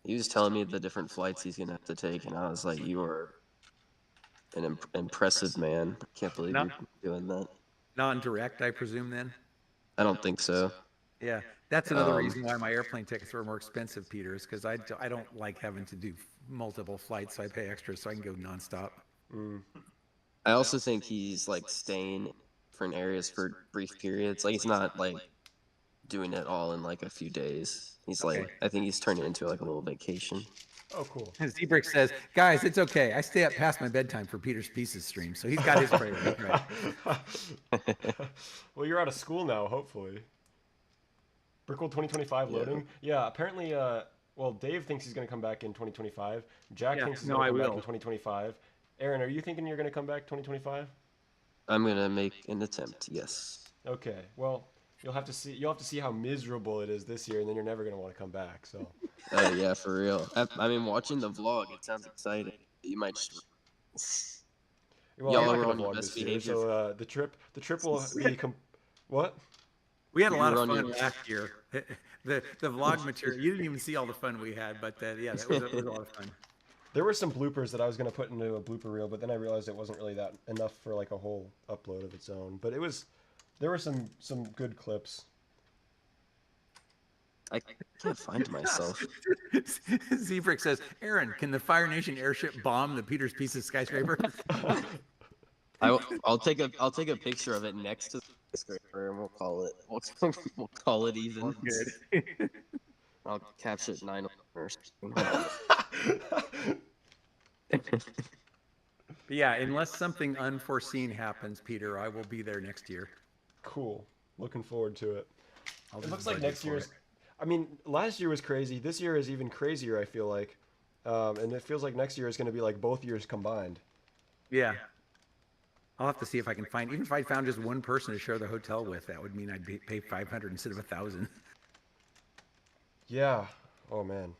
he was telling me the different flights he's gonna have to take, and I was like, "You are an impressive man. I can't believe No. you're doing that." Non-direct, I presume, then? I don't think so. Yeah. That's another Um, reason why my airplane tickets are more expensive, Peter, is because I don't like having to do multiple flights, so I pay extra so I can go nonstop. I also think he's like staying different areas for brief periods. Like he's not like doing it all in like a few days. He's like, Okay. I think he's turning it into like a little vacation. Oh, cool. Z-Brick says, guys, it's okay. I stay up past my bedtime for Peter's Pieces stream, so he's got his priorities right. Well, you're out of school now, hopefully. Brickworld 2025 loading. Yeah, apparently Well, Dave thinks he's going to come back in 2025. Jack Yeah, thinks he's no, going to I come back will. in 2025. Aaron, are you thinking you're going to come back 2025? I'm gonna make an attempt. Yes. Okay. Well, you'll have to see. You'll have to see how miserable it is this year, and then you're never going to want to come back. So. Yeah, for real. I mean, watching the vlog, it sounds exciting. You might just. Well, I'm Y'all not were going on to your vlog best this year, behavior. so the trip will be what? We had a You lot were of on fun your- last year. The vlog material, you didn't even see all the fun we had, but yeah, it was a lot of fun. There were some bloopers that I was going to put into a blooper reel, but then I realized it wasn't really that enough for like a whole upload of its own. But there were some good clips. I can't find myself. Zebrick says, Aaron, can the Fire Nation airship bomb the Peter's Pieces skyscraper? I'll take a picture of it next to the skyscraper, and we'll call it. We'll call it even. Good. I'll capture it 9 or something. But yeah, unless something unforeseen happens, Peter, I will be there next year. Cool. Looking forward to it. I'll It just looks like budget next for year's. it. I mean, last year was crazy. This year is even crazier. I feel like, and it feels like next year is going to be like both years combined. Yeah. I'll have to see if I can find, even if I found just one person to share the hotel with, that would mean I'd pay 500 instead of 1,000. Yeah. Oh man.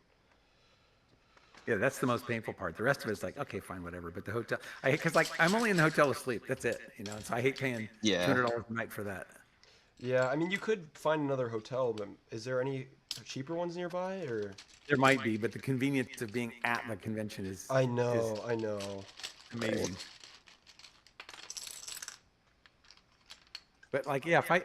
Yeah, that's the most painful part. The rest of it's like, okay, fine, whatever. But the hotel, because like I'm only in the hotel to sleep. That's it, and so I hate paying Yeah. $200 a night for that. Yeah. I mean, you could find another hotel, but is there any cheaper ones nearby? Or There might be, but the convenience of being at the convention is I know. amazing. But like, yeah, I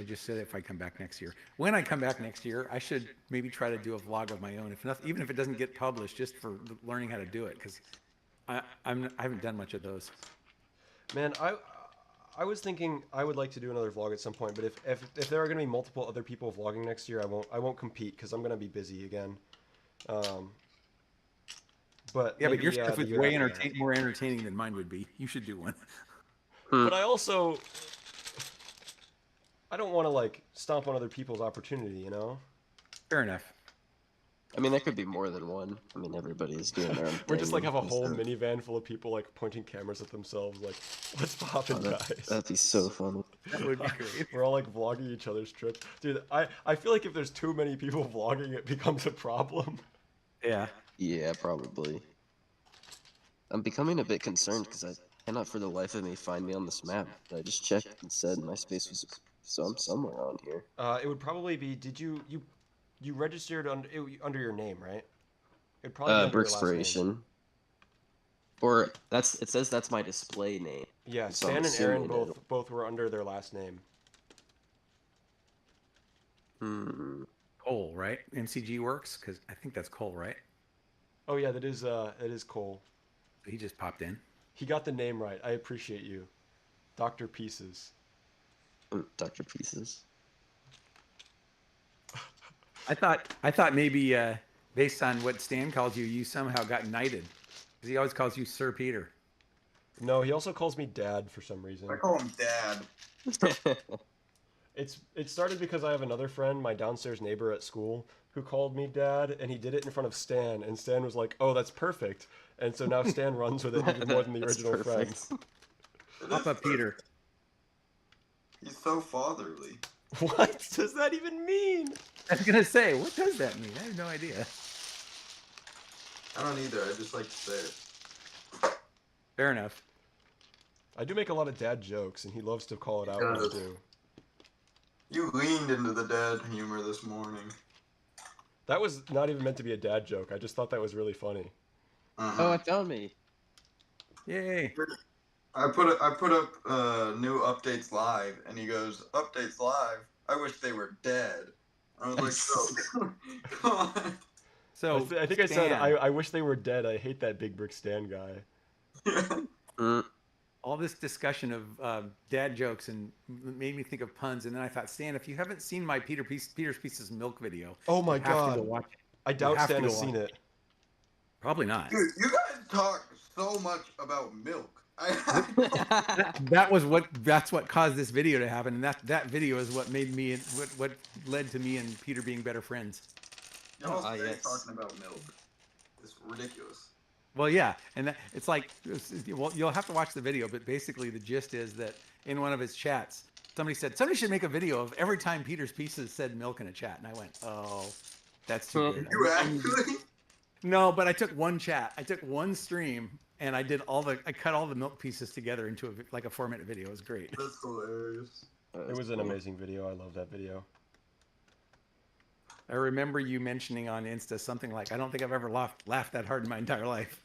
just said if I come back next year. When I come back next year, I should maybe try to do a vlog of my own, if nothing, even if it doesn't get published, just for learning how to do it, because I haven't done much of those. Man, I was thinking I would like to do another vlog at some point, but if there are going to be multiple other people vlogging next year, I won't compete because I'm going to be busy again. But Yeah, but maybe, your stuff the is year way after that. more entertaining than mine would be. You should do one. But I also I don't want to like stomp on other people's opportunity, you know? Fair enough. I mean, there could be more than one. I mean, everybody's doing their own thing. We're just like have a whole instead of- minivan full of people like pointing cameras at themselves, like, what's poppin', Oh, guys? that'd be so funny. That would be great. We're all like vlogging each other's trip. Dude, I feel like if there's too many people vlogging, it becomes a problem. Yeah. Yeah, probably. I'm becoming a bit concerned because I cannot for the life of me find me on this map. I just checked and said MySpace was, so I'm somewhere on here. It would probably be, did you registered under your name, right? It'd probably be under your last name. Brickspiration. Or it says that's my display name. Yeah, So I'm Stan and Aaron assuming both were under their last name. Cole, right? MCG works, because I think that's Cole, right? Oh yeah, that is Cole. He just popped in. He got the name right. I appreciate you. Dr. Pieces. Dr. Pieces. I thought maybe based on what Stan calls you, you somehow got knighted, because he always calls you Sir Peter. No, he also calls me Dad for some reason. I call him Dad. It started because I have another friend, my downstairs neighbor at school, who called me Dad, and he did it in front of Stan, and Stan was like, "Oh, that's perfect." And so now Stan runs with it even more than the That's original perfect. friend. Papa Peter. He's so fatherly. What does that even mean? I was gonna say, what does that mean? I have no idea. I don't either. I just like to say it. Fair enough. I do make a lot of dad jokes, and he loves to call it out when I Does. do. You leaned into the dad humor this morning. That was not even meant to be a dad joke. I just thought that was really funny. Oh, I found me. Yay. I put up new updates live, and he goes, "Updates live. I wish they were dead." I was like, "Oh, come on." So I think I said, Stan, I wish they were dead. I hate that Big Brick Stan guy. Mm, all this discussion of dad jokes and made me think of puns, and then I thought, Stan, if you haven't seen my Peter's Pieces Milk video, Oh my you have to god. go watch it. I doubt have to Stan go has seen watch it. Probably not. Dude, you guys talk so much about milk. That's what caused this video to happen, and that video is what made me what led to me and Peter being better friends. Y'all Ah, stay yes. talking about milk. It's ridiculous. Well, yeah, and it's like, well, you'll have to watch the video, but basically the gist is that in one of his chats, somebody said somebody should make a video of every time Peter's Pieces said milk in a chat, and I went, oh, that's too weird. You actually? No, but I took one chat, I took one stream, and I cut all the milk pieces together into like a 4-minute video. It was great. That's hilarious. It was an amazing video. I love that video. I remember you mentioning on Insta something like, I don't think I've ever laughed that hard in my entire life.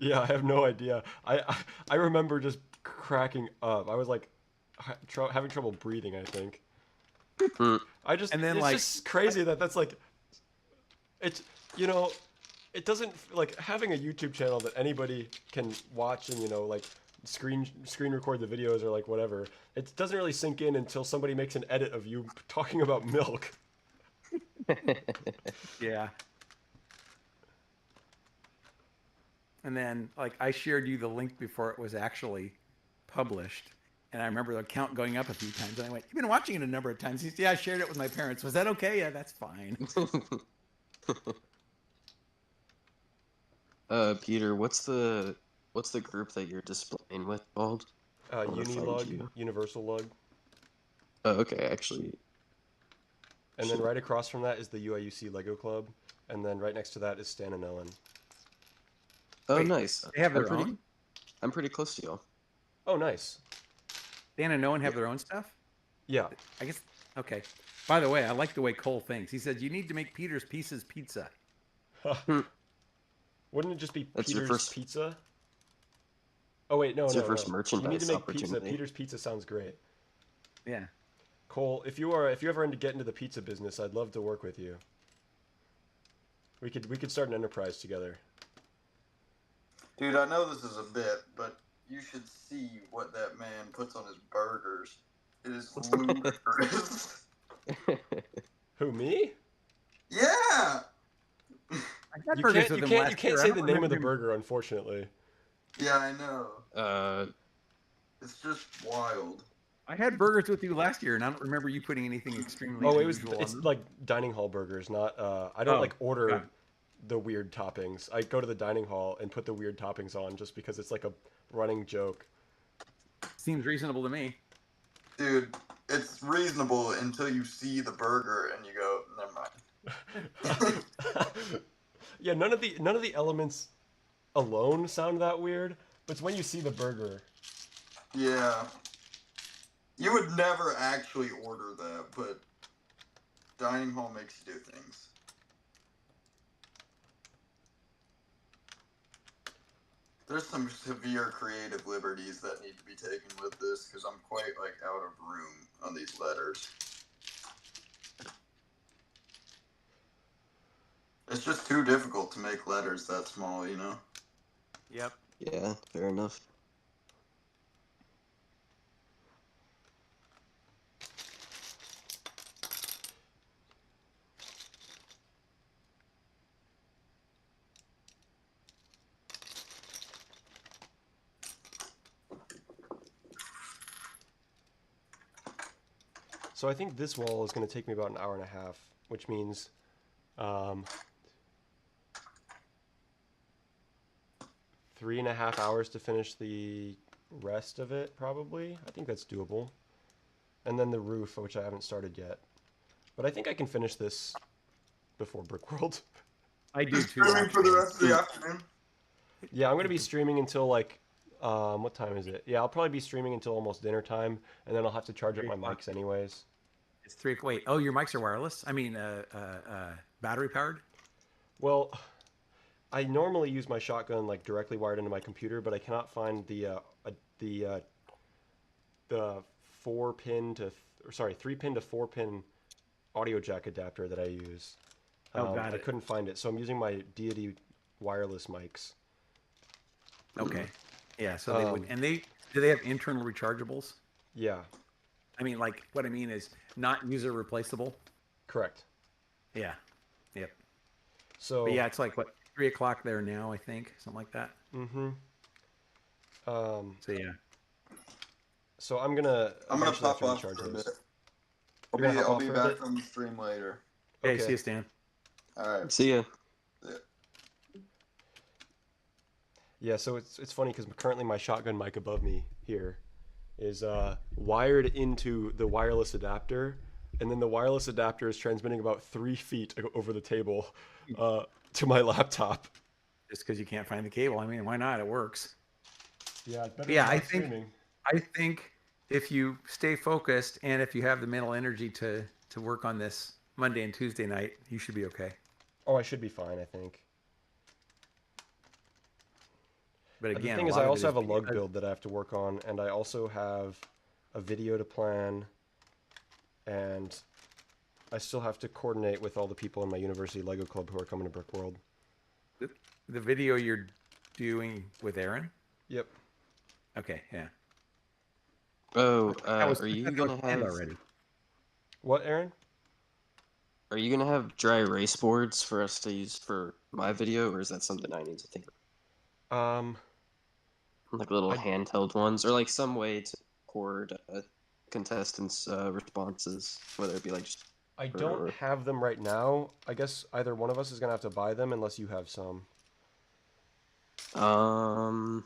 Yeah, I have no idea. I remember just cracking up. I was like having trouble breathing, I think. And then, it's like, just crazy that's like, it's, you know, it doesn't, like, having a YouTube channel that anybody can watch and, you know, like screen record the videos or like whatever. It doesn't really sink in until somebody makes an edit of you talking about milk. Yeah. And then, like, I shared you the link before it was actually published. And I remember the count going up a few times. And I went, you've been watching it a number of times. He said, yeah, I shared it with my parents. Was that okay? Yeah, that's fine. Peter, what's the group that you're displaying with called? wanna find Unilug, you. Universal Lug. Oh, okay, actually. And then right across from that is the UIUC Lego Club. And then right next to that is Stan and Ellen. Oh, Wait, nice. They have I'm their pretty, own? I'm pretty close to y'all. Oh, nice. Dan and Owen have their own stuff? Yeah. I guess, okay. By the way, I like the way Cole thinks. He said, you need to make Peter's Pieces pizza. Wouldn't it just be That's your Peter's first- Pizza? Oh wait, no, It's no, your first no. merchandise You need to make pizza. opportunity. Peter's Pizza sounds great. Yeah. Cole, if you ever get into the pizza business, I'd love to work with you. We could start an enterprise together. Dude, I know this is a bit, but you should see what that man puts on his burgers. It is ludicrous. Who, me? Yeah! I had You burgers can't with you him can't last you can't year. I say don't the name of remember the him- burger, unfortunately. Yeah, I know. It's just wild. I had burgers with you last year, and I don't remember you putting anything extremely Oh, unusual on it's them. like dining hall burgers, not I don't Oh, like order yeah. the weird toppings. I go to the dining hall and put the weird toppings on just because it's like a running joke. Seems reasonable to me. Dude, it's reasonable until you see the burger and you go, never mind. Yeah, none of the elements alone sound that weird, but it's when you see the burger. Yeah. You would never actually order that, but dining hall makes you do things. There's some severe creative liberties that need to be taken with this because I'm quite like out of room on these letters. It's just too difficult to make letters that small, you know? Yep. Yeah, fair enough. So I think this wall is going to take me about an hour and a half, which means 3.5 hours to finish the rest of it, probably. I think that's doable. And then the roof, which I haven't started yet. But I think I can finish this before Brickworld. I do too. Streaming for the actually. rest of the afternoon. Yeah, I'm going to be streaming until like, what time is it? Yeah, I'll probably be streaming until almost dinner time, and then I'll have to charge up my 3 o'clock. mics anyways. It's 3. Wait. Oh, your mics are wireless? I mean, battery powered? Well, I normally use my shotgun like directly wired into my computer, but I cannot find the 3-pin to 4-pin audio jack adapter that I use. Oh, got I it. couldn't find it, so I'm using my Deity wireless mics. Okay. Yeah. So they would, Um, and do they have internal rechargeables? Yeah, I mean, like, what I mean is not user replaceable. correct. Yeah. Yep. So But yeah, it's like what, 3 o'clock there now, I think, something like that. Mm-hmm. So yeah. So I'm gonna I'm gonna eventually have pop to off recharge for a those. bit. You're gonna hop I'll off be for a back bit? on the stream later. Hey, Okay. see you, Stan. All right. See ya. Yeah, so it's funny because currently my shotgun mic above me here is wired into the wireless adapter, and then the wireless adapter is transmitting about 3 feet over the table to my laptop. Just because you can't find the cable. I mean, why not? It works. Yeah, it's better Yeah, than I live think streaming. I think if you stay focused and if you have the mental energy to work on this Monday and Tuesday night, you should be okay. Oh, I should be fine, I think. But The again, thing a is, lot I of also it is have a lug because build that I have to work on, and I also have a video to plan, and I still have to coordinate with all the people in my university Lego club who are coming to Brick World. the video you're doing with Aaron. Yep. Okay, yeah. Oh, That was are you that was gonna planned have already. What, Aaron? dry erase boards for us to use for my video, or is that something I need to think of? Um, Like little I handheld ones, or like some way to record contestants' responses, whether it be like just I don't or have them right now. I guess either one of us is gonna have to buy them unless you have some. I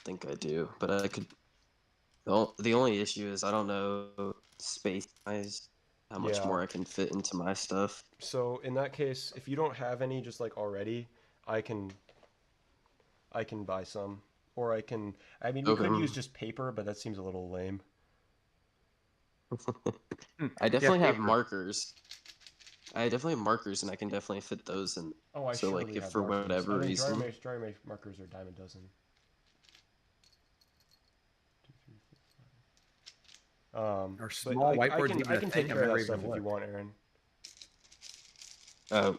think I do, but I could. The only issue is I don't know space wise how much Yeah. more I can fit into my stuff. So in that case, if you don't have any just like already, I can buy some. Or I can I mean we could use Okay. just paper, but that seems a little lame. I Yeah, definitely have paper. markers. I definitely have markers, and I can definitely fit those in. Oh, I So like, surely if have for markers. whatever I think reason, dry erase markers are a dime a dozen. Or But small whiteboards I even a can take thing? care I've of never that even stuff if you looked. want, Aaron.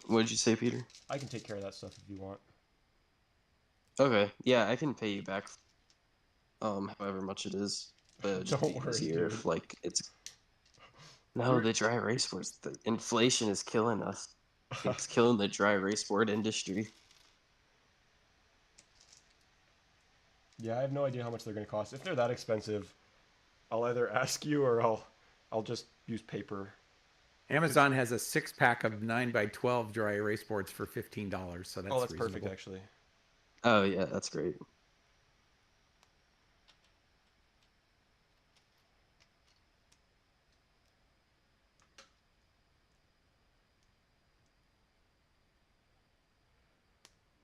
what did you say, Peter? I can take care of that stuff if you want. Okay, yeah, I can pay you back, however much it is, but it'd just Don't be worry, easier dude. if like it's. No, the dry erase boards. The inflation is killing us. It's killing the dry erase board industry. Yeah, I have no idea how much they're going to cost. If they're that expensive, I'll either ask you or I'll just use paper. Amazon has a 6-pack of 9x12 dry erase boards for $15, so that's Oh, that's reasonable. perfect actually. Oh yeah, that's great.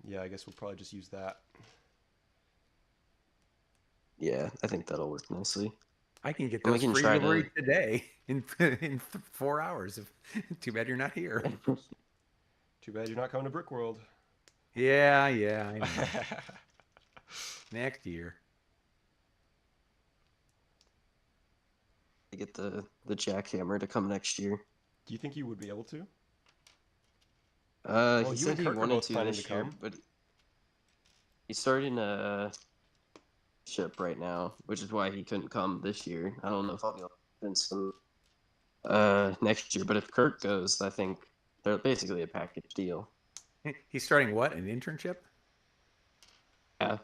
Yeah, I guess we'll probably just use that. Yeah, I think that'll work nicely. I can get And we those can free try delivery to. today in 4 hours. Too bad you're not here. Too bad you're not coming to Brick World. Yeah, I know. Next year. Get the jackhammer to come next year. Do you think you would be able to? He You said and he Kirk are wanted both to planning this to year, come. but he's starting a ship right now, which is why he couldn't come this year. I don't know if I'll be able to spend some next year, but if Kirk goes, I think they're basically a package deal. He's starting what? An internship? Yeah.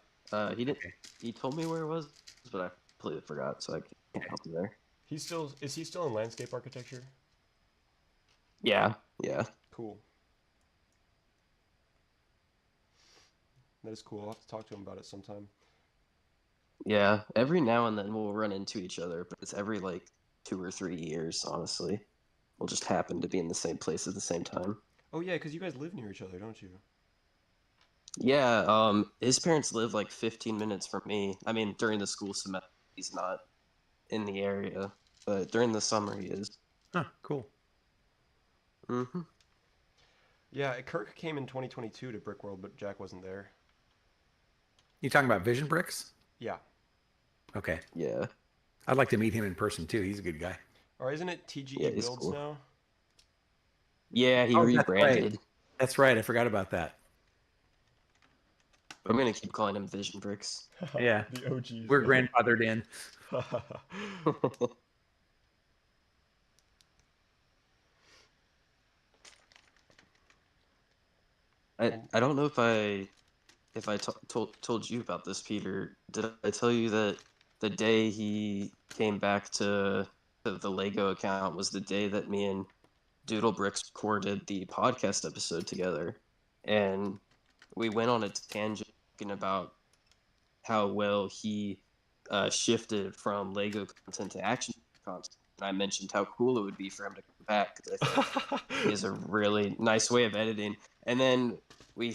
He didn't. Okay. He told me where it was, but I completely forgot, so I can't help you there. Is he still in landscape architecture? Yeah. Yeah. Cool. That is cool. I'll have to talk to him about it sometime. Yeah. Every now and then we'll run into each other, but it's every like 2 or 3 years, honestly. We'll just happen to be in the same place at the same time. Oh yeah, because you guys live near each other, don't you? Yeah, his parents live like 15 minutes from me. I mean, during the school semester, he's not in the area, but during the summer he is. Huh, cool. Mm-hmm. Yeah, Kirk came in 2022 to Brick World, but Jack wasn't there. You talking about Vision Bricks? Yeah. Okay. Yeah. I'd like to meet him in person too. He's a good guy. Or isn't it TGE Yeah, he's Builds cool. now? Yeah, he Oh, that's rebranded. right. That's right. I forgot about that. I'm gonna keep calling him Vision Bricks. Yeah. The OGs. We're grandfathered in. I don't know if I told you about this, Peter. Did I tell you that the day he came back to the Lego account was the day that me and Doodle Bricks recorded the podcast episode together, and we went on a tangent about how well he shifted from Lego content to action content. And I mentioned how cool it would be for him to come back because I think he has a really nice way of editing. And then we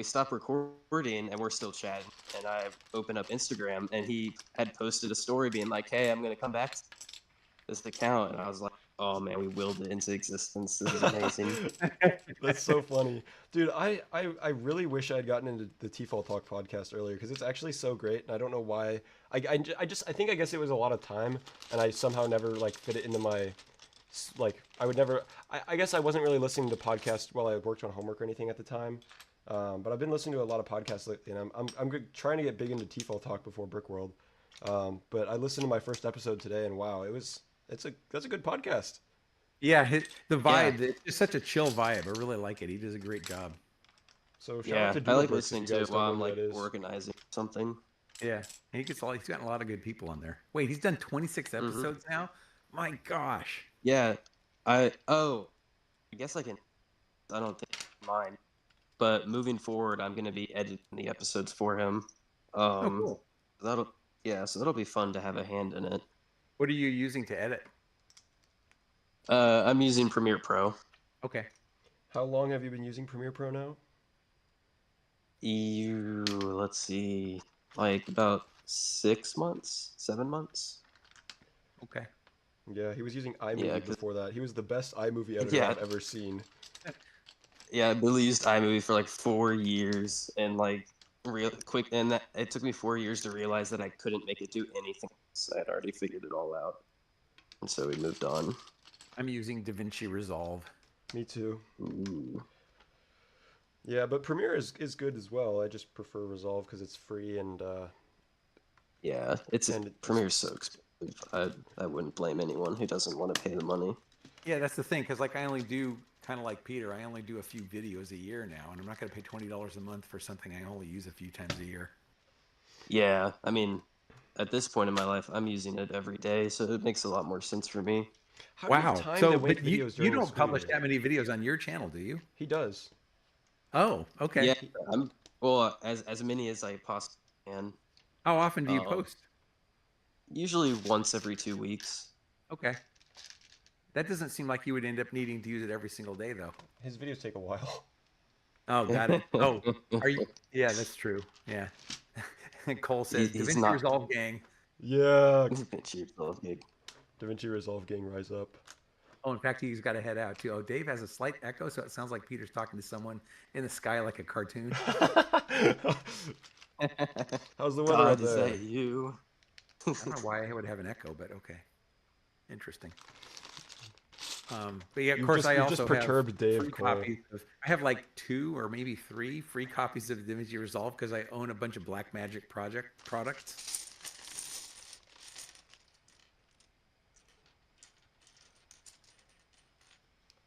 stopped recording and we're still chatting. And I opened up Instagram and he had posted a story being like, "Hey, I'm gonna come back to this account," and I was like, "Oh man, we willed it into existence. This is amazing." That's so funny. Dude, I really wish I had gotten into the T-Fall Talk podcast earlier because it's actually so great, and I don't know why. I think I guess it was a lot of time, and I somehow never like fit it into my like I would never. I guess I wasn't really listening to podcasts while I worked on homework or anything at the time. But I've been listening to a lot of podcasts lately, and trying to get big into T-Fall Talk before Brickworld. But I listened to my first episode today, and wow, that's a good podcast. Yeah, the Yeah. vibe. It's just such a chill vibe. I really like it. He does a great job. So shout Yeah, out to I Doodle like Bricks if listening you to guys it while don't I'm know who like that is. organizing something. Yeah, and he's got a lot of good people on there. Wait, he's done 26 episodes now. My gosh. Yeah, I guess I can. I don't think mine, but moving forward, I'm gonna be editing the episodes for him. Oh, cool. So that'll be fun to have a hand in it. What are you using to edit? I'm using Premiere Pro. Okay. How long have you been using Premiere Pro now? Let's see, like about 6 months, 7 months. Okay. Yeah, he was using iMovie Yeah, 'cause- before that. He was the best iMovie editor Yeah. I've ever seen. Yeah, I Billy used iMovie for like 4 years, and like real quick, and it took me 4 years to realize that I couldn't make it do anything else. I had already figured it all out, and so we moved on. I'm using DaVinci Resolve. Me too. Ooh. Yeah, but Premiere is good as well. I just prefer Resolve because it's free and Yeah, And Premiere's so expensive. I wouldn't blame anyone who doesn't want to pay the money. Yeah, that's the thing, because like I only do kind of like Peter. I only do a few videos a year now, and I'm not going to pay $20 a month for something I only use a few times a year. Yeah, I mean, at this point in my life, I'm using it every day, so it makes a lot more sense for me. how do you Wow. have time So, to make but you videos during the don't school publish year? that many videos on your channel, do you? He does. Oh, okay. Yeah, I'm well as many as I possibly can. How often do you Um, post? Usually once every 2 weeks. Okay. That doesn't seem like you would end up needing to use it every single day, though. His videos take a while. Oh, got it. Oh, are you? Yeah, that's true. Yeah. Cole says, He's DaVinci not- Resolve gang. Yeah, Cheap little gig. DaVinci Resolve gang rise up. Oh, in fact, he's got to head out, too. Oh, Dave has a slight echo, so it sounds like Peter's talking to someone in the sky like a cartoon. How's the weather God, out is there? that you? I don't know why I would have an echo, but okay. Interesting. But yeah, of course, I you also just have perturbed Dave, free Cole. copies of, I have like 2 or maybe 3 free copies of DaVinci Resolve because I own a bunch of Blackmagic products.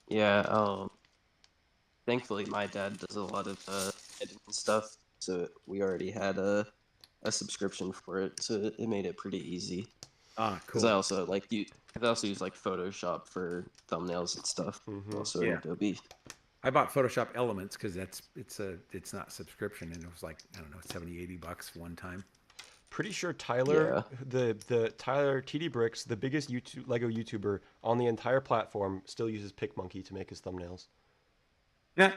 Yeah, thankfully my dad does a lot of editing stuff, so we already had a subscription for it, so it made it pretty easy. Ah, Because I also use like Photoshop for thumbnails and stuff. Also Yeah. Adobe. I bought Photoshop Elements because it's not subscription, and it was like, I don't know, $70-80 one time. Pretty sure Tyler, the Tyler TD Bricks, the biggest Lego YouTuber on the entire platform, still uses PicMonkey to make his thumbnails. Yeah.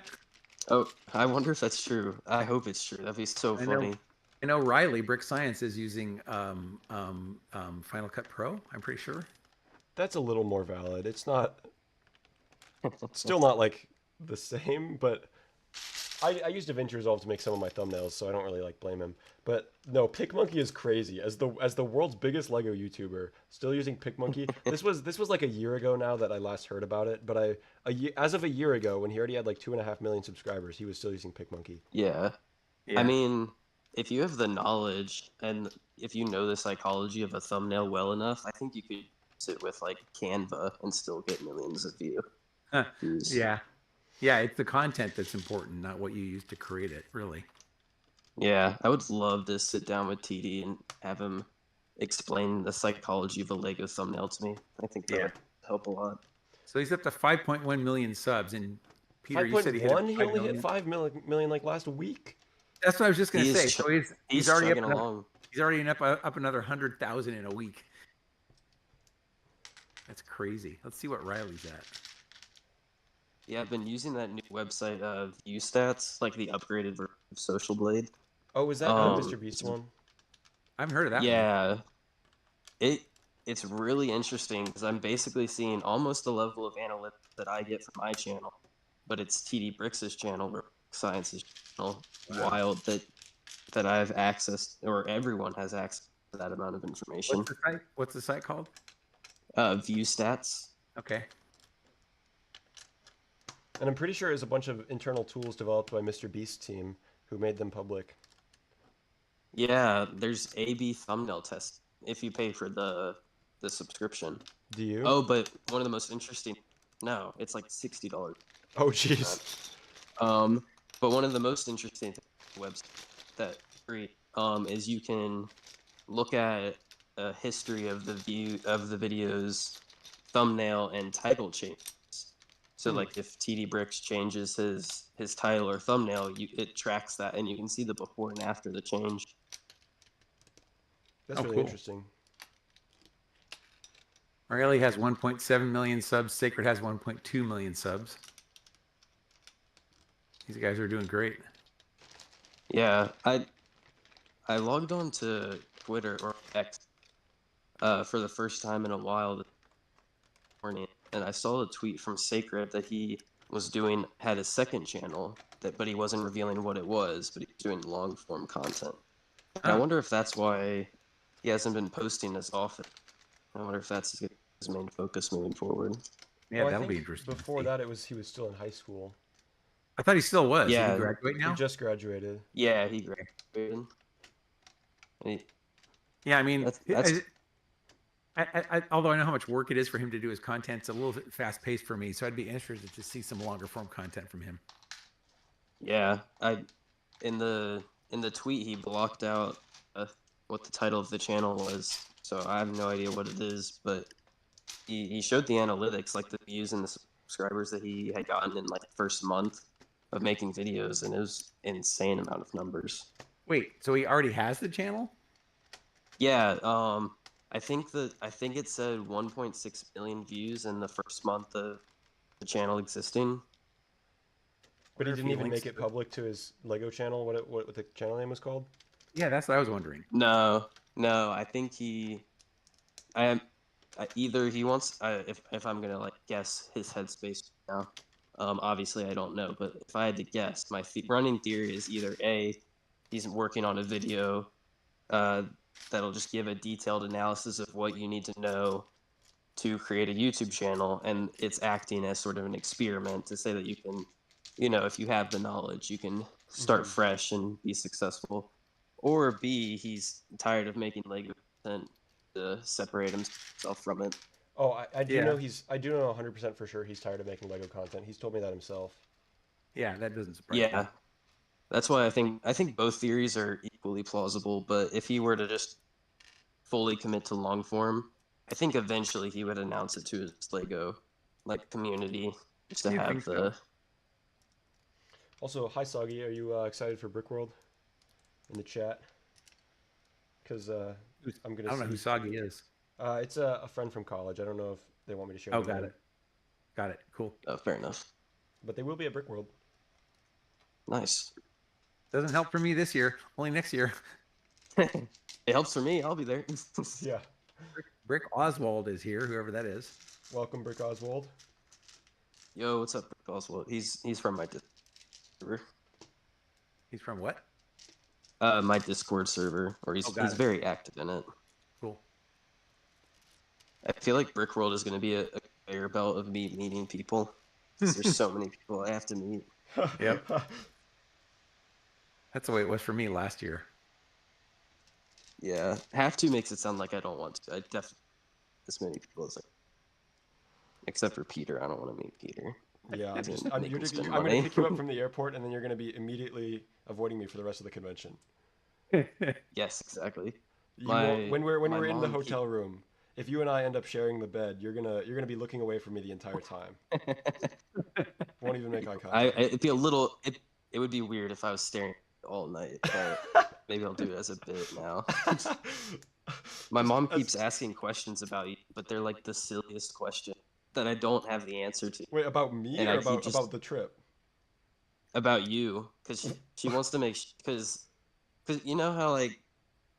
Oh, I wonder if that's true. I hope it's true. That'd be so I know. funny. I know Riley Brick Science is using Final Cut Pro. I'm pretty sure. That's a little more valid. It's not, still not like the same, but I use DaVinci Resolve to make some of my thumbnails, so I don't really like blame him. But no, PicMonkey is crazy. As the world's biggest Lego YouTuber, still using PicMonkey. This was like a year ago now that I last heard about it. But as of a year ago, when he already had like 2.5 million subscribers, he was still using PicMonkey. Yeah. Yeah. I mean, if you have the knowledge and if you know the psychology of a thumbnail well enough, I think you could use it with like Canva and still get millions of views. Yeah. Yeah, it's the content that's important, not what you use to create it, really. Yeah, I would love to sit down with TD and have him explain the psychology of a Lego thumbnail to me. I think that would help a lot. So he's up to 5.1 million subs. And Peter, you said he hit 5.1? He 5 only hit million. 5 million like last week. That's what I was just going to He say. is So he's he's already up. chugging along. He's already up another 100,000 in a week. That's crazy. Let's see what Riley's at. Yeah, I've been using that new website, ViewStats, like the upgraded version of Social Blade. Oh, is that the Um, Mr. Beast one? I haven't heard of that one. Yeah, it's really interesting because I'm basically seeing almost the level of analytics that I get from my channel, but it's TD Brix's channel or Science's channel. Wow. Wild that I have access, or everyone has access to that amount of information. What's the site? What's the site called? ViewStats. Okay. And I'm pretty sure it's a bunch of internal tools developed by Mr. Beast's team who made them public. Yeah, there's A/B thumbnail test if you pay for the subscription. Do you? Oh, but one of the most interesting. No, it's like $60. Oh, jeez. But one of the most interesting websites that free is you can look at a history of the video's thumbnail and title changes. So like if TD Bricks changes his title or thumbnail, it tracks that and you can see the before and after the change. That's Oh, really cool. interesting. Riley has 1.7 million subs. Sacred has 1.2 million subs. These guys are doing great. Yeah, I logged on to Twitter or X for the first time in a while this morning, and I saw a tweet from Sacred that he had a second channel but he wasn't revealing what it was, but he was doing long form content. And I wonder if that's why he hasn't been posting as often. I wonder if that's his main focus moving forward. Yeah, Well, I that'll be think interesting. Before that, he was still in high school. I thought he still was. Did Yeah. he graduate now? He just graduated. Yeah, he graduated. And Yeah, I mean, that's although I know how much work it is for him to do his content, it's a little bit fast paced for me. So I'd be interested to see some longer form content from him. yeah. In the tweet he blocked out what the title of the channel was, so I have no idea what it is. But he showed the analytics, like the views and the subscribers that he had gotten in like the first month of making videos, and it was insane amount of numbers. Wait, so he already has the channel? Yeah, I think it said 1.6 million views in the first month of the channel existing. But he Wonder if didn't even links make it to public to his Lego channel. What the channel name was called? Yeah, that's what I was wondering. No, I think either he wants. If I'm gonna like guess his headspace now, obviously I don't know. But if I had to guess, my running theory is either A, he's working on a video, that'll just give a detailed analysis of what you need to know to create a YouTube channel, and it's acting as sort of an experiment to say that you can, if you have the knowledge, you can start fresh and be successful. Or B, he's tired of making Lego content to separate himself from it. Oh, I do Yeah. know I do know 100% for sure he's tired of making Lego content. He's told me that himself. Yeah, that doesn't surprise Yeah, me. that's why I think both theories are equally plausible. But if he were to just fully commit to long form, I think eventually he would announce it to his Lego community just to You'd have think the. so. Also, hi Soggy, are you excited for Brickworld? In the chat, because I'm gonna. I don't know who Soggy is. It's a friend from college. I don't know if they want me to share. Oh, their got name, it. Got it. Cool. Oh, fair enough. But they will be at Brickworld. Nice. Doesn't help for me this year. Only next year. It helps for me. I'll be there. Yeah. Brick Oswald is here, whoever that is. Welcome, Brick Oswald. Yo, what's up, Rick Oswald? He's from my Discord server. He's from what? My Discord server, or he's got it. very active in it. Cool. I feel like Brickworld is going to be a conveyor belt of me meeting people. 'Cause there's so many people I have to meet. Yep. That's the way it was for me last year. Yeah, have to makes it sound like I don't want to. I definitely as many people as except for Peter. I don't want to meet Peter. Yeah, Make him I'm spend gonna money. pick you up from the airport, and then you're gonna be immediately avoiding me for the rest of the convention. Yes, exactly. When we're in the mom hotel room, if you and I end up sharing the bed, you're gonna be looking away from me the entire time. Won't even make eye contact. it'd be a little. It would be weird if I was staring all night, but maybe I'll do it as a bit now. My Just mom as- keeps asking questions about you, but they're like the silliest question that I don't have the answer to, Wait, about me and or I keep about just about the trip? about you because she wants to make because you know how like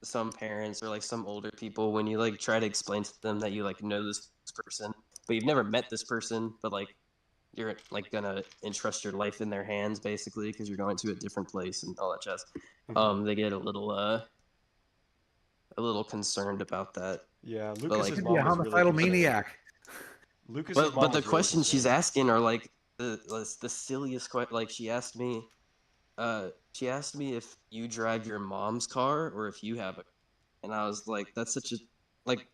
some parents or like some older people when you like try to explain to them that you like know this person but you've never met this person but like you're like gonna entrust your life in their hands basically because you're going to a different place and all that jazz. They get a little concerned about that, Yeah, but Lucas's like Could be a mom was really homicidal concerned. maniac. Lucas's but mom the was really questions she's concerned. asking are like the silliest question. Like she asked me if you drive your mom's car or if you have a, and I was like, that's such a, like,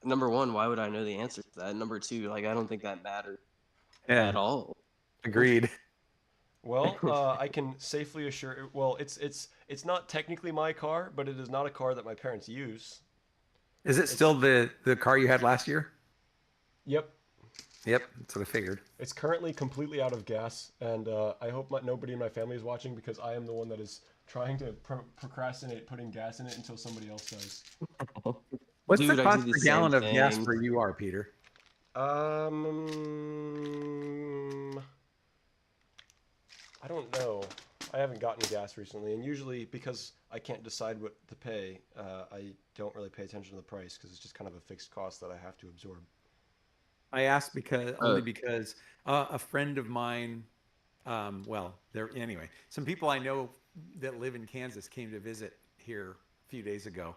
number one, why would I know the answer to that? Number two, like, I don't think that matters Yeah, at all. agreed. Well, I can safely assure. Well, it's not technically my car, but it is not a car that my parents use. Is it still the car you had last year? Yep, Yep, that's what I figured. it's currently completely out of gas, and I hope nobody in my family is watching because I am the one that is trying to procrastinate putting gas in it until somebody else does. What's Dude, the I do cost the per same gallon of gas thing. where you are, Peter? I don't know. I haven't gotten gas recently, and usually because I can't decide what to pay, I don't really pay attention to the price because it's just kind of a fixed cost that I have to absorb. I asked because Uh, only because a friend of mine, well, there anyway. Some people I know that live in Kansas came to visit here a few days ago,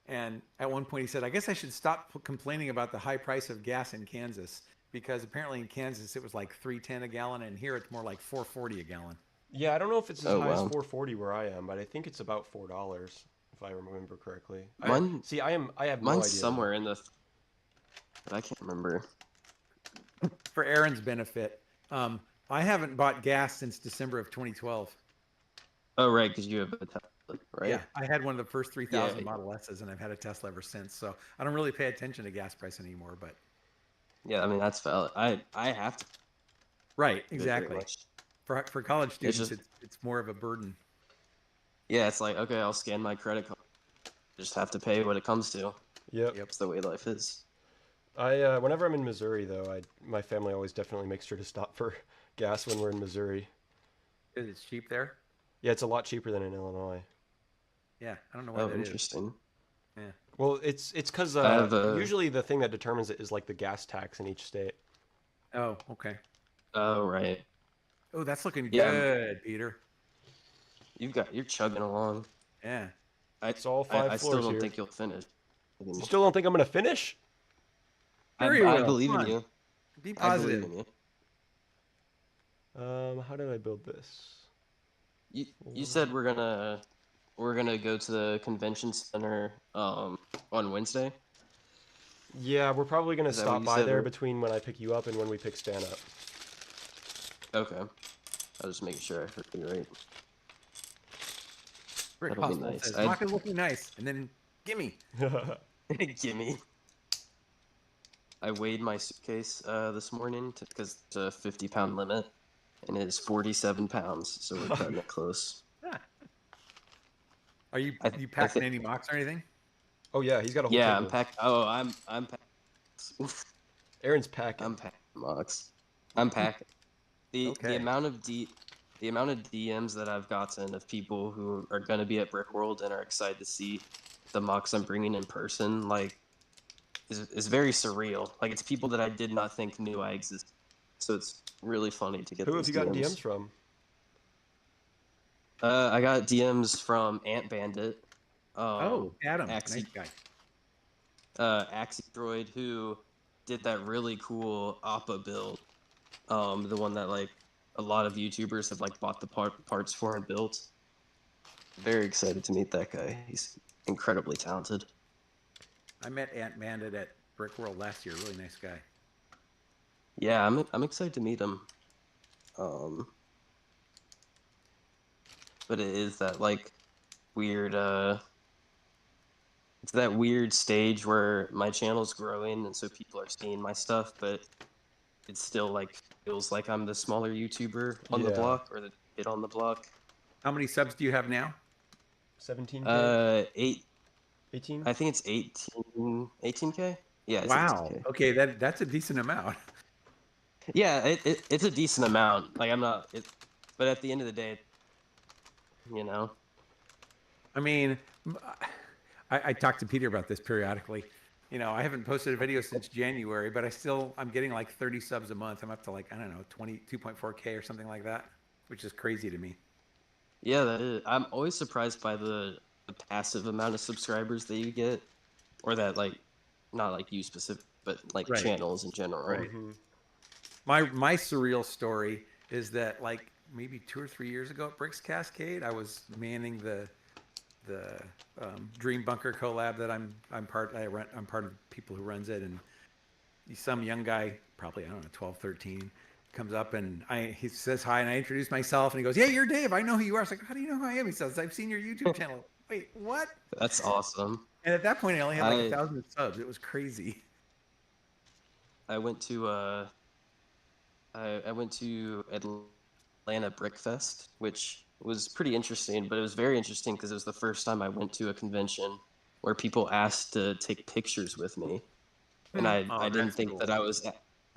and at one point he said, "I guess I should stop complaining about the high price of gas in Kansas because apparently in Kansas it was like 3.10 a gallon, and here it's more like 4.40 a gallon." Yeah, I don't know if it's as oh high as wow, 440 where I am, but I think it's about $4 if I remember correctly. mine See, I have no mine's idea though. somewhere in the, but I can't remember. For Aaron's benefit, I haven't bought gas since December of 2012. Oh right, because you have a Tesla, right? Yeah, I had one of the first 3,000 Yeah, Model S's, and I've had a Tesla ever since. So I don't really pay attention to gas price anymore. But yeah. I mean that's valid. I have to right, do it very exactly. much. For college It's students, just it's more of a burden. yeah. It's like okay, I'll scan my credit card. Just have to pay what it comes to. Yep. Yep. It's the way life is. Whenever I'm in Missouri though, my family always definitely makes sure to stop for gas when we're in Missouri. It's cheap there. Yeah, it's a lot cheaper than in Illinois. Yeah, I don't know why Oh, that is. interesting. Yeah. Well, it's because I have a. usually the thing that determines it is like the gas tax in each state. Oh, okay. Oh right. Oh, that's looking Yeah, good, Peter. you're chugging along. Yeah. It's all five I still floors don't here. think you'll finish. You still don't think I'm gonna finish? Sure you I will. believe Come in on. you. Be I believe positive. in you. How did I build this? You said we're gonna go to the convention center on Wednesday. Yeah, we're probably gonna Is that what stop you by said, there or- between when I pick you up and when we pick Stan up. Okay. I was just making sure I heard you right. Rick That'll be Oswald nice. says, I- "Rocket looking nice," and then gimme. Gimme. I weighed my suitcase this morning because it's a 50-pound limit, and it is 47 pounds. So we're cutting it close. Are you I- you I packing thi- any mocks or anything? Oh yeah, he's got a whole Yeah, table. I'm packed. Oh, I'm packed. Aaron's packing. I'm packing Mox. I'm packing. The Okay. amount of DMs that I've gotten of people who are going to be at Brickworld and are excited to see the mocks I'm bringing in person, like, is very surreal. Like, it's people that I did not think knew I existed. So it's really funny to get Who those have you gotten DMs. DMs from? I got DMs from Ant Bandit. Oh, Adam, Axie, nice guy. Axie Droid, who did that really cool Appa build. The one that like a lot of YouTubers have like bought the parts for and built. Very excited to meet that guy. He's incredibly talented. I met Ant Bandit at Brickworld last year. Really nice guy. Yeah, I'm excited to meet him. But it is that like weird it's that weird stage where my channel's growing, and so people are seeing my stuff, but it still like feels like I'm the smaller YouTuber on the Yeah. block or the kid on the block. How many subs do you have now? 17K? 8. 18? I think it's 18K. Yeah, it's Wow. 18K. Okay, that's a decent amount. Yeah, it's a decent amount. Like I'm not, but at the end of the day, you know. I mean, I talk to Peter about this periodically. I haven't posted a video since January, but I'm getting like 30 subs a month. I'm up to like, I don't know, 22.4K or something like that, which is crazy to me. Yeah, that is. I'm always surprised by the passive amount of subscribers that you get, or that like, not like you specific, but like Right. channels in general. Right. Mm-hmm. My surreal story is that like maybe 2 or 3 years ago at Bricks Cascade, I was manning the Dream Bunker collab that I'm part of the people who runs it, and some young guy, probably I don't know 12, 13, comes up and he says hi, and I introduce myself, and he goes, "Yeah, you're Dave. I know who you are." I was like, "How do you know who I am?" He says, "I've seen your YouTube channel." Wait, what? That's awesome. And at that point, I only had like I 1,000 subs. It was crazy. I went to I went to Atlanta Brick Fest, which was pretty interesting, but it was very interesting because it was the first time I went to a convention where people asked to take pictures with me, and Oh, I didn't that's think cool. that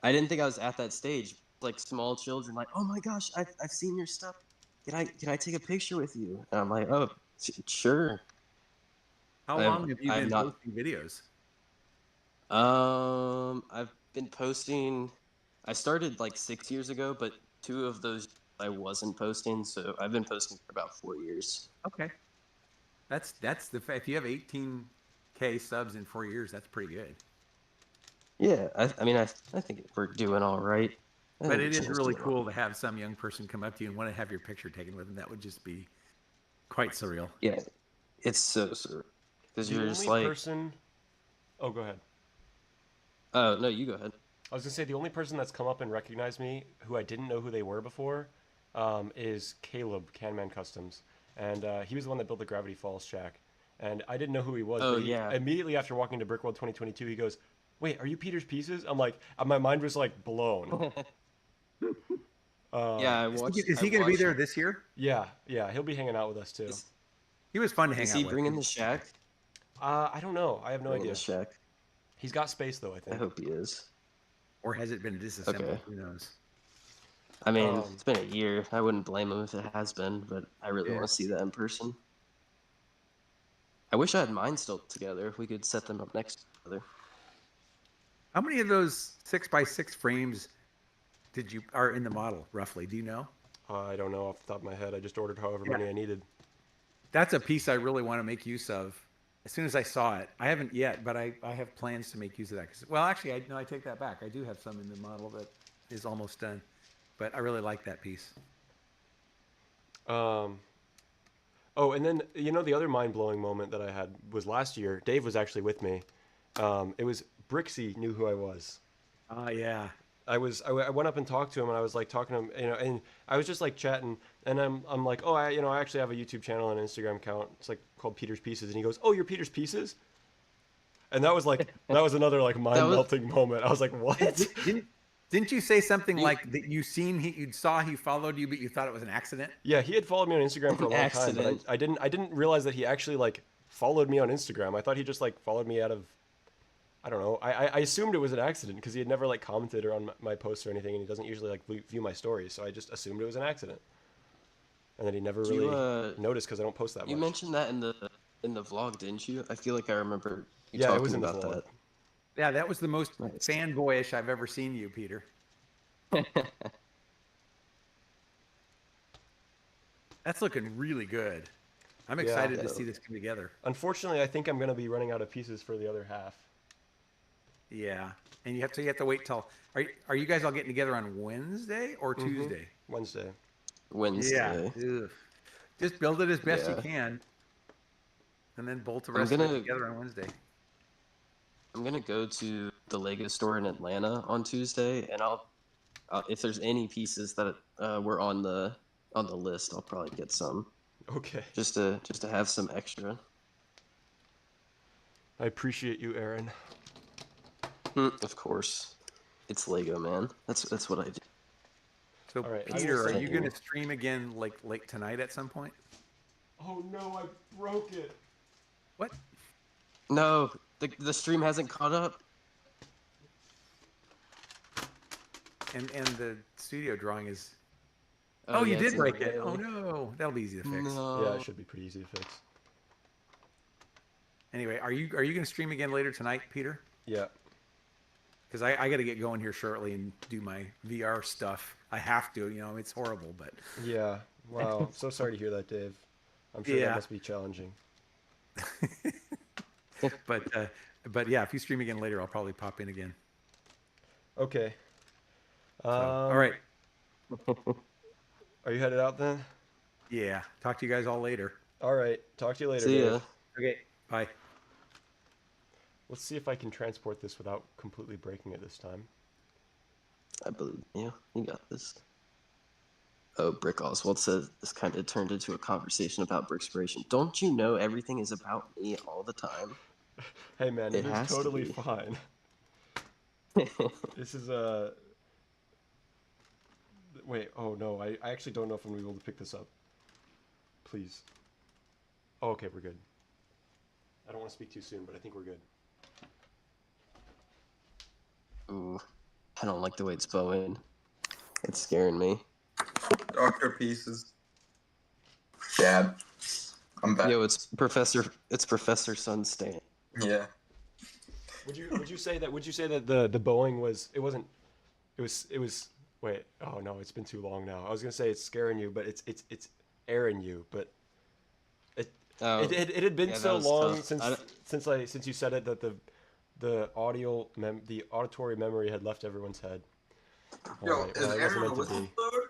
I didn't think I was at that stage. Like small children, like, "Oh my gosh, I've seen your stuff. Can I take a picture with you?" And I'm like, "Oh, sure." How I've long have you I've been not posting videos? I've been posting. I started like 6 years ago, but 2 of those I wasn't posting, so I've been posting for about 4 years. Okay, that's the fact. If you have 18K subs in 4 years, that's pretty good. Yeah, I mean, I think we're doing all right. I But think the it is channel's really doing all cool right. to have some young person come up to you and want to have your picture taken with them. That would just be quite surreal. Yeah, it's so because The you're just only like, person. Oh, go ahead. oh no, you go ahead. I was gonna say the only person that's come up and recognized me, who I didn't know who they were before, is Caleb Canman Customs, and he was the one that built the Gravity Falls shack, and I didn't know who he was, Oh but he yeah, immediately after walking to Brickworld 2022, he goes, "Wait, are you Peter's Pieces?" I'm like, my mind was like blown. yeah. Is I he going to be watched. there this year? Yeah, he'll be hanging out with us too. Is He was fun to hang is out he with. bringing the shack? I don't know. I have no Bringing the idea. shack. He's got space though, I I think. hope he is. Or has it been disassembled? Okay. Who knows? I mean, Um, it's been a year. I wouldn't blame him if it has been, but I really Yeah. want to see that in person. I wish I had mine still together. We could set them up next to each other. How many of those 6x6 frames are in the model roughly? Do you know? I don't know off the top of my head. I just ordered however Yeah. many I needed. That's a piece I really want to make use of. As soon as I saw it, I haven't yet, but I have plans to make use of that. Well, actually, I take that back. I do have some in the model that is almost done, but I really like that piece. Um, oh, and then the other mind-blowing moment that I had was last year. Dave was actually with me. It was Brixie knew who I was. Yeah. I went up and talked to him, and I was like talking to him, and I was just like chatting, and I'm like, oh, I actually have a YouTube channel and an Instagram account. It's like called Peter's Pieces, and he goes, oh, you're Peter's Pieces, and that was another like mind melting moment. I was like, what? Didn't you say something You- like that you saw he followed you, but you thought it was an accident? Yeah, he had followed me on Instagram for a An long time, but accident. I didn't realize that he actually like followed me on Instagram. I thought he just like followed me out of I don't know. I assumed it was an accident because he had never like commented or on my posts or anything, and he doesn't usually like view my stories. So I just assumed it was an accident, and then he never You really noticed because I don't post that you much. mentioned that in the vlog, didn't you? I feel like I remember you Yeah, it talking was in the about vlog. Yeah, that was the most Nice. fanboyish I've ever seen you, Peter. that. That's looking really good. I'm excited to see this come together. Unfortunately, I think I'm gonna be running out of pieces for the other half. Yeah, and you have to wait till. Are you guys all getting together on Wednesday or Tuesday? Wednesday. Wednesday. Ugh. Just build it as best you Yeah. can, and then bolt the I'm rest of it gonna together on Wednesday. I'm gonna go to the Lego store in Atlanta on Tuesday, and if there's any pieces that were on the list, I'll probably get some Okay. just to have some extra. I appreciate you, Aaron. Of course. It's Lego, man. That's what I do. So All right, I will Peter, are send you you- going to stream again like late tonight at some point? Oh no, I broke it. What? No, the stream hasn't caught up. And the studio drawing is. Oh, you yeah, it's did in break the it. Oh way. no, that'll be easy to fix. No. Yeah, it should be pretty easy to fix. Anyway, are you going to stream again later tonight, Peter? Yeah. Because I got to get going here shortly and do my VR stuff. I have to, it's horrible, but Yeah. Wow. I'm so sorry to hear that, Dave. I'm sure Yeah. that must be challenging. but yeah, if you stream again later, I'll probably pop in again. Okay. So, all right. Are you headed out then? Yeah. Talk to you guys all later. All right. Talk to you later, See Dave. ya. Okay. Bye. Let's see if I can transport this without completely breaking it this time. I believe you. You got this. Oh, Brick Oswald says this kind of turned into a conversation about Brickspiration. Don't you know everything is about me all the time? Hey man, It it is has to totally be. fine. This is Wait, oh no, I actually don't know if I'm gonna be able to pick this up. Please. Oh, okay, we're good. I don't want to speak too soon, but I think we're good. Ooh, I don't like the way it's bowing. It's scaring me. Doctor Pieces. Dad. I'm back. Yo, it's Professor Sunstan. Yeah. Would you say that the Boeing was it was wait, oh no, it's been too long now. I was gonna say it's scaring you, but it's airing you, but Oh, it had been yeah, so that was long tough. since you said it that the auditory memory had left everyone's head. Yo, Alright, is well, it wasn't Aaron a meant to be. whistleblower?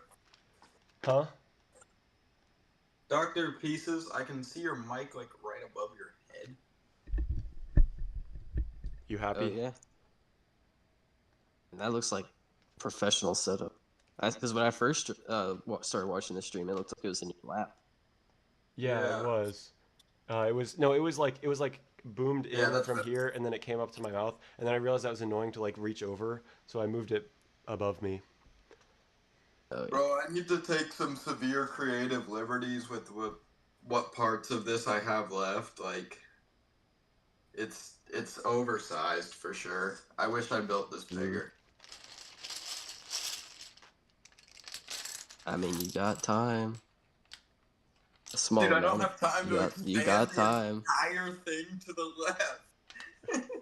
Huh? Dr. Pieces, I can see your mic like right above your head. You oh happy? yeah. And that looks like professional setup. Because when I first started watching the stream, it looked like it was in your lap. Yeah, Yeah. it was. It was like boomed Yeah, in that's from it. here, and then it came up to my mouth, and then I realized that was annoying to like reach over, so I moved it above me. Oh yeah. Bro, I need to take some severe creative liberties with what parts of this I have left. Like, it's oversized for sure. I wish I built this bigger. I mean, you got time. A small Dude, I don't amount have time to you expand got the time. entire thing to the left.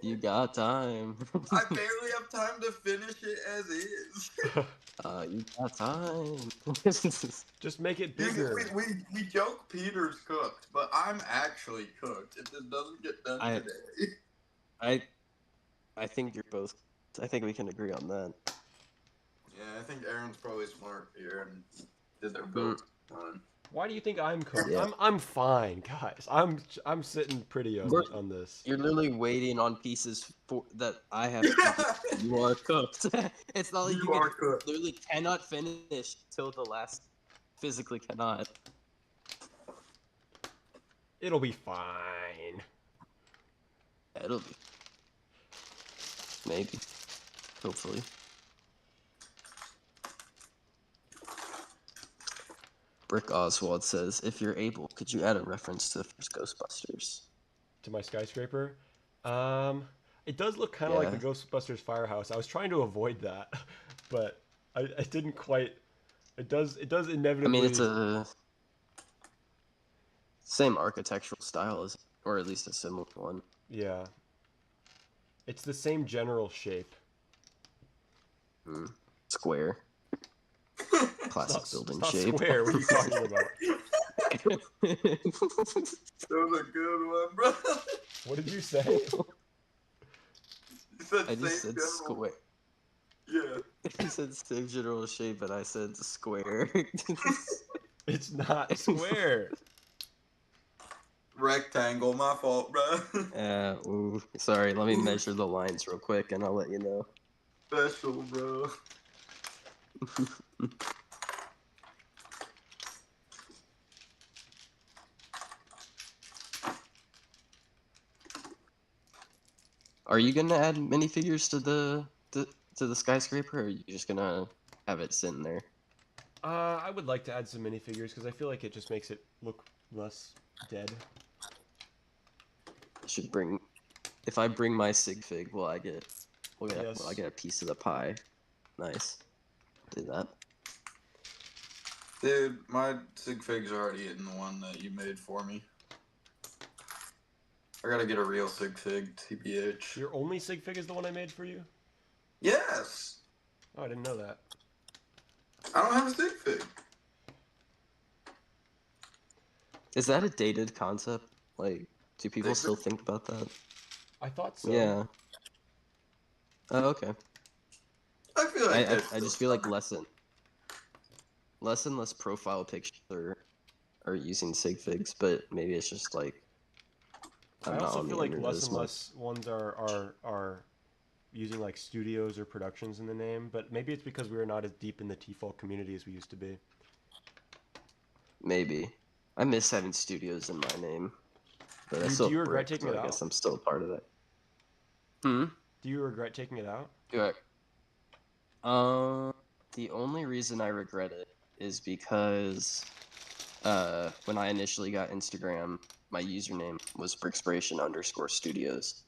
You got time. I barely have time to finish it as is. You got time. Just make it You- bigger. we joke Peter's cooked, but I'm actually cooked. It just doesn't get done I- today. I think you're both. I think we can agree on that. Yeah, I think Aaron's probably smart here and did their build fun. Why do you think I'm cooked? Yeah. I'm fine, guys. I'm sitting pretty We're- on this. You're literally waiting on pieces that I have. To do. You are cooked. It's not like You you are can- cooked. literally cannot finish till the last. Physically cannot. It'll be fine. It'll be. Maybe. Hopefully. Brick Oswald says, if you're able, could you add a reference to the first Ghostbusters? To my skyscraper. It does look kind of like the Yeah. Ghostbusters firehouse. I was trying to avoid that, but I didn't quite. It does inevitably. I mean, it's a same architectural style as, or at least a similar one. Yeah. It's the same general shape. Square. Classic building It's not shape. square. What are you talking about? That was a good one, bro. What did you say? You said I just same said general- square. Yeah. He said same general shape, and I said square. It's not square. Rectangle, my fault, bro. Ooh, sorry, let me measure the lines real quick, and I'll let you know. Special, bro. Are you gonna add minifigures to the skyscraper, or are you just gonna have it sitting there? I would like to add some minifigures because I feel like it just makes it look less dead. I should bring. If I bring my sig fig, will I get? Will I Yes. get a piece of the pie? Nice. Do that. Dude, my sig fig's already in the one that you made for me. I gotta get a real sig fig, TBH. Your only sig fig is the one I made for you? Yes! Oh, I didn't know that. I don't have a sig fig. Is that a dated concept? Like, do people Sig still fig? think about that? I thought so. Yeah. Oh, okay. I feel like I just feel like less and less profile pictures are using sig figs, but maybe it's just like I I'm not also on feel the like internet less as and much. less ones are using like studios or productions in the name, but maybe it's because we are not as deep in the T-Fault community as we used to be. Maybe. I miss having studios in my name, but I Do still you have regret Brick, taking so it I guess out? I'm still a part of that. Hmm. Do you regret taking it out? Do I? The only reason I regret it is because when I initially got Instagram, my username was Brickspiration_studios.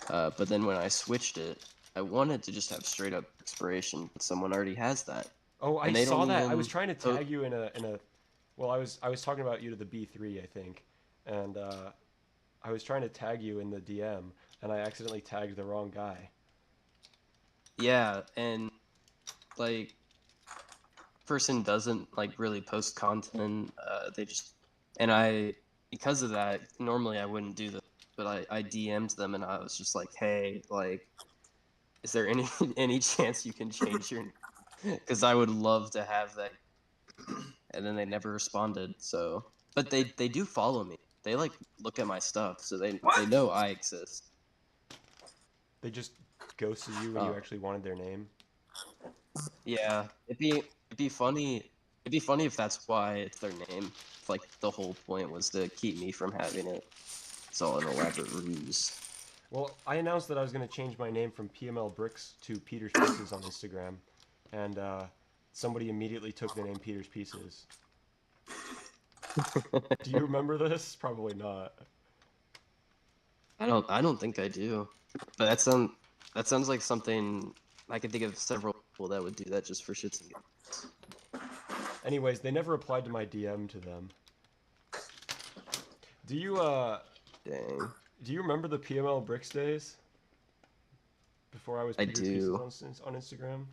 But then when I switched it, I wanted to just have straight up Brickspiration, but someone already has that, Oh, I and they saw don't that. I even. was trying to tag you in a. Well, I was talking about you to the B3, I think, and I was trying to tag you in the DM, and I accidentally tagged the wrong guy. Yeah, and like person doesn't like really post content. They just and I because of that. Normally I wouldn't do that, but I DM'd them and I was just like, hey, like, is there any any chance you can change your? Because I would love to have that. And then they never responded. So, but they do follow me. They like look at my stuff, so they What? know I exist. They just ghosted you when you Oh actually wanted their name. yeah, it'd be funny. It'd be funny if that's why it's their name. If, like the whole point was to keep me from having it. It's all an elaborate ruse. Well, I announced that I was going to change my name from PML Bricks to Peter's Pieces on Instagram, and somebody immediately took the name Peter's Pieces. Do you remember this? Probably not. I don't think I do. But that sounds like something I could think of several people that would do that just for shits and giggles. Anyways, they never replied to my DM to them. Do you Dang. do you remember the PML Bricks days? Before I was I Peter's Pieces do. on Instagram?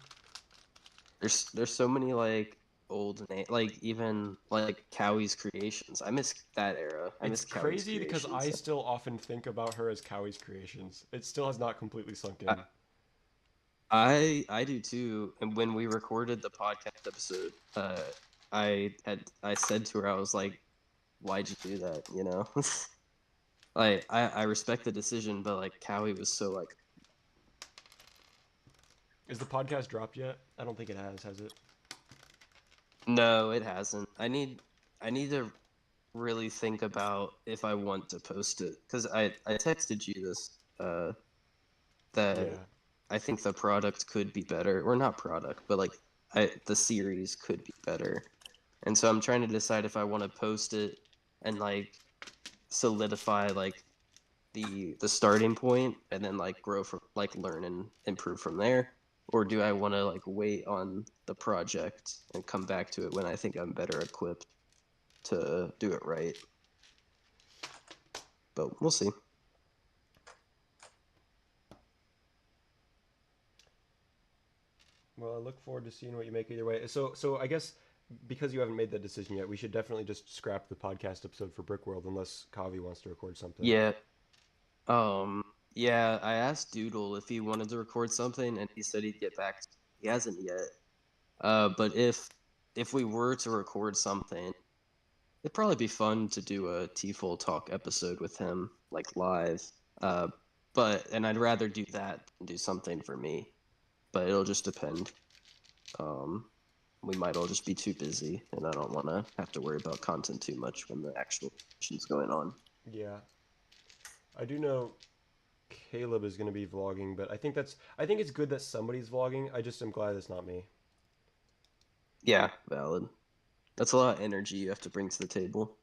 There's so many like old like even like Cowie's Creations. I miss that era. I It's miss Cowie's crazy because I Creations. still often think about her as Cowie's Creations. It still has not completely sunk I, in. I do too. And when we recorded the podcast episode, I said to her, I was like, "Why'd you do that?" You know, like I respect the decision, but like Cowie was so like, Is the podcast dropped yet? I don't think it has it? no, it hasn't. I need to really think about if I want to post it because I texted you this that Yeah. I think the product could be better, or not product, but like the series could be better. And so I'm trying to decide if I want to post it and like solidify like the starting point and then like grow from like learn and improve from there, or do I want to like wait on the project and come back to it when I think I'm better equipped to do it right. But we'll see. Well, I look forward to seeing what you make either way. So I guess because you haven't made that decision yet, we should definitely just scrap the podcast episode for Brickworld unless Kavi wants to record something. Yeah. Yeah, I asked Doodle if he wanted to record something and he said he'd get back. He hasn't yet. But if we were to record something, it'd probably be fun to do a T-Full Talk episode with him, like live. And I'd rather do that than do something for me. But it'll just depend. We might all just be too busy, and I don't want to have to worry about content too much when the actual mission's going on. Yeah. I do know Caleb is going to be vlogging, but I think it's good that somebody's vlogging. I just am glad it's not me. Yeah, valid. That's a lot of energy you have to bring to the table.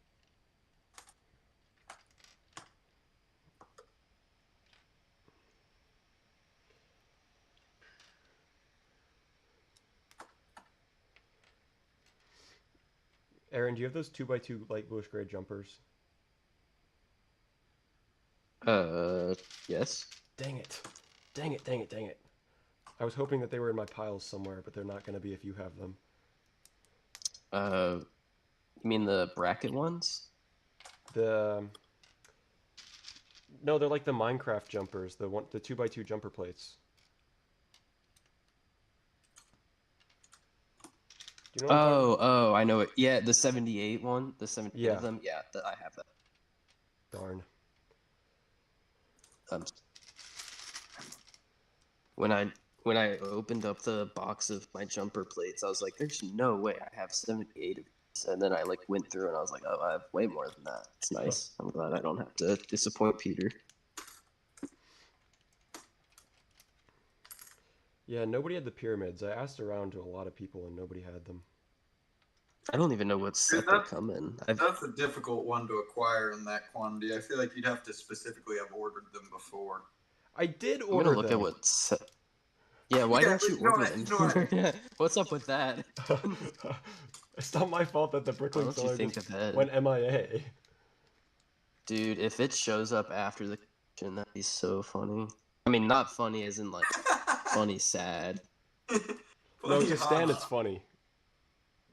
Aaron, do you have those 2x2 light bluish gray jumpers? Yes. Dang it. Dang it, dang it, dang it. I was hoping that they were in my piles somewhere, but they're not going to be if you have them. You mean the bracket ones? No, they're like the Minecraft jumpers, the 2x2 jumper plates. Do you know what I'm talking about? Oh, I know it. Yeah, the 78 one, the 78 Yeah. of them. Yeah, I have that. Darn. Um, when I opened up the box of my jumper plates, I was like, "There's no way I have 78 of these." And then I like went through and I was like, "Oh, I have way more than that." It's nice. I'm glad I don't have to disappoint Peter. Yeah, nobody had the pyramids. I asked around to a lot of people and nobody had them. I don't even know what set they come in. That's a difficult one to acquire in that quantity. I feel like you'd have to specifically have ordered them before. I did I'm gonna order look them. at what set. Yeah, why Yeah, don't but you you know order what- them? you know what? What's up with that? It's not my fault that the Why Bricklink don't you seller think just ahead? went MIA. Dude, if it shows up after the kitchen, that'd be so funny. I mean, not funny as in like funny sad. No, to Stan, haha. it's funny.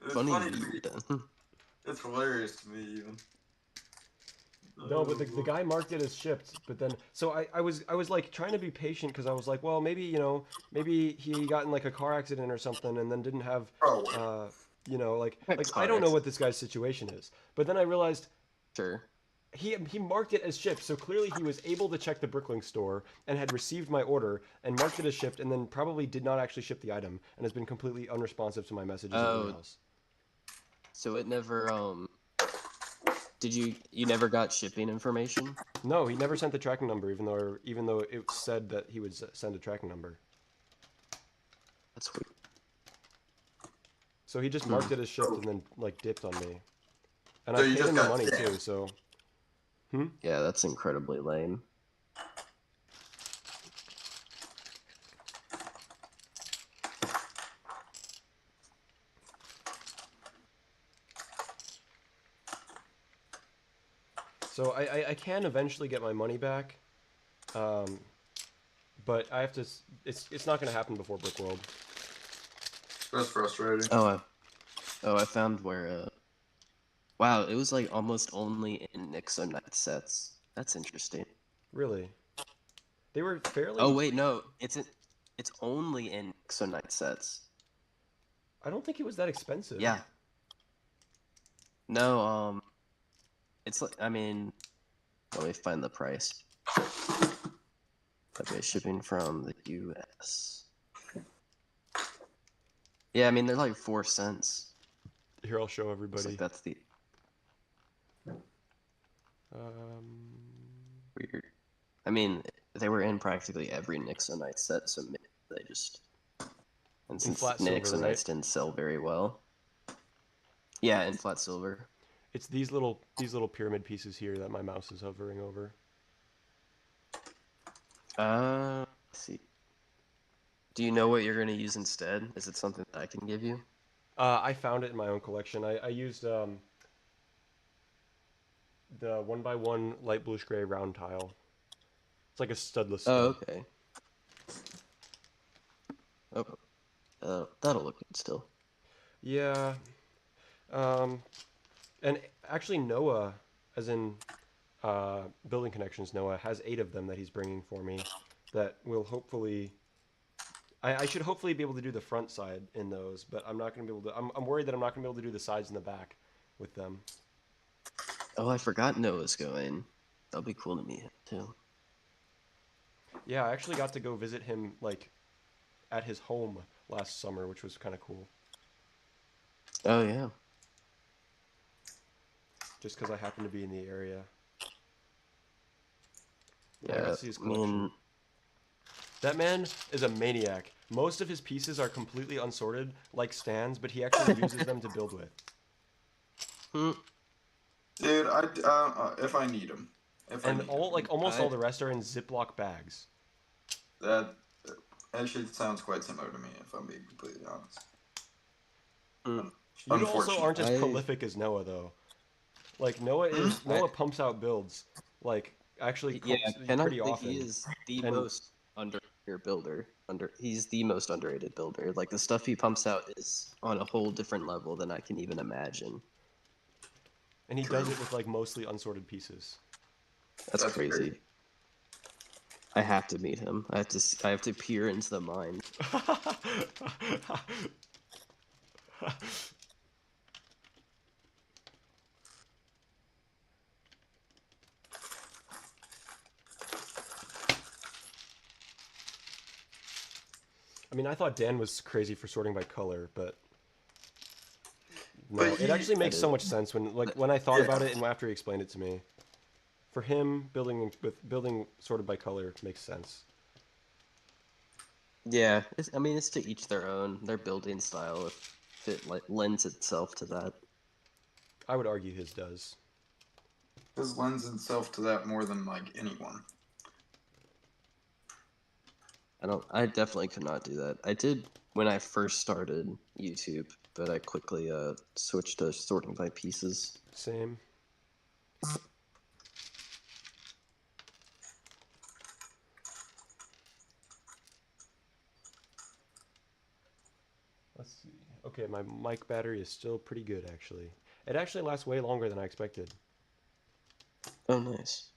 It's Funny funny to me. weird. It's hilarious to me even. No, but the guy marked it as shipped, but then so I was like trying to be patient because I was like, well, maybe he got in like a car accident or something and then didn't have Probably. like A I car don't know what accident. this guy's situation is. But then I realized Sure. he marked it as shipped, so clearly he was able to check the Bricklink store and had received my order and marked it as shipped and then probably did not actually ship the item and has been completely unresponsive to my messages and Oh, emails. so it never did you never got shipping information? No, he never sent the tracking number even though it said that he would send a tracking number. That's weird. So he just marked it as shipped and then like dipped on me. And So I you paid just him the got money scammed. too, so Yeah, that's incredibly lame. so I can eventually get my money back. But I have to it's not going to happen before Brickworld. That's frustrating. I found where wow, it was like almost only in Nixonite sets. That's interesting. Really. They were fairly Oh wait, no, it's only in Nixonite sets. I don't think it was that expensive. Yeah. No, it's like I mean, let me find the price. Okay, shipping from the U.S. Yeah, I mean they're like 4 cents. Here, I'll show It's everybody. like that's the Um, weird. I mean, they were in practically every Nixonite set, so maybe they just. And since flat silver, Nixonites right? didn't sell very well. Yeah, in flat silver. it's these little pyramid pieces here that my mouse is hovering over. Let's see. Do you know what you're gonna use instead? Is it something that I can give you? I found it in my own collection. I used the 1x1 light bluish gray round tile. It's like a studless Oh, stud. okay. Oh, that'll look good still. Yeah. And actually Noah, as in Building Connections Noah, has 8 of them that he's bringing for me that will hopefully... I should hopefully be able to do the front side in those, but I'm not going to be able to... I'm worried that I'm not going to be able to do the sides and the back with them. Oh, I forgot Noah's going. That'll be cool to meet him too. Yeah, I actually got to go visit him, like, at his home last summer, which was kind of cool. Oh yeah. Just because I happened to be in the area. I gotta Yeah, see his I collection. mean, That man is a maniac. Most of his pieces are completely unsorted, like stands, but he actually uses them to build with. hmm, Dude, if I need them, if I And need them, almost all I the rest are in Ziploc bags. that actually sounds quite similar to me. If I'm being completely honest. hmm, You also aren't Unfortunately. as I prolific as Noah though. Like Noah Hmm? is I Noah pumps out builds like actually yeah, and I pretty think he often. is the And most underrated builder. He's the most underrated builder. Like the stuff he pumps out is on a whole different level than I can even imagine. he does True. it with like mostly unsorted pieces. That's That's great. crazy. I have to meet him. I have to peer into the mind. I mean, I thought Dan was crazy for sorting by color, but no, But it actually That makes so is, much sense when I thought about yeah. it and after he explained it to me. For him, building sorted by color makes sense. yeah. I mean, it's to each their own. Their building style, if it like lends itself to that. I would argue his does. This lends itself to that more than like anyone. I definitely could not do that. I did when I first started YouTube, but I quickly switched to sorting by pieces. Same. Let's see. Okay, my mic battery is still pretty good actually. It actually lasts way longer than I expected. Oh, nice.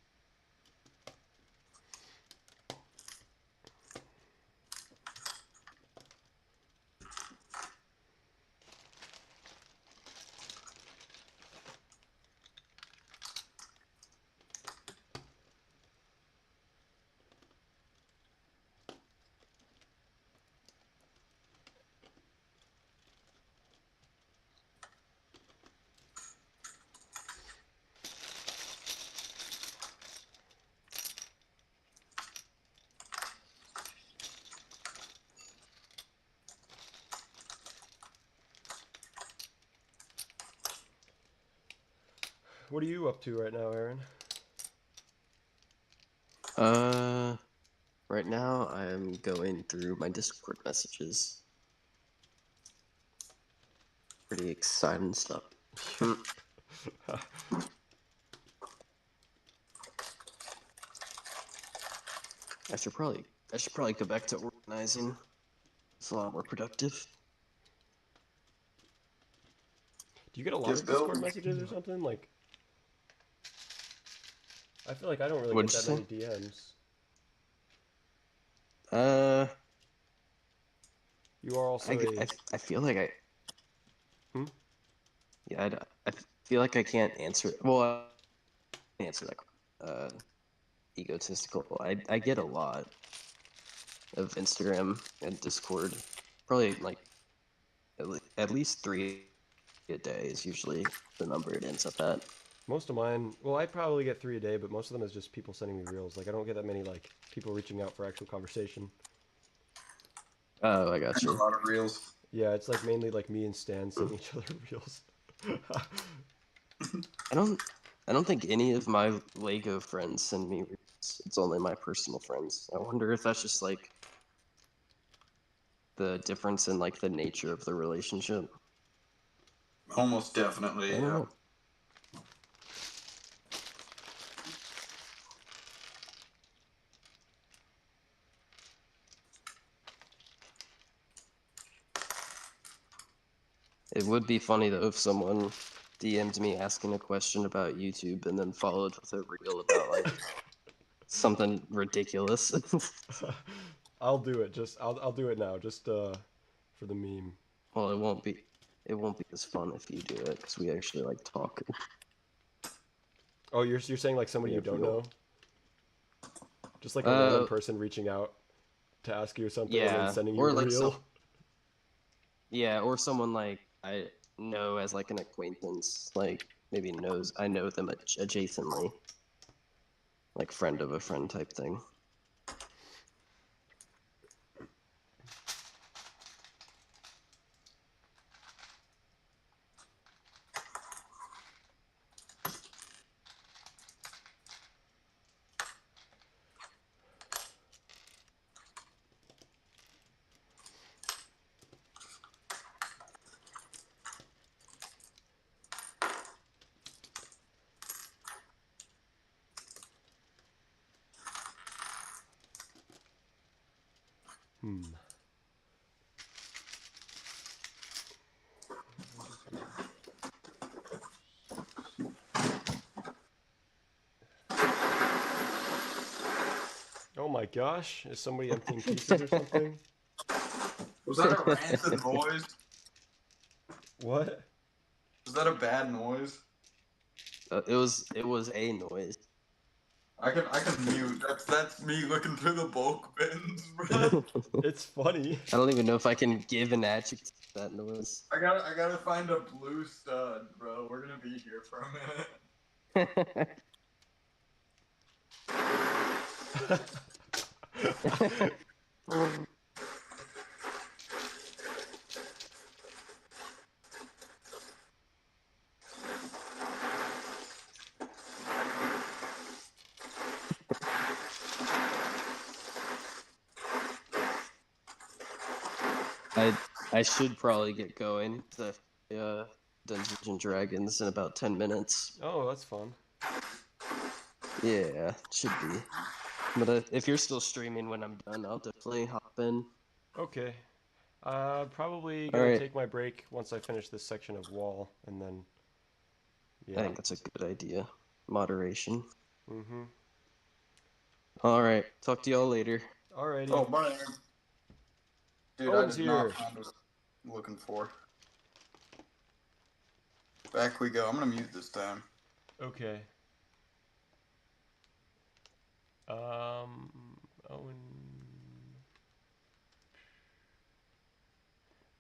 What are you up to right now, Aaron? Uh, right now I'm going through my Discord messages. Pretty exciting stuff. Hmm. I should probably go back to organizing. It's a lot more productive. Do you get a lot Just of Discord build. messages or something? Like, I feel like I don't really get What'd you that say? many DMs. Uh, You are also a. I feel like Hmm? yeah, I feel like I can't answer. Well, I can't answer that. Egotistical. I get a lot of Instagram and Discord. Probably like at least 3 a day is usually the number it ends up at. Most of mine, well, I probably get 3 a day, but most of them is just people sending me reels. Like, I don't get that many, like, people reaching out for actual conversation. Oh, I got And a you. lot of reels. Yeah, it's like mainly like me and Stan sending each other reels. I don't I don't think any of my Lego friends send me reels. It's only my personal friends. I wonder if that's just like the difference in like the nature of the relationship. Almost I definitely, don't yeah. know. It would be funny though if someone DM'd me asking a question about YouTube and then followed with a reel about like something ridiculous. I'll do it. I'll do it now, just for the meme. Well, it won't be as fun if you do it because we actually like talk. Oh, you're saying like somebody We you have don't real. know, just like a random Uh, person reaching out to ask you something and then yeah, sending you or a like reel. yeah, or someone like I know as like an acquaintance, like maybe knows I know them adjacently. like friend of a friend type thing. Oh my gosh, is somebody emptying pieces or something? Was that a rancid noise? What? Was that a bad noise? It was a noise. I can mute. That's me looking through the bulk bins, bro. It's funny. I don't even know if I can give an adjective to that noise. I gotta find a blue stud, bro. We're gonna be here for a minute. I should probably get going. Dungeons and Dragons in about 10 minutes. Oh, that's fun. Yeah, should be. But if you're still streaming when I'm done, I'll definitely hop in. Okay. Probably All gonna right. take my break once I finish this section of wall, and then, I yeah. think that's a good idea. Moderation. Mm-hmm. All right. Talk to y'all later. Alrighty. Oh, bye. Dude, Owen's I did here. not find what I'm looking for. Back we go. I'm gonna mute this time. Okay. Owen.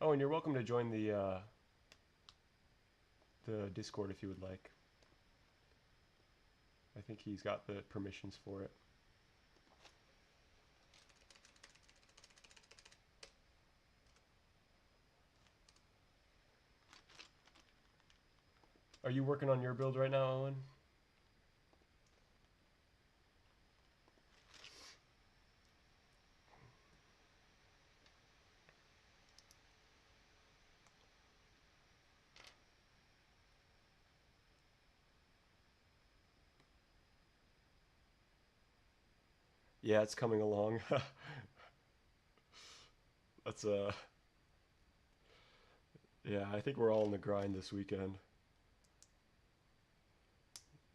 Owen, you're welcome to join the Discord if you would like. I think he's got the permissions for it. Are you working on your build right now, Owen? Yeah, it's coming along. That's yeah, I think we're all in the grind this weekend.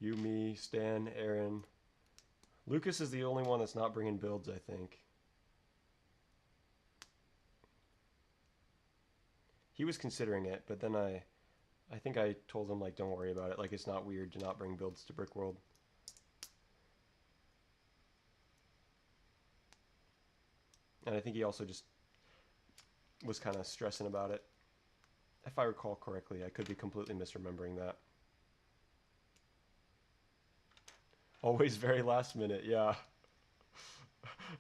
You, me, Stan, Aaron. Lucas is the only one that's not bringing builds, I think. He was considering it, but then I think I told him, like, don't worry about it. Like, it's not weird to not bring builds to Brick World. And I think he also just was kind of stressing about it. If I recall correctly, I could be completely misremembering that. Always very last minute, yeah.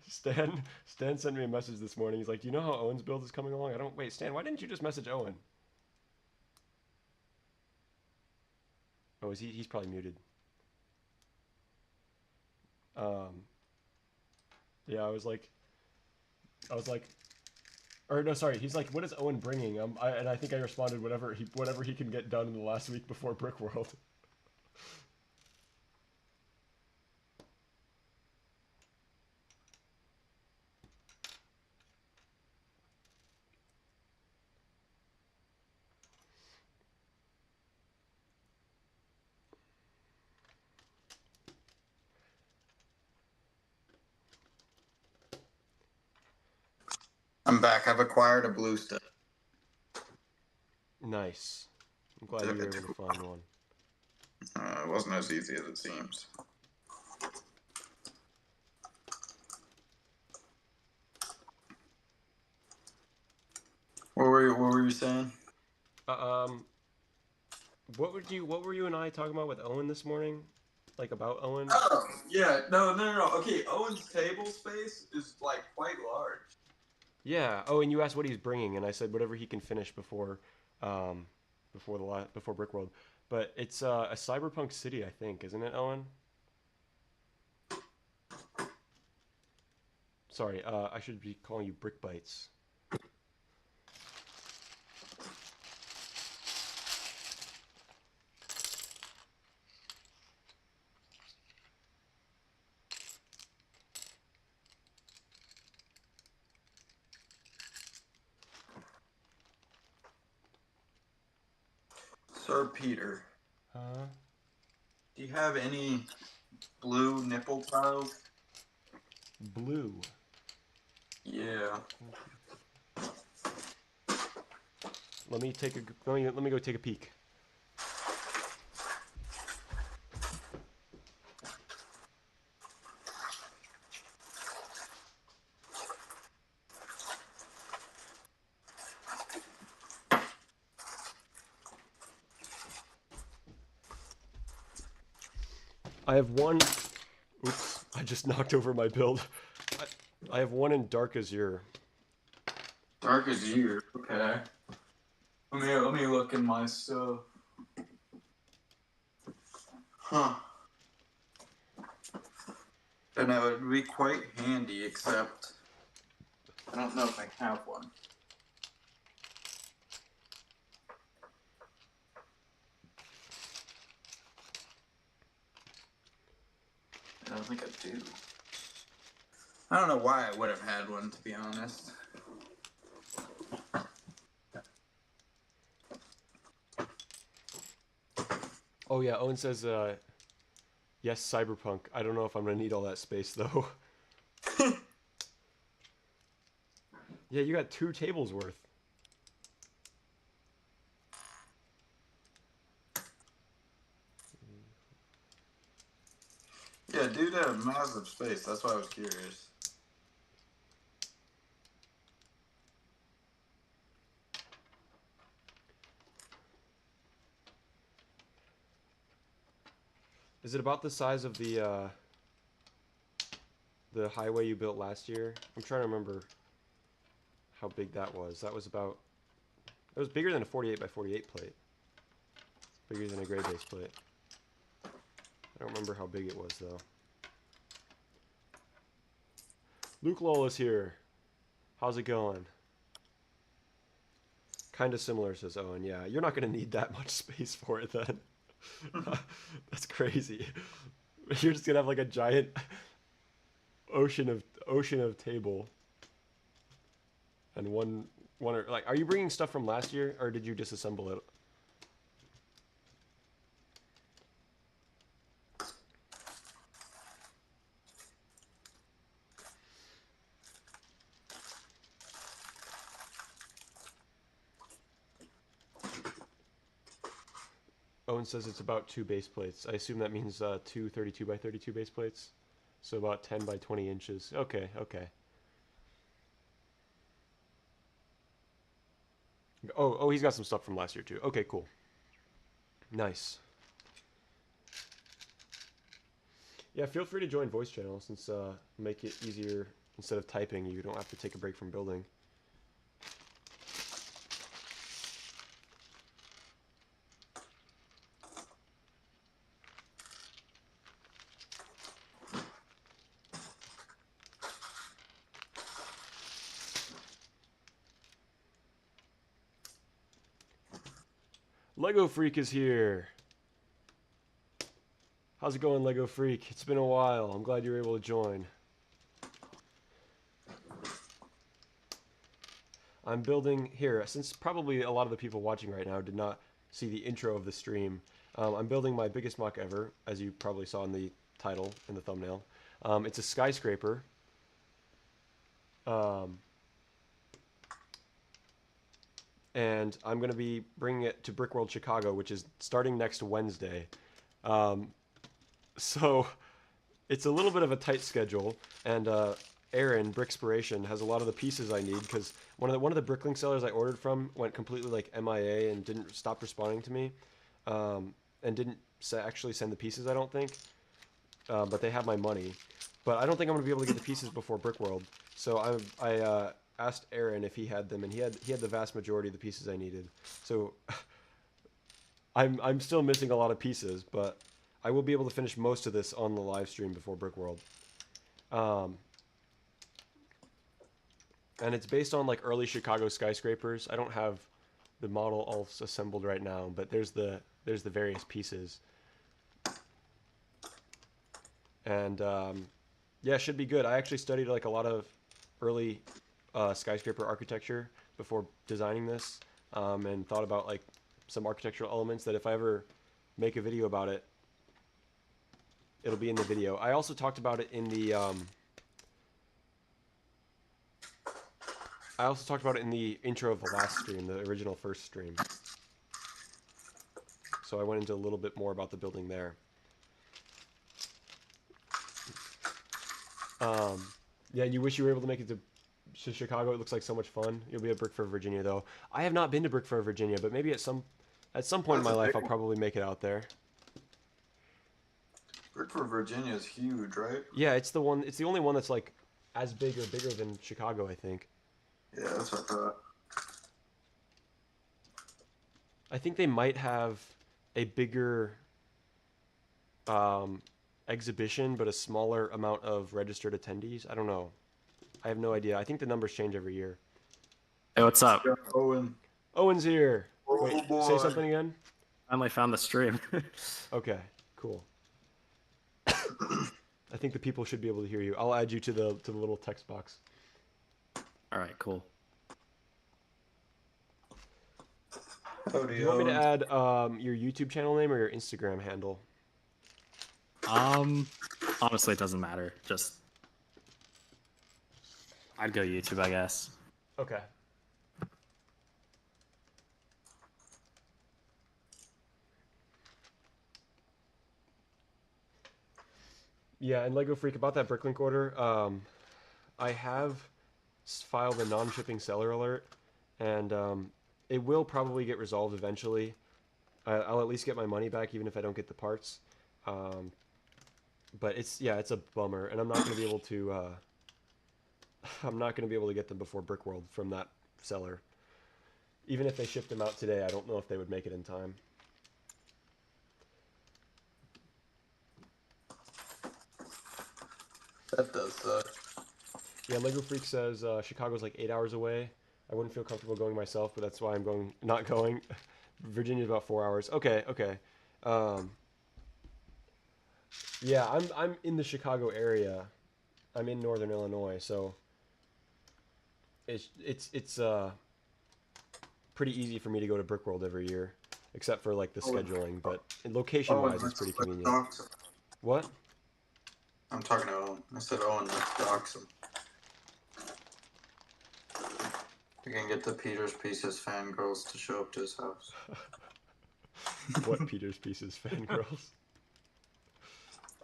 Stan sent me a message this morning. He's like, "Do you know how Owen's build is coming along?" I don't. Wait, Stan, why didn't you just message Owen? Oh, is he? He's probably muted. Yeah, I was like, or no, sorry. He's like, "What is Owen bringing?" And I think I responded, whatever he can get done in the last week before Brick World. I'm back. I've acquired a blue stud. Nice. I'm glad you were able to find one. It wasn't as easy as it seems. What were you saying? What were you and I talking about with Owen this morning? like about Owen? Oh, yeah. No. Okay, Owen's table space is like quite large. Yeah. Oh, and you asked what he's bringing, and I said whatever he can finish um, before Brickworld. But it's a cyberpunk city, I think, isn't it, Owen? Sorry, I should be calling you Brick Bites. Sir Peter, Huh? do you have any blue nipple tiles? Blue. Yeah. Let me go take a peek. I have one. Oops! I just knocked over my build. I have one in Dark Azure. Dark as you. Okay. Let me look in my stuff. Huh. And that would be quite handy, except I don't know if I have one. I don't think I do. I don't know why I would have had one, to be honest. Oh yeah, Owen says, yes, Cyberpunk. I don't know if I'm gonna need all that space though. Yeah, you got 2 tables worth. Yeah, dude had a massive space. That's why I was curious. Is it about the size of the highway you built last year? I'm trying to remember how big that was. That was about. It was bigger than a 48 by 48 plate. Bigger than a gray base plate. I don't remember how big it was though. Luke Lowell is here. How's it going? Kind of similar, says Owen. Yeah, you're not going to need that much space for it then. That's crazy. You're just going to have like a giant ocean of table. And one like, are you bringing stuff from last year or did you disassemble it? Owen says it's about 2 base plates. I assume that means 2 32 by 32 base plates. So about 10 by 20 inches. Okay, okay. Oh, he's got some stuff from last year too. Okay, cool. Nice. Yeah, feel free to join voice channel since make it easier. Instead of typing, you don't have to take a break from building. Lego Freak is here. How's it going, Lego Freak? It's been a while. I'm glad you were able to join. I'm building here, since probably a lot of the people watching right now did not see the intro of the stream. I'm building my biggest MOC ever, as you probably saw in the title, in the thumbnail. It's a skyscraper. And I'm going to be bringing it to Brickworld Chicago, which is starting next Wednesday. So it's a little bit of a tight schedule, and Aaron, Brickspiration, has a lot of the pieces I need because one of the Bricklink sellers I ordered from went completely like MIA and didn't stop responding to me, and didn't actually send the pieces, I don't think. but they have my money. But I don't think I'm gonna be able to get the pieces before Brickworld. So I asked Aaron if he had them, and he had the vast majority of the pieces I needed. So I'm still missing a lot of pieces, but I will be able to finish most of this on the live stream before Brickworld. And it's based on like early Chicago skyscrapers. I don't have the model all assembled right now, but there's the various pieces. And yeah, it should be good. I actually studied like a lot of early skyscraper architecture before designing this, and thought about like some architectural elements that if I ever make a video about it, it'll be in the video. I also talked about it in the intro of the last stream, the original first stream. So I went into a little bit more about the building there. Yeah, you wish you were able to make it to Chicago. It looks like so much fun. You'll be at Brickford, Virginia, though. I have not been to Brickford, Virginia, but maybe at some point in my life I'll probably make it out there. Brickford, Virginia is huge, right? Yeah, it's the one. It's the only one that's like as big or bigger than Chicago, I think. Yeah, that's what I thought. I think they might have a bigger exhibition, but a smaller amount of registered attendees. I don't know. I have no idea. I think the numbers change every year. Hey, what's up? Yeah, Owen. Owen's here. Oh, Wait, boy. say something again. Finally found the stream. Okay, cool. I think the people should be able to hear you. I'll add you to the little text box. All right, cool. Howdy, Do you want me to Owen. add your YouTube channel name or your Instagram handle? Honestly, it doesn't matter. Just I'd go YouTube, I guess. Okay. Yeah, and Lego Freak, about that Bricklink order, I have filed a non-shipping seller alert, and it will probably get resolved eventually. I'll at least get my money back, even if I don't get the parts. But it's a bummer, and I'm not going to be able to. I'm not going to be able to get them before Brickworld from that seller. Even if they shipped them out today, I don't know if they would make it in time. That does suck. Yeah, Lego Freak says Chicago's like 8 hours away. I wouldn't feel comfortable going myself, but that's why I'm not going. Virginia's about 4 hours. Okay. Yeah, I'm in the Chicago area. I'm in Northern Illinois, so it's pretty easy for me to go to Brickworld every year, except for like the scheduling. But location-wise, it's pretty convenient. What? I'm talking to Owen. I said Owen, let's dox him. We can get the Peter's Pieces fangirls to show up to his house. What Peter's Pieces fangirls?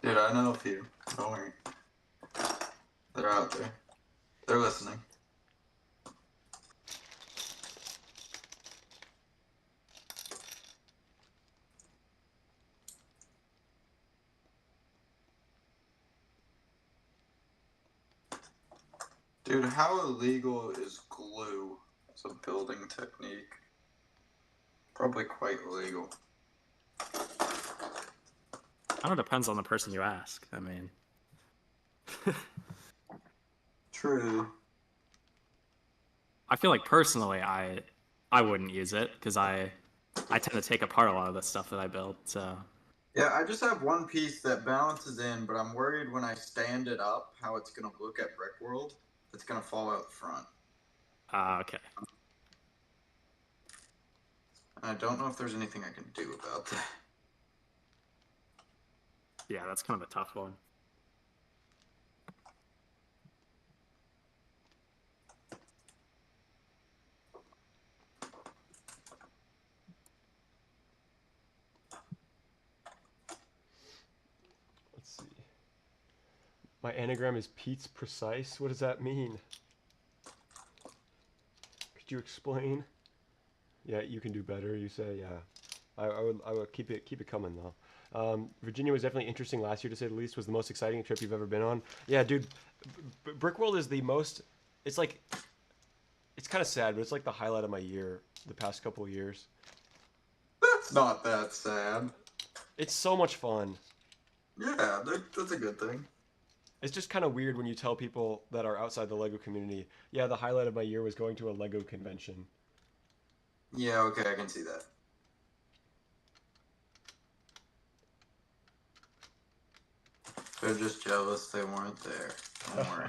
Dude, I know a few. Don't worry. They're out there. They're listening. Dude, how illegal is glue as a building technique? Probably quite illegal. Kind of depends on the person you ask. I mean, True. I feel like personally, I wouldn't use it because I tend to take apart a lot of the stuff that I build. So Yeah, I just have one piece that balances in, but I'm worried when I stand it up how it's going to look at Brickworld. It's going to fall out the front. okay. And I don't know if there's anything I can do about that. Yeah, that's kind of a tough one. Let's see. My anagram is Pete's Precise. What does that mean? Could you explain? Yeah, you can do better, you say, yeah. I would keep it coming though. Virginia was definitely interesting last year to say the least. Was the most exciting trip you've ever been on? Yeah, dude. Brick World is the most. It's like it's kind of sad, but it's like the highlight of my year the past couple of years. That's not that sad. It's so much fun. Yeah, that's a good thing. It's just kind of weird when you tell people that are outside the Lego community, yeah, the highlight of my year was going to a Lego convention. Yeah, okay, I can see that. They're just jealous they weren't there. Don't worry.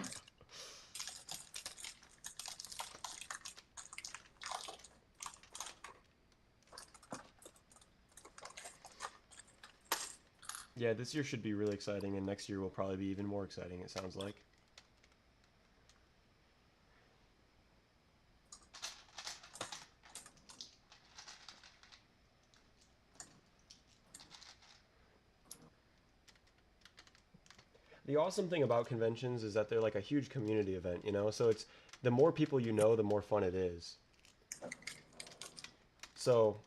Yeah, this year should be really exciting, and next year will probably be even more exciting, it sounds like. The awesome thing about conventions is that they're like a huge community event, you know? So it's the more people you know, the more fun it is. So,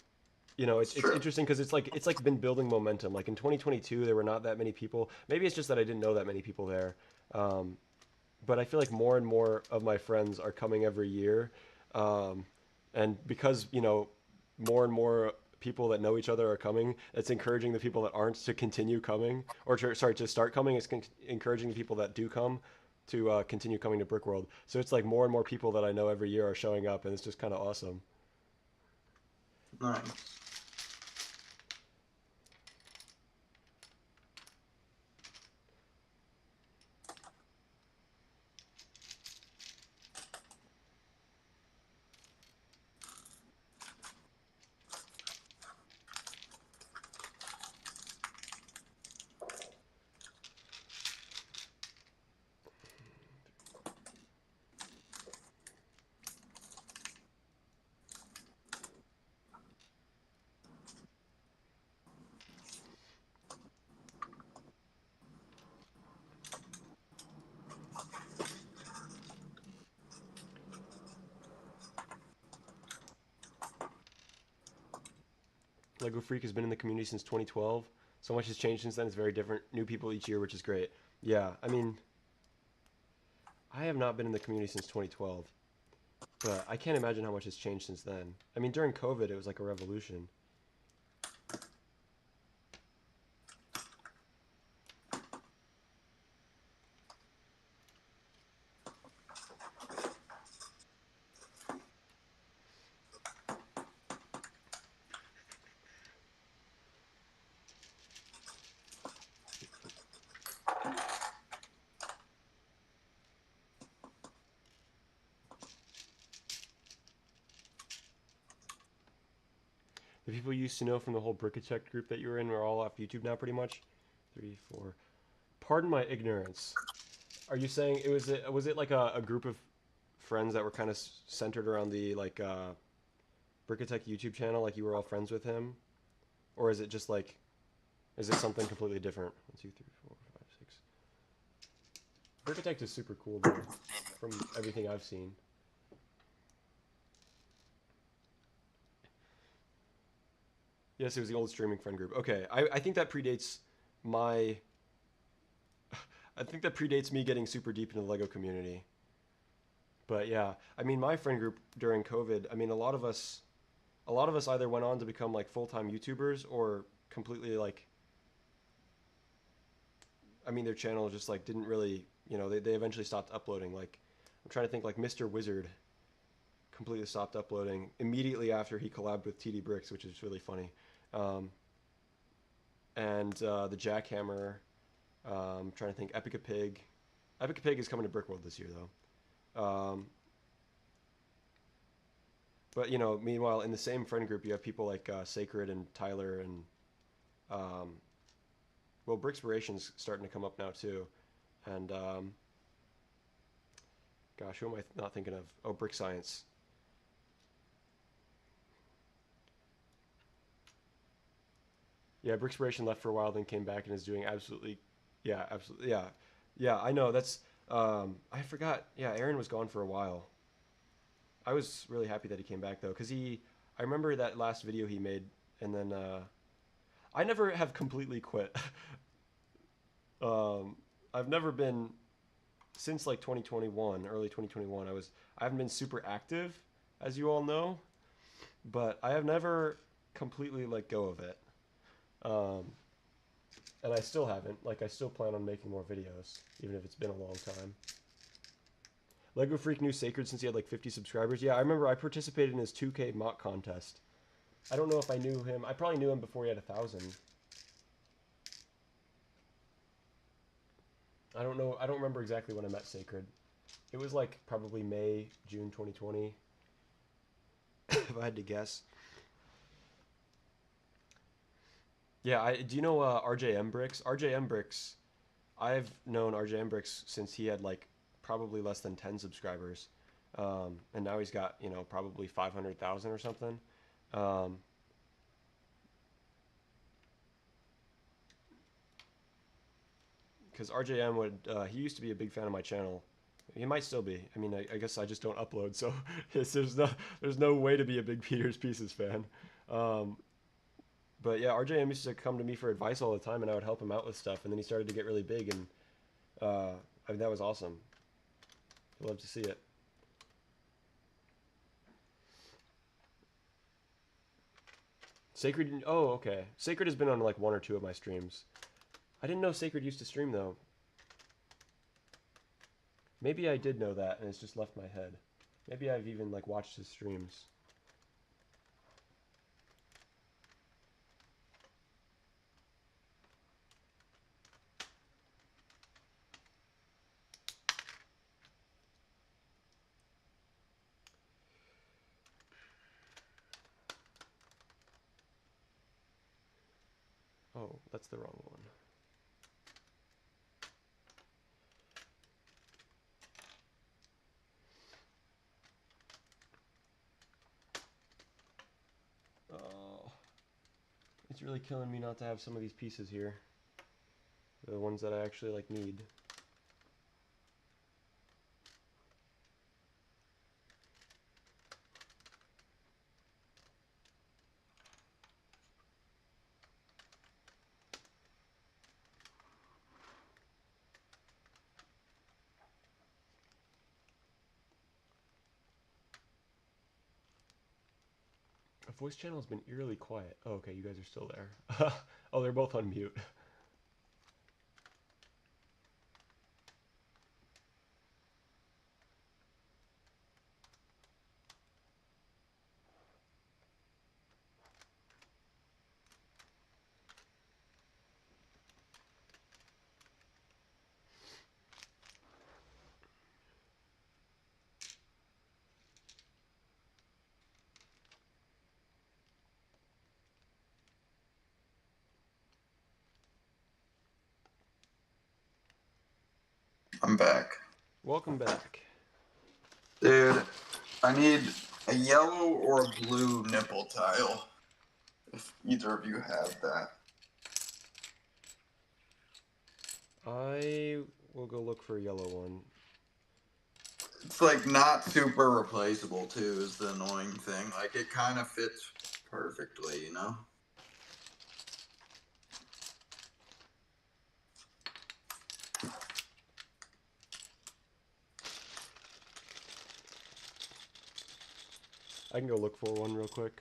you know, it's Sure. interesting because it's like been building momentum. Like in 2022, there were not that many people. Maybe it's just that I didn't know that many people there. Um, but I feel like more and more of my friends are coming every year, um, and because more and more people that know each other are coming, it's encouraging the people that aren't to continue coming, or to start coming. It's encouraging the people that do come to continue coming to Brickworld. So it's like more and more people that I know every year are showing up, and it's just kind of awesome. Nice. Lego Freak has been in the community since 2012. So much has changed since then. It's very different. New people each year, which is great. Yeah, I mean, I have not been in the community since 2012, but I can't imagine how much has changed since then. I mean, during COVID, it was like a revolution. The people you used to know from the whole Brickitect group that you were in are all off YouTube now, pretty much. 3, 4. Pardon my ignorance. Are you saying was it like a group of friends that were kind of centered around the like Brickitect YouTube channel, like you were all friends with him, or is it just like is it something completely different? 1, 2, 3, 4, 5, 6. Brickitect is super cool, though, from everything I've seen. Yes, it was the old streaming friend group. Okay, I think that predates my. I think that predates me getting super deep into the Lego community. But yeah, I mean, my friend group during COVID. I mean, a lot of us either went on to become like full-time YouTubers or completely like. I mean, their channel just like didn't really, they eventually stopped uploading. Like, I'm trying to think like Mr. Wizard completely stopped uploading immediately after he collabed with TD Bricks, which is really funny. Um, and the Jackhammer. Trying to think. Epica Pig. Epica Pig is coming to Brickworld this year, though. But meanwhile, in the same friend group, you have people like Sacred and Tyler and well, Brickspiration's starting to come up now too, and gosh, who am I not thinking of? Oh, Brick Science. Yeah, Brickspiration left for a while, then came back and is doing absolutely, yeah, absolutely, yeah, yeah. I know that's. I forgot. Yeah, Aaron was gone for a while. I was really happy that he came back though, because I remember that last video he made, and then I never have completely quit. I've never been since like 2021, early 2021. I haven't been super active, as you all know, but I have never completely let go of it. Um, and I still haven't. Like I still plan on making more videos, even if it's been a long time. Lego Freak knew Sacred since he had like 50 subscribers. Yeah, I remember I participated in his 2K MOC contest. I don't know if I knew him. I probably knew him before he had 1,000. I don't know. I don't remember exactly when I met Sacred. It was like probably May, June 2020, if I had to guess. Yeah, do you know RJM Bricks? RJM Bricks, I've known RJM Bricks since he had like probably less than 10 subscribers. And now he's got, you know, probably 500,000 or something. Um, because RJM he used to be a big fan of my channel. He might still be. I mean, I guess I just don't upload, so there's no way to be a big Peter's Pieces fan. Um, but yeah, RJM used to come to me for advice all the time, and I would help him out with stuff. And then he started to get really big, and I mean, that was awesome. I love to see it. Sacred, oh, okay. Sacred has been on like one or two of my streams. I didn't know Sacred used to stream though. Maybe I did know that and it's just left my head. Maybe I've even like watched his streams. Oh, that's the wrong one. Oh, it's really killing me not to have some of these pieces here. The ones that I actually like need. A voice channel has been eerily quiet. Oh, okay, you guys are still there. Oh, they're both on mute. I'm back. Welcome back. Dude, I need a yellow or a blue nipple tile. If either of you have that. I will go look for a yellow one. It's like not super replaceable too is the annoying thing. Like it kind of fits perfectly, you know? I can go look for one real quick.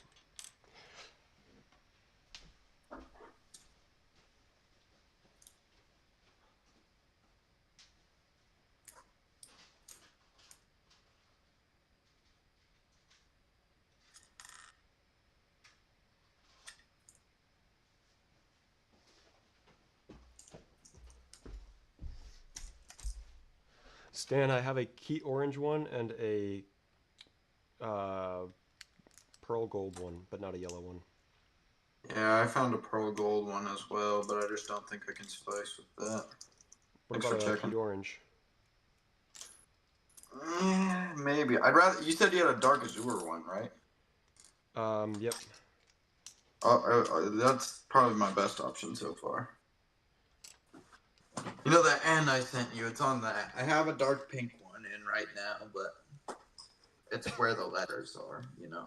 Stan, I have a Key orange one and a pearl gold one, but not a yellow one. Yeah, I found a pearl gold one as well, but I just don't think I can suffice with that. What Thanks about for a checking. Key orange? Maybe. I'd rather. You said you had a dark azure one, right? Yep. That's probably my best option so far. You know that N I sent you? It's on that. I have a dark pink one in right now, but it's where the letters are, you know.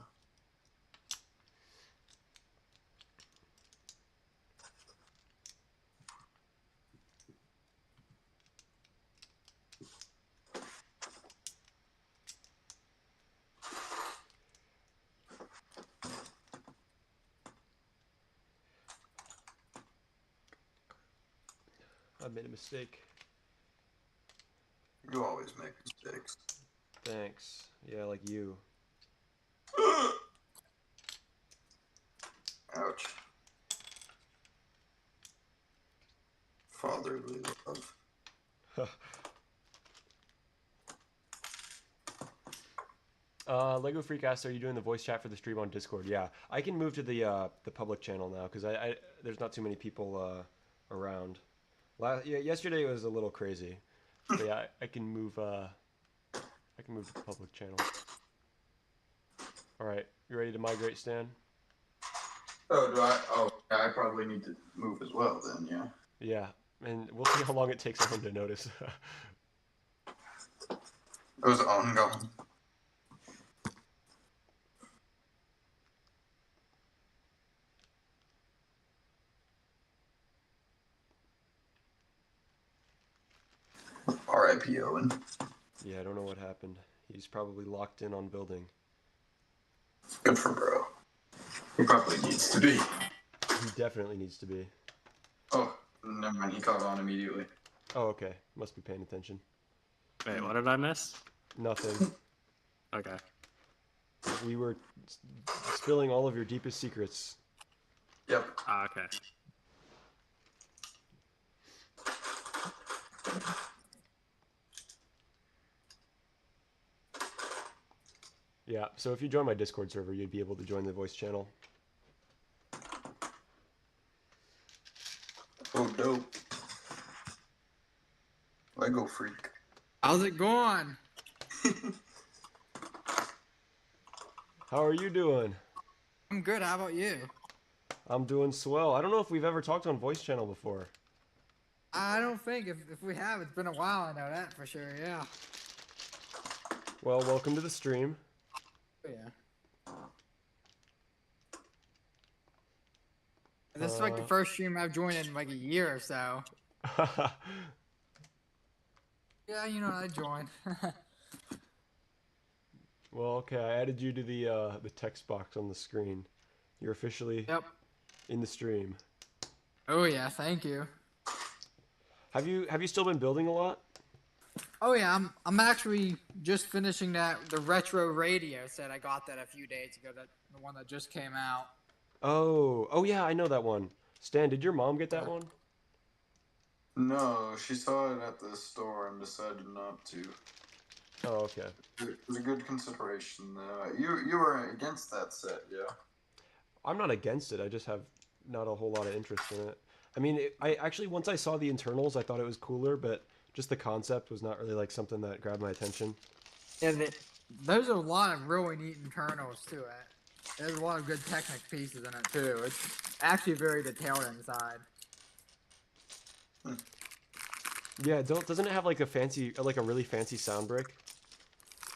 I made a mistake. You always make mistakes. Thanks. Yeah, like you. Ouch. Fatherly love. Lego Freak asks, "Are you doing the voice chat for the stream on Discord?" Yeah, I can move to the public channel now because I there's not too many people around. Yeah, yesterday was a little crazy. But yeah, I can move to the public channel. All right, you ready to migrate, Stan? Oh, do I? Oh, yeah, I probably need to move as well then, yeah. Yeah, and we'll see how long it takes everyone to notice. It was ongoing. R.I.P. Owen. Yeah, I don't know what happened. He's probably locked in on building. Good for bro. He probably needs to be. He definitely needs to be. Oh, never mind. He caught on immediately. Oh, okay. Must be paying attention. Wait, what did I miss? Nothing. Okay. We were spilling all of your deepest secrets. Yep. Ah, okay. Yeah, so if you join my Discord server, you'd be able to join the voice channel. Oh, dope. Lego Freak. How's it going? How are you doing? I'm good. How about you? I'm doing swell. I don't know if we've ever talked on voice channel before. I don't think if we have, it's been a while. I know that for sure. Yeah. Well, welcome to the stream. Oh, yeah. This is like the first stream I've joined in like a year or so. Yeah, you know, I joined. Well, okay, I added you to the text box on the screen. You're officially Yep. in the stream. Oh yeah, thank you. Have you still been building a lot? Oh yeah, I'm actually just finishing the retro radio set. I got that a few days ago. That the one that just came out. Oh yeah, I know that one. Stan, did your mom get that one? No, she saw it at the store and decided not to. Oh, okay. It was a good consideration, though. You were against that set, yeah? I'm not against it. I just have not a whole lot of interest in it. I mean, I actually once I saw the internals, I thought it was cooler, but just the concept was not really like something that grabbed my attention. Yeah, there's a lot of really neat internals to it. There's a lot of good Technic pieces in it too. It's actually very detailed inside. Yeah, doesn't it have like a really fancy sound brick?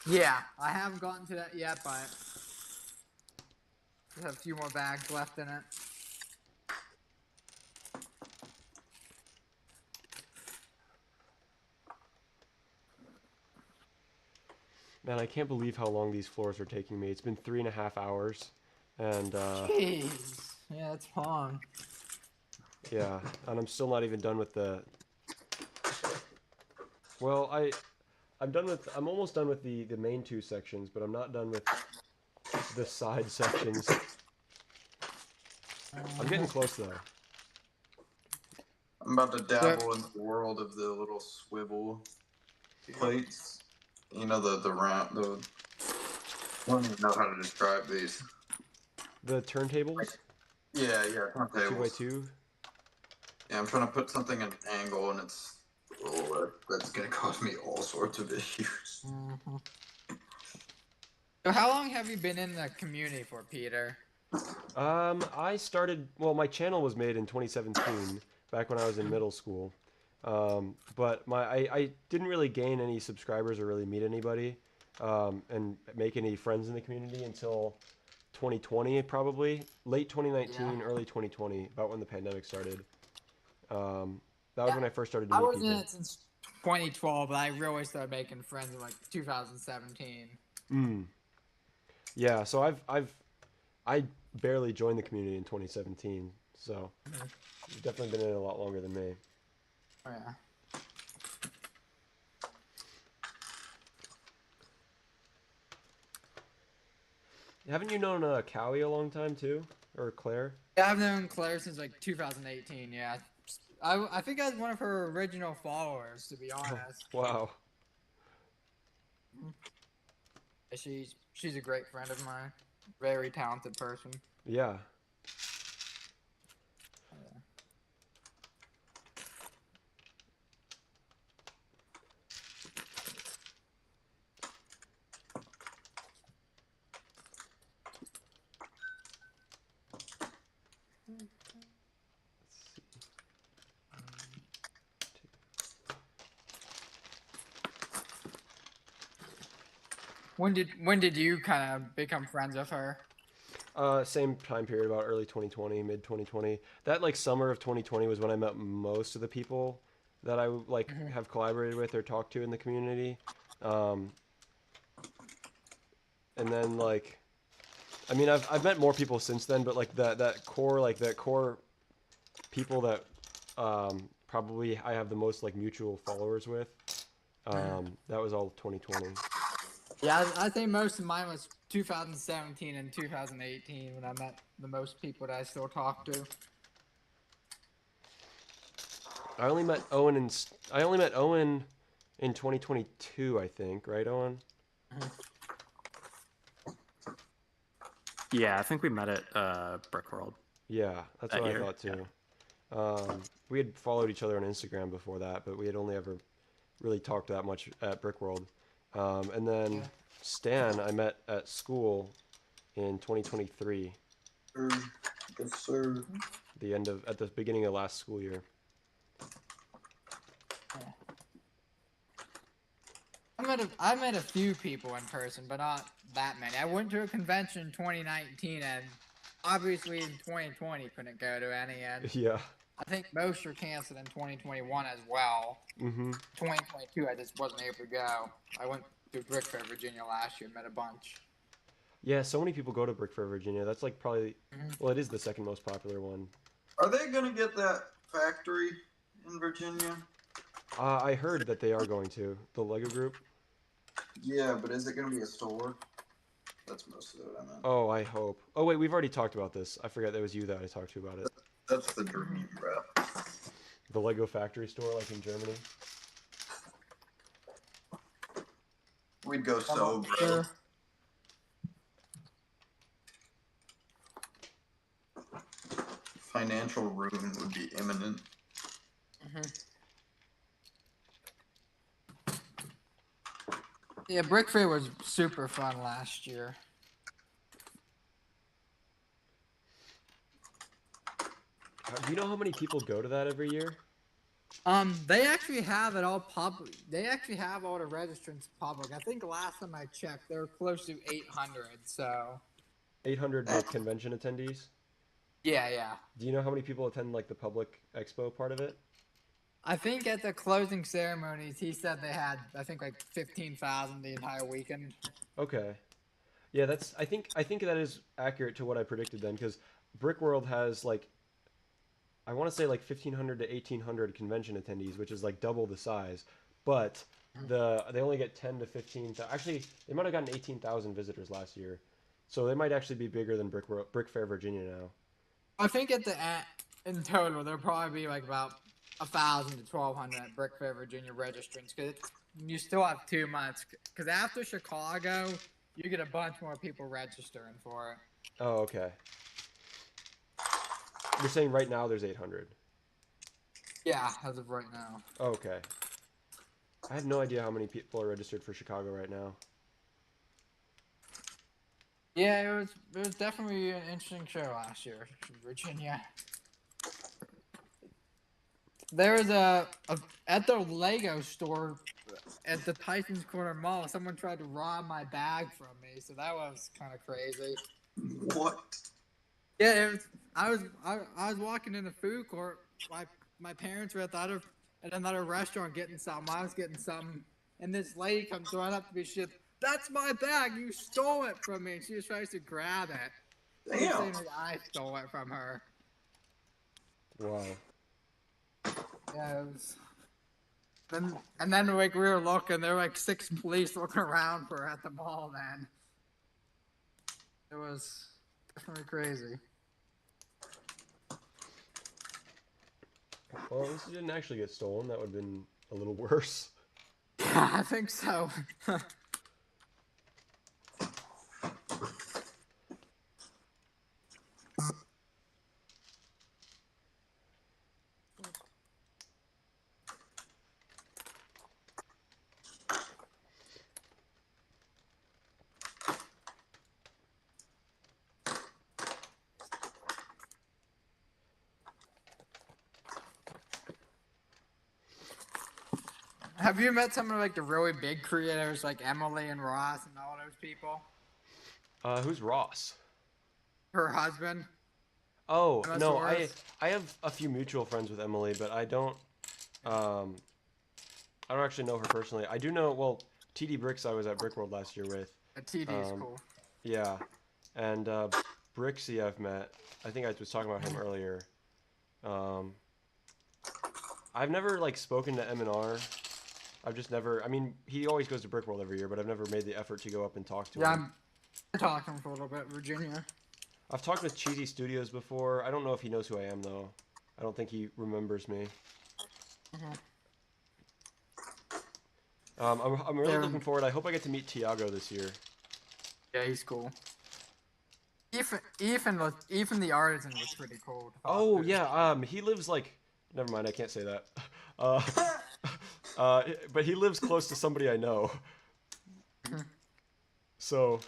Yeah, I haven't gotten to that yet, but just have a few more bags left in it. Man, I can't believe how long these floors are taking me. It's been 3.5 hours, and Jeez. Yeah, it's long. yeah, and I'm still not even done with the. Well, I'm almost done with the main two sections, but I'm not done with the side sections. I'm getting close though. I'm about to dabble into the world of the little swivel plates. You know, the round, I don't even know how to describe these. The turntables, Yeah, turntables. 2x2. Yeah, I'm trying to put something at an angle, and that's gonna cause me all sorts of issues. So how long have you been in the community for, Peter? I started. Well, my channel was made in 2017, back when I was in middle school. But I didn't really gain any subscribers or really meet anybody, and make any friends in the community until 2020, probably late 2019, early 2020, about when the pandemic started. That was when I first started to I meet was in people. it since 2012, but I really started making friends in like 2017. Yeah, so I barely joined the community in 2017, so you've definitely been in it a lot longer than me. Oh, yeah. Haven't you known Callie a long time too, or Claire? Yeah, I've known Claire since like 2018. Yeah, I think I was one of her original followers, to be honest. Wow. She's a great friend of mine. Very talented person. Yeah. When did you kind of become friends with her? Same time period, about early 2020, mid 2020. That like summer of 2020 was when I met most of the people that I like have collaborated with or talked to in the community. And then like, I mean, I've met more people since then, but like that core people that probably I have the most like mutual followers with. That was all 2020. Yeah, I think most of mine was 2017 and 2018 when I met the most people that I still talk to. I only met Owen in 2022, I think, right, Owen? Yeah, I think we met at Brickworld. Yeah, that's That what year? I thought too. We had followed each other on Instagram before that, but we had only ever really talked that much at Brickworld. And then Stan, I met at school in 2023, Yes, sir. at the beginning of last school year. I met a few people in person, but not that many. I went to a convention in 2019, and obviously in 2020 couldn't go to any. And Yeah. I think most were canceled in 2021 as well. Mm-hmm. 2022, I just wasn't able to go. I went to Brickfair, Virginia last year, met a bunch. Yeah, so many people go to Brick Fair, Virginia. That's like probably, well, it is the second most popular one. Are they gonna get that factory in Virginia? I heard that they are going to the Lego Group. Yeah, but is it gonna be a store? That's most of it I meant. Oh, I hope. Oh wait, we've already talked about this. I forgot that was you that I talked to about it. That's the dream, bro. The Lego factory store, like in Germany. We'd go so bro. Sure. Financial ruin would be imminent. Yeah, Brickfair was super fun last year. Do you know how many people go to that every year? They actually have it all public. They actually have all the registrants public. I think last time I checked, they were close to 800. So 800 convention attendees. yeah. Do you know how many people attend like the public expo part of it? I think at the closing ceremonies, he said they had, I think, like 15,000 the entire weekend. Okay. Yeah, I think that is accurate to what I predicted then, because Brickworld has like, I want to say like 1,500 to 1,800 convention attendees, which is like double the size, but they only get 10 to 15,000. Actually, they might have gotten 18,000 visitors last year, so they might actually be bigger than Brick Fair Virginia now. I think in total, there'll probably be like about 1,000 to 1,200 at Brick Fair, Virginia registrants, because you still have 2 months. Because after Chicago, you get a bunch more people registering for it. Oh, okay. You're saying right now there's 800. Yeah, as of right now. Okay. I have no idea how many people are registered for Chicago right now. Yeah, it was definitely an interesting show last year in Virginia. There was at the Lego store at the Tyson's Corner Mall, someone tried to rob my bag from me, so that was kind of crazy. What? Yeah, I was walking in the food court. My parents were at another restaurant getting something. I was getting something, and this lady comes running up to me. She said, "That's my bag. You stole it from me." And she just tries to grab it. Damn. I stole it from her. Wow. Yeah, it was then like we were looking, there were like 6 police looking around for her at the mall, man. It was definitely crazy. Well, at least it didn't actually get stolen. That would have been a little worse. Yeah, I think so. Have you met some of like the really big creators like Emily and Ross and all those people? Who's Ross? Her husband. Oh, MS no, Wars? I have a few mutual friends with Emily, but um I don't actually know her personally. I do know, well, TD Bricks I was at Brickworld last year with. A TD is Um, cool. Yeah. And Brixie I've met. I think I was talking about him earlier. Um I've never like spoken to M&R. I've just never, I mean, he always goes to Brickworld every year, but I've never made the effort to go up and talk to Yeah, him. I'm talking for a little bit, Virginia. I've talked with Cheesy Studios before. I don't know if he knows who I am though. I don't think he remembers me. I'm really Yeah. looking forward. I hope I get to meet Tiago this year. Yeah, he's cool. Even the artisan was pretty cool. to talk Oh to. yeah, he lives like, never mind, I can't say that. Uh, but he lives close to somebody I know. So,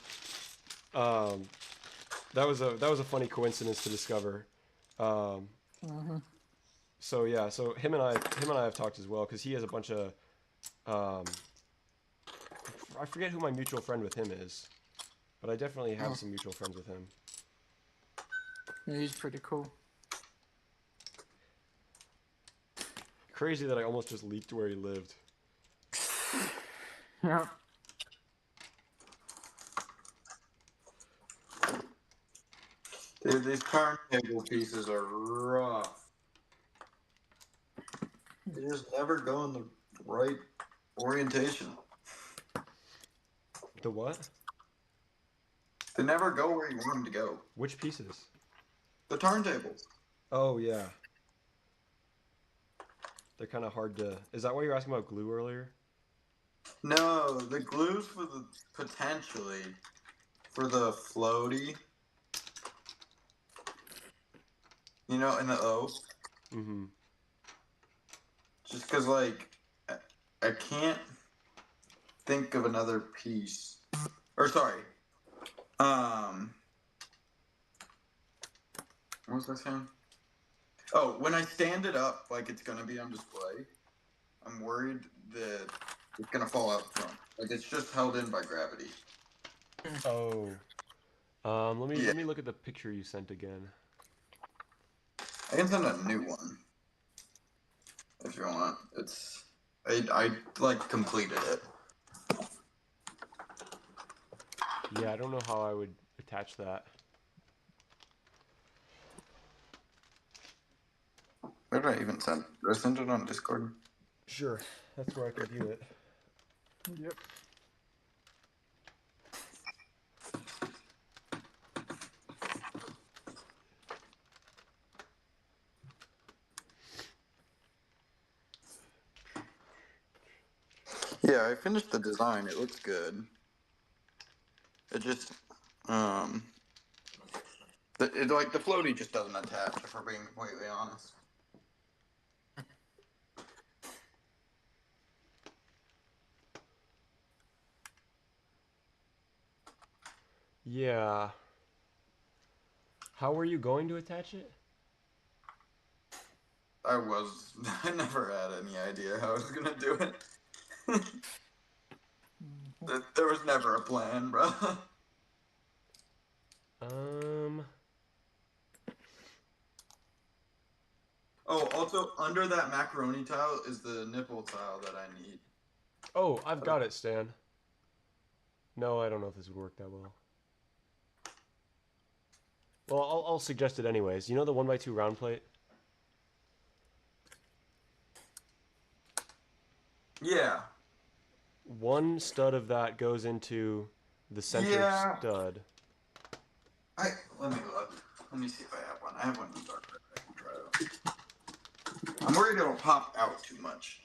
that was a funny coincidence to discover. So yeah, so him and I have talked as well because he has a bunch of, I forget who my mutual friend with him is, but I definitely have some mutual friends with him. Yeah, he's pretty cool. Crazy that I almost just leaked where he lived. Yeah. Dude, these turntable pieces are rough. They just never go in the right orientation. The what? They never go where you want them to go. Which pieces? The turntables. Oh yeah. They're kind of hard to. Is that why you were asking about glue earlier? No, the glues for the potentially for the floaty. You know, in the O. Mm-hmm. Just because, like, I can't think of another piece. Or sorry. What was I saying? Oh, when I stand it up like it's gonna be on display, I'm worried that it's gonna fall out front. Like it's just held in by gravity. Oh. Let Yeah. me look at the picture you sent again. I can send a new one if you want. It's I like completed it. Yeah, I don't know how I would attach that. Where did I even send? Did I send it on Discord? Sure, that's where I can view it. Yep. Yeah, I finished the design. It looks good. It just like the floaty just doesn't attach. If we're being completely honest. Yeah. How were you going to attach it? I never had any idea how I was gonna do it. There was never a plan, bro. Oh, also under that macaroni tile is the nipple tile that I need. Oh, I've got it, Stan. No, I don't know if this would work that well. Well, I'll suggest it anyways. You know the 1x2 round plate? Yeah. One stud of that goes into the center Yeah. stud. Let me look. Let me see if I have one. I have one in the dark red. I can try it. I'm worried it'll pop out too much.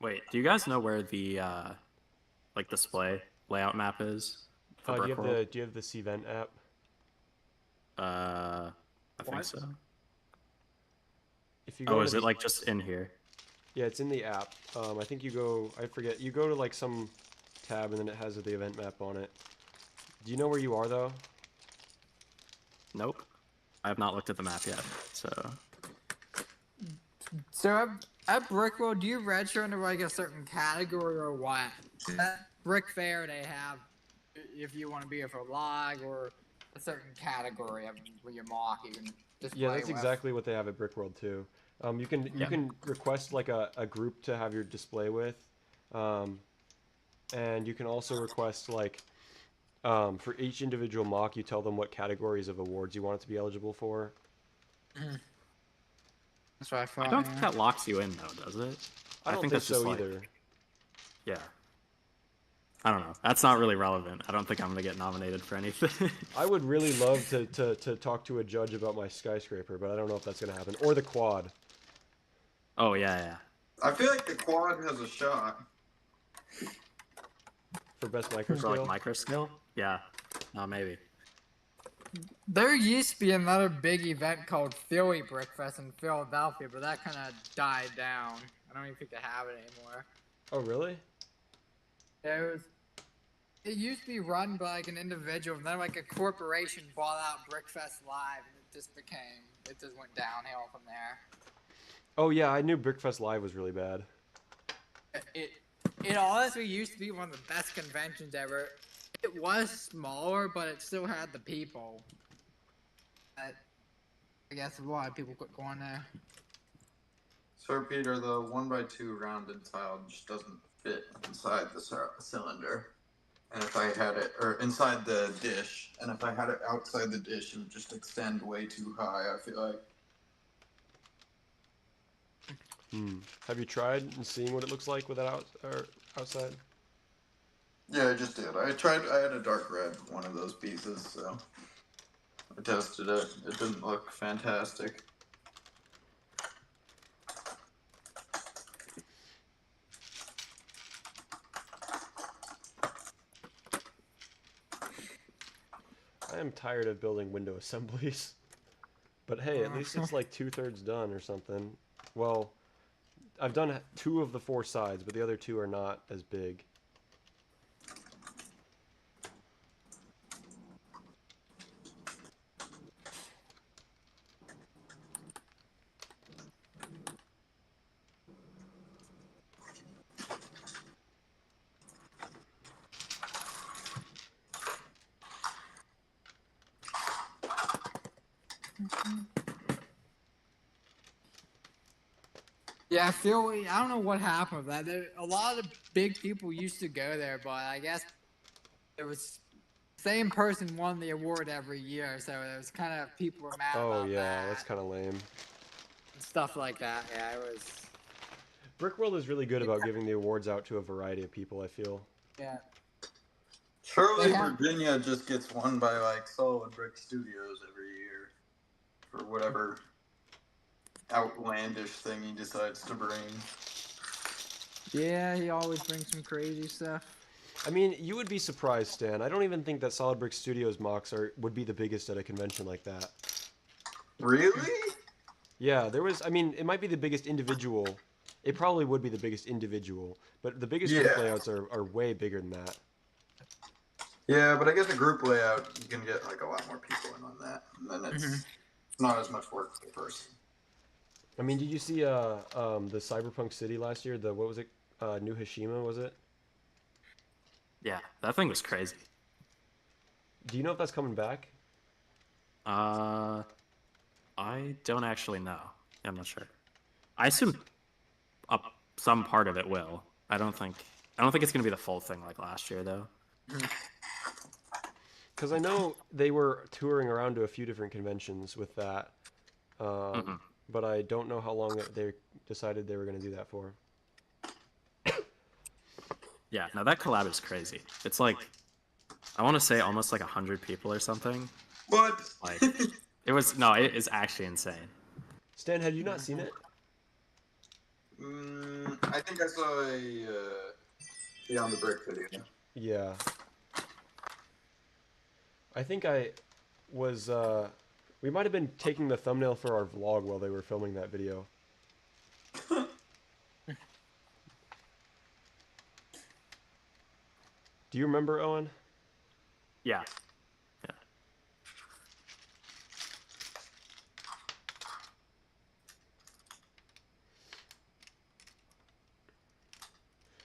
Wait, do you guys know where the like display layout map is for Do you have Brickworld? the Cvent app? I think so. If you go Oh, to is it the, like just in here? yeah, it's in the app. I think you go. I forget. You go to like some tab and then it has the event map on it. Do you know where you are though? Nope. I have not looked at the map yet, so So at Brickworld, do you register into like a certain category or what? At Brick Fair, they have if you want to be a log or a certain category of your MOC you can display Yeah, that's with. exactly what they have at Brickworld too. You can request like a group to have your display with, and you can also request like for each individual mock, you tell them what categories of awards you want it to be eligible for. That's what I I thought. don't think that locks you in though, does it? I don't think that's just so like, either. yeah. I don't know. That's not really relevant. I don't think I'm gonna get nominated for anything. I would really love to talk to a judge about my skyscraper, but I don't know if that's gonna happen. Or the quad Oh yeah. I feel like the quad has a shot. for best micro For like scale. micro scale? Yeah. Maybe. There used to be another big event called Philly Brickfest in Philadelphia, but that kind of died down. I don't even think they have it anymore. Oh really? It used to be run by like an individual, and then like a corporation bought out Brickfest Live, and it just went downhill from there. Oh yeah, I knew Brickfest Live was really bad. It honestly used to be one of the best conventions ever. It was smaller, but it still had the people. I guess a lot of people quit going there. Sir Peter, the 1x2 rounded tile just doesn't fit inside the cylinder. And if I had it, or inside the dish, and if I had it outside the dish, it would just extend way too high, I feel like. Have you tried and seen what it looks like with that outside? Yeah, I just did. I had a dark red one of those pieces, so I tested it. It didn't look fantastic. I am tired of building window assemblies. But hey, at least it's like 2/3 done or something. Well, I've done 2 of the 4 sides, but the other 2 are not as big. Yeah, I don't know what happened with that. A lot of big people used to go there, but I guess it was same person won the award every year, so it was kind of people were mad Oh about yeah, that. that's kind of lame. And stuff like that. Yeah, it was. Brickworld is really good about giving the awards out to a variety of people, I feel. Yeah. Surely They have- Virginia just gets won by like Solid Brick Studios every year for whatever outlandish thing he decides to bring. Yeah, he always brings some crazy stuff. I mean, you would be surprised, Stan. I don't even think that Solid Brick Studios mocks would be the biggest at a convention like that. Really? Yeah, I mean, it might be the biggest individual. It probably would be the biggest individual, but the biggest group Yeah. layouts are way bigger than that. Yeah, but I guess a group layout you can get like a lot more people in on that, and then it's not as much work per person. I mean, did you see the Cyberpunk City last year? What was it? New Hashima, was it? Yeah, that thing was crazy. Do you know if that's coming back? I don't actually know. I'm not sure. I assume some part of it will. I don't think it's gonna be the full thing like last year though. because I know they were touring around to a few different conventions with that, Hmm. but I don't know how long that they decided they were going to do that for. Yeah, no, that collab is crazy. It's like, I want to say almost like 100 people or something. What? Like, it is actually insane. Stan, had you not seen it? I think I saw a Beyond the Brick video. Yeah. I think I was, we might have been taking the thumbnail for our vlog while they were filming that video. Do you remember, Owen? Yeah. Yeah.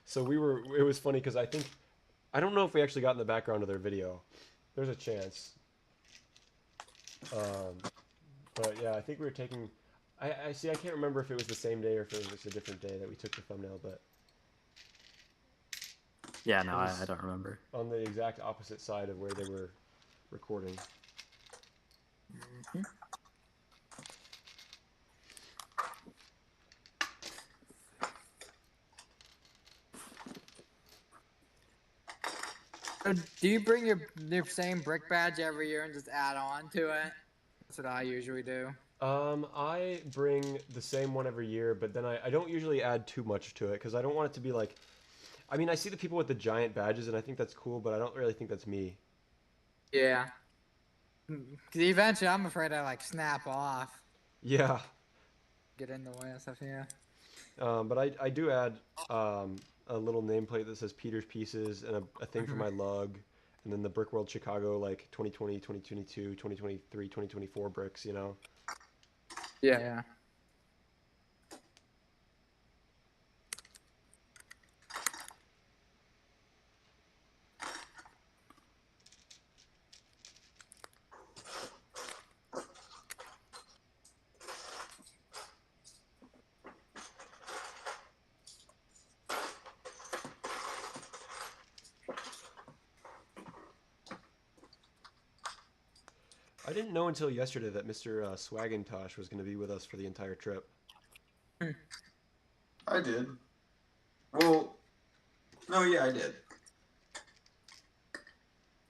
So it was funny because I don't know if we actually got in the background of their video. There's a chance. But yeah, I think we were taking, I see, I can't remember if it was the same day or if it was a different day that we took the thumbnail, but Yeah, no, I don't remember. on the exact opposite side of where they were recording. So do you bring your same brick badge every year and just add on to it? That's what I usually do. I bring the same one every year, but then I don't usually add too much to it because I don't want it to be like, I mean, I see the people with the giant badges and I think that's cool, but I don't really think that's me. Yeah. Because eventually, I'm afraid I like snap off, Yeah. get in the way and stuff. Yeah. But I do add a little nameplate that says Peter's Pieces and a thing for my lug, and then the Brick World Chicago, like 2020, 2022, 2023, 2024 bricks, you know? Yeah. Yeah. I didn't know until yesterday that Mr. Swagintosh was going to be with us for the entire trip. I did. Well, no, yeah, I did.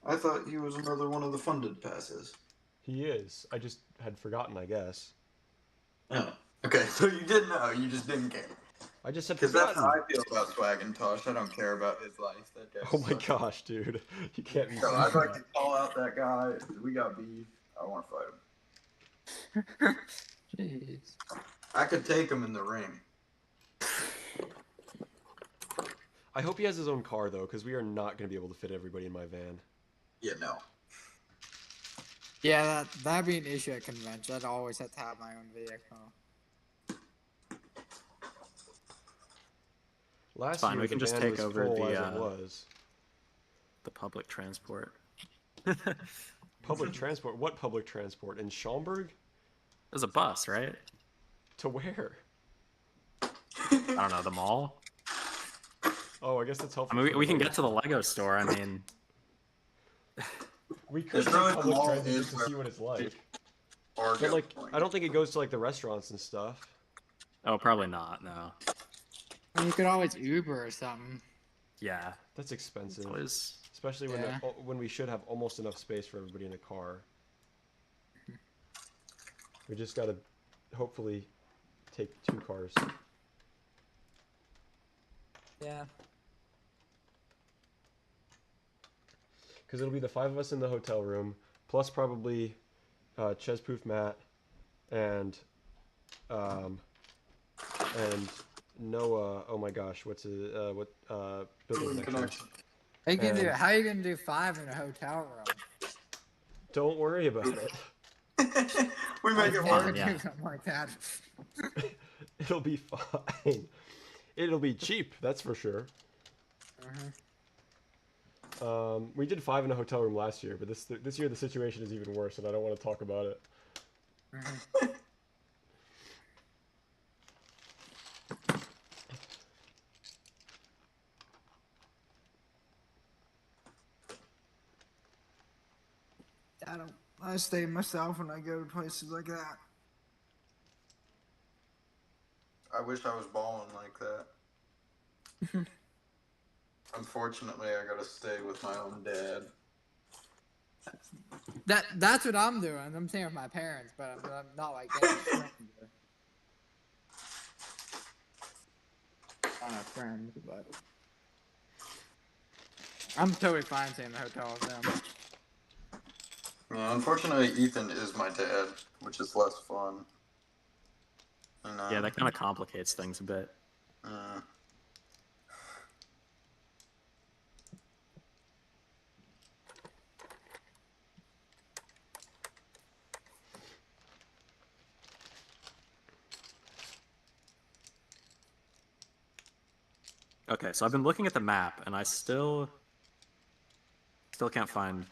I thought he was another one of the funded passes. He is. I just had forgotten, I guess. Oh. Okay, so you did know, you just didn't care. I just had Because that's forgotten. how I feel about Swagintosh. I don't care about his life. That guy. Oh my gosh, dude. You can't be So saying I'd like that. to call out that guy. We got beef. I want to fight him. Jeez. I could take him in the ring. I hope he has his own car, though, because we are not going to be able to fit everybody in my van. Yeah, no. Yeah, that'd be an issue at convention. I'd always have to have my own vehicle. Last Fine, year, we can the just van take was over full the, as it was. The public transport. Public transport? What public transport? In Schaumburg? There's a bus, right? To where? I don't know, the mall? Oh, I guess that's I helpful. mean, for we the can Lego get to the store. Lego store. I mean, We could It's take really the public mall transit is just to where see what it's like. Or But, like, I don't think it goes to, like, the restaurants and stuff. oh, probably not, no. You could always Uber or something. Yeah. That's expensive. Always. Especially when, Yeah. when we should have almost enough space for everybody in a car. We just gotta, hopefully, take 2 cars. Yeah. Because it'll be the 5 of us in the hotel room, plus probably Chespoof Matt and Noah. Oh my gosh, what's his building connection? And- How you gonna do 5 in a hotel room? Don't worry about it. We make it I'd work. never yeah. do something like that. It'll be fine. It'll be cheap, that's for sure. We did 5 in a hotel room last year, but this year the situation is even worse, and I don't want to talk about it. I don't. I stay myself when I go to places like that. I wish I was balling like that. Unfortunately, I gotta stay with my own dad. That's what I'm doing. I'm staying with my parents, but I'm not like any stranger. Not a friend, but I'm totally fine staying in the hotel with them. Yeah, unfortunately, Ethan is my dad, which is less fun. And, Yeah, that kind of complicates things a bit. uh, Okay, so I've been looking at the map, and I still can't find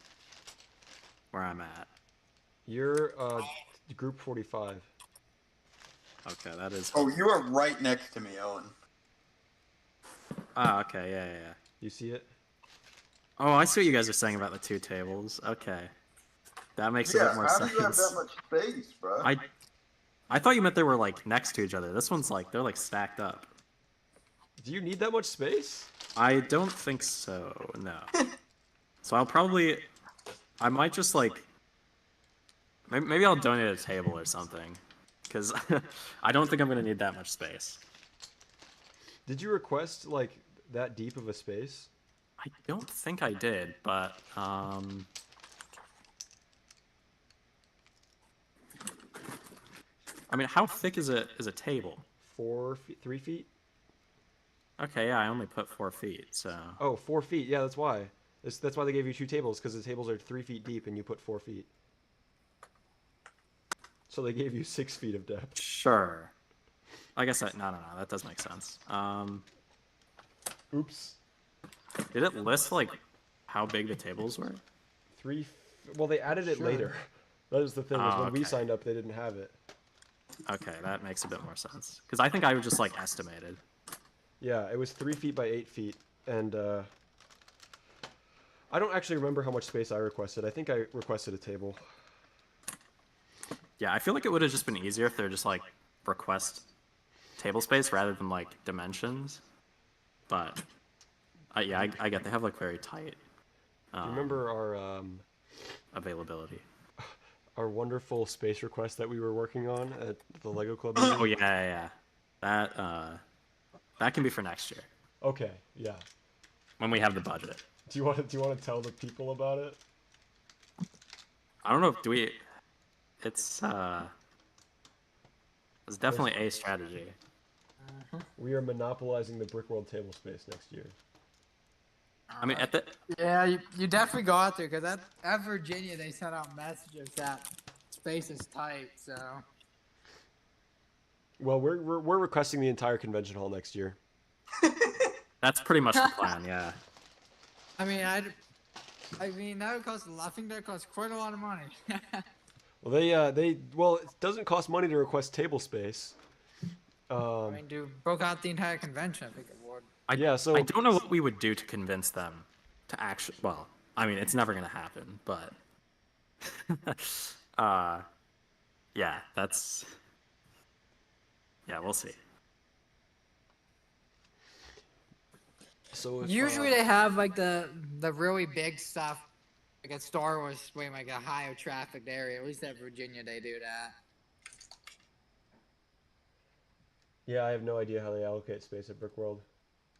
where I'm at. You're group 45. Okay, that is. Oh, you are right next to me, Owen. Ah, okay, yeah. You see it? Oh, I see what you guys are saying about the 2 tables. Okay, that makes a Yeah, bit more how sense. do you have that much space, bro? I thought you meant they were like next to each other. This one's like they're like stacked up. Do you need that much space? I don't think so. No. So I might just like. Maybe I'll donate a table or something, because I don't think I'm gonna need that much space. Did you request like that deep of a space? I don't think I did, but I mean, how thick is a table? 4 feet, 3 feet? Okay, yeah, I only put 4 feet, so. Oh, 4 feet. Yeah, that's why. That's why they gave you 2 tables, because the tables are 3 feet deep and you put 4 feet. So they gave you 6 feet of depth. Sure. I guess no, that does make sense. Oops. Did it list like how big the tables were? Well, they added it later. That is the thing. Is when we okay. signed up, they didn't have it. Okay, that makes a bit more sense. Because I think I would just like estimated. Yeah, it was 3 feet by 8 feet, and I don't actually remember how much space I requested. I think I requested a table. Yeah, I feel like it would have just been easier if they're just like request table space rather than like dimensions. But yeah, I get they have like very tight. Do you remember our availability? Our wonderful space request that we were working on at the Lego Club? Oh yeah. That can be for next year Okay, yeah. when we have the budget. Do you want to tell the people about it? I don't know if it's definitely a strategy. We are monopolizing the Brickworld table space next year. I mean, Yeah, you definitely go out there because at Virginia they sent out messages that space is tight. So. Well, we're requesting the entire convention hall next year. that's pretty much the plan. Yeah. I mean, I mean that would cost a lot. I think that would cost quite a lot of money. Well, it doesn't cost money to request table space. I mean, dude, broke out the entire convention. I think it would. I don't know what we would do to convince them to actually. Well, I mean, it's never gonna happen, but. Yeah, that's. Yeah, we'll see. So if, Usually they have like the really big stuff, like at Star Wars, way like a higher trafficked area. At least at Virginia they do that. Yeah, I have no idea how they allocate space at Brickworld.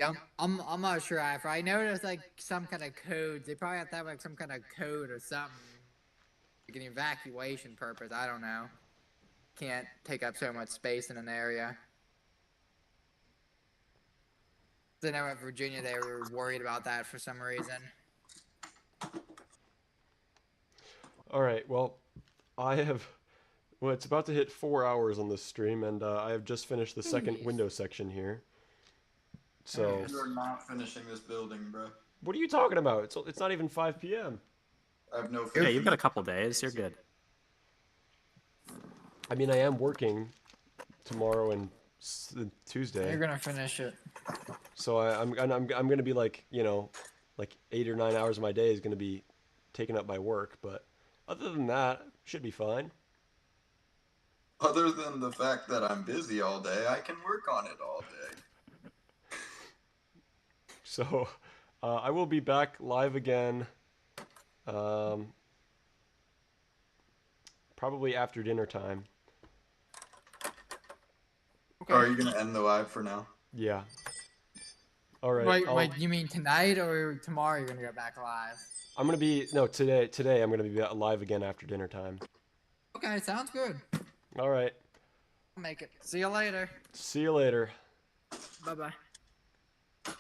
Yeah, I'm not sure. I know there's like some kind of codes. They probably have to have like some kind of code or something, like an evacuation purpose. I don't know. Can't take up so much space in an area. I know at Virginia they were worried about that for some reason. All right, well, it's about to hit 4 hours on this stream, and I have just finished the second window section here. So. You are not finishing this building, bro. What are you talking about? It's not even 5 p.m. I have no. Yeah, you've got a couple days. You're good. I mean, I am working tomorrow and Tuesday. You're gonna finish it. So I'm gonna be like, like 8 or 9 hours of my day is gonna be taken up by work, but Other than that, should be fine. Other than the fact that I'm busy all day, I can work on it all day. So, I will be back live again. Um, probably after dinner time. Okay. Are you gonna end the live for now? Yeah. All right. Wait, you mean tonight or tomorrow you're gonna go back live? I'm gonna be no today. Today I'm gonna be live again after dinner time. Okay, sounds good. All right. I'll make it. See you later. See you later. Bye bye.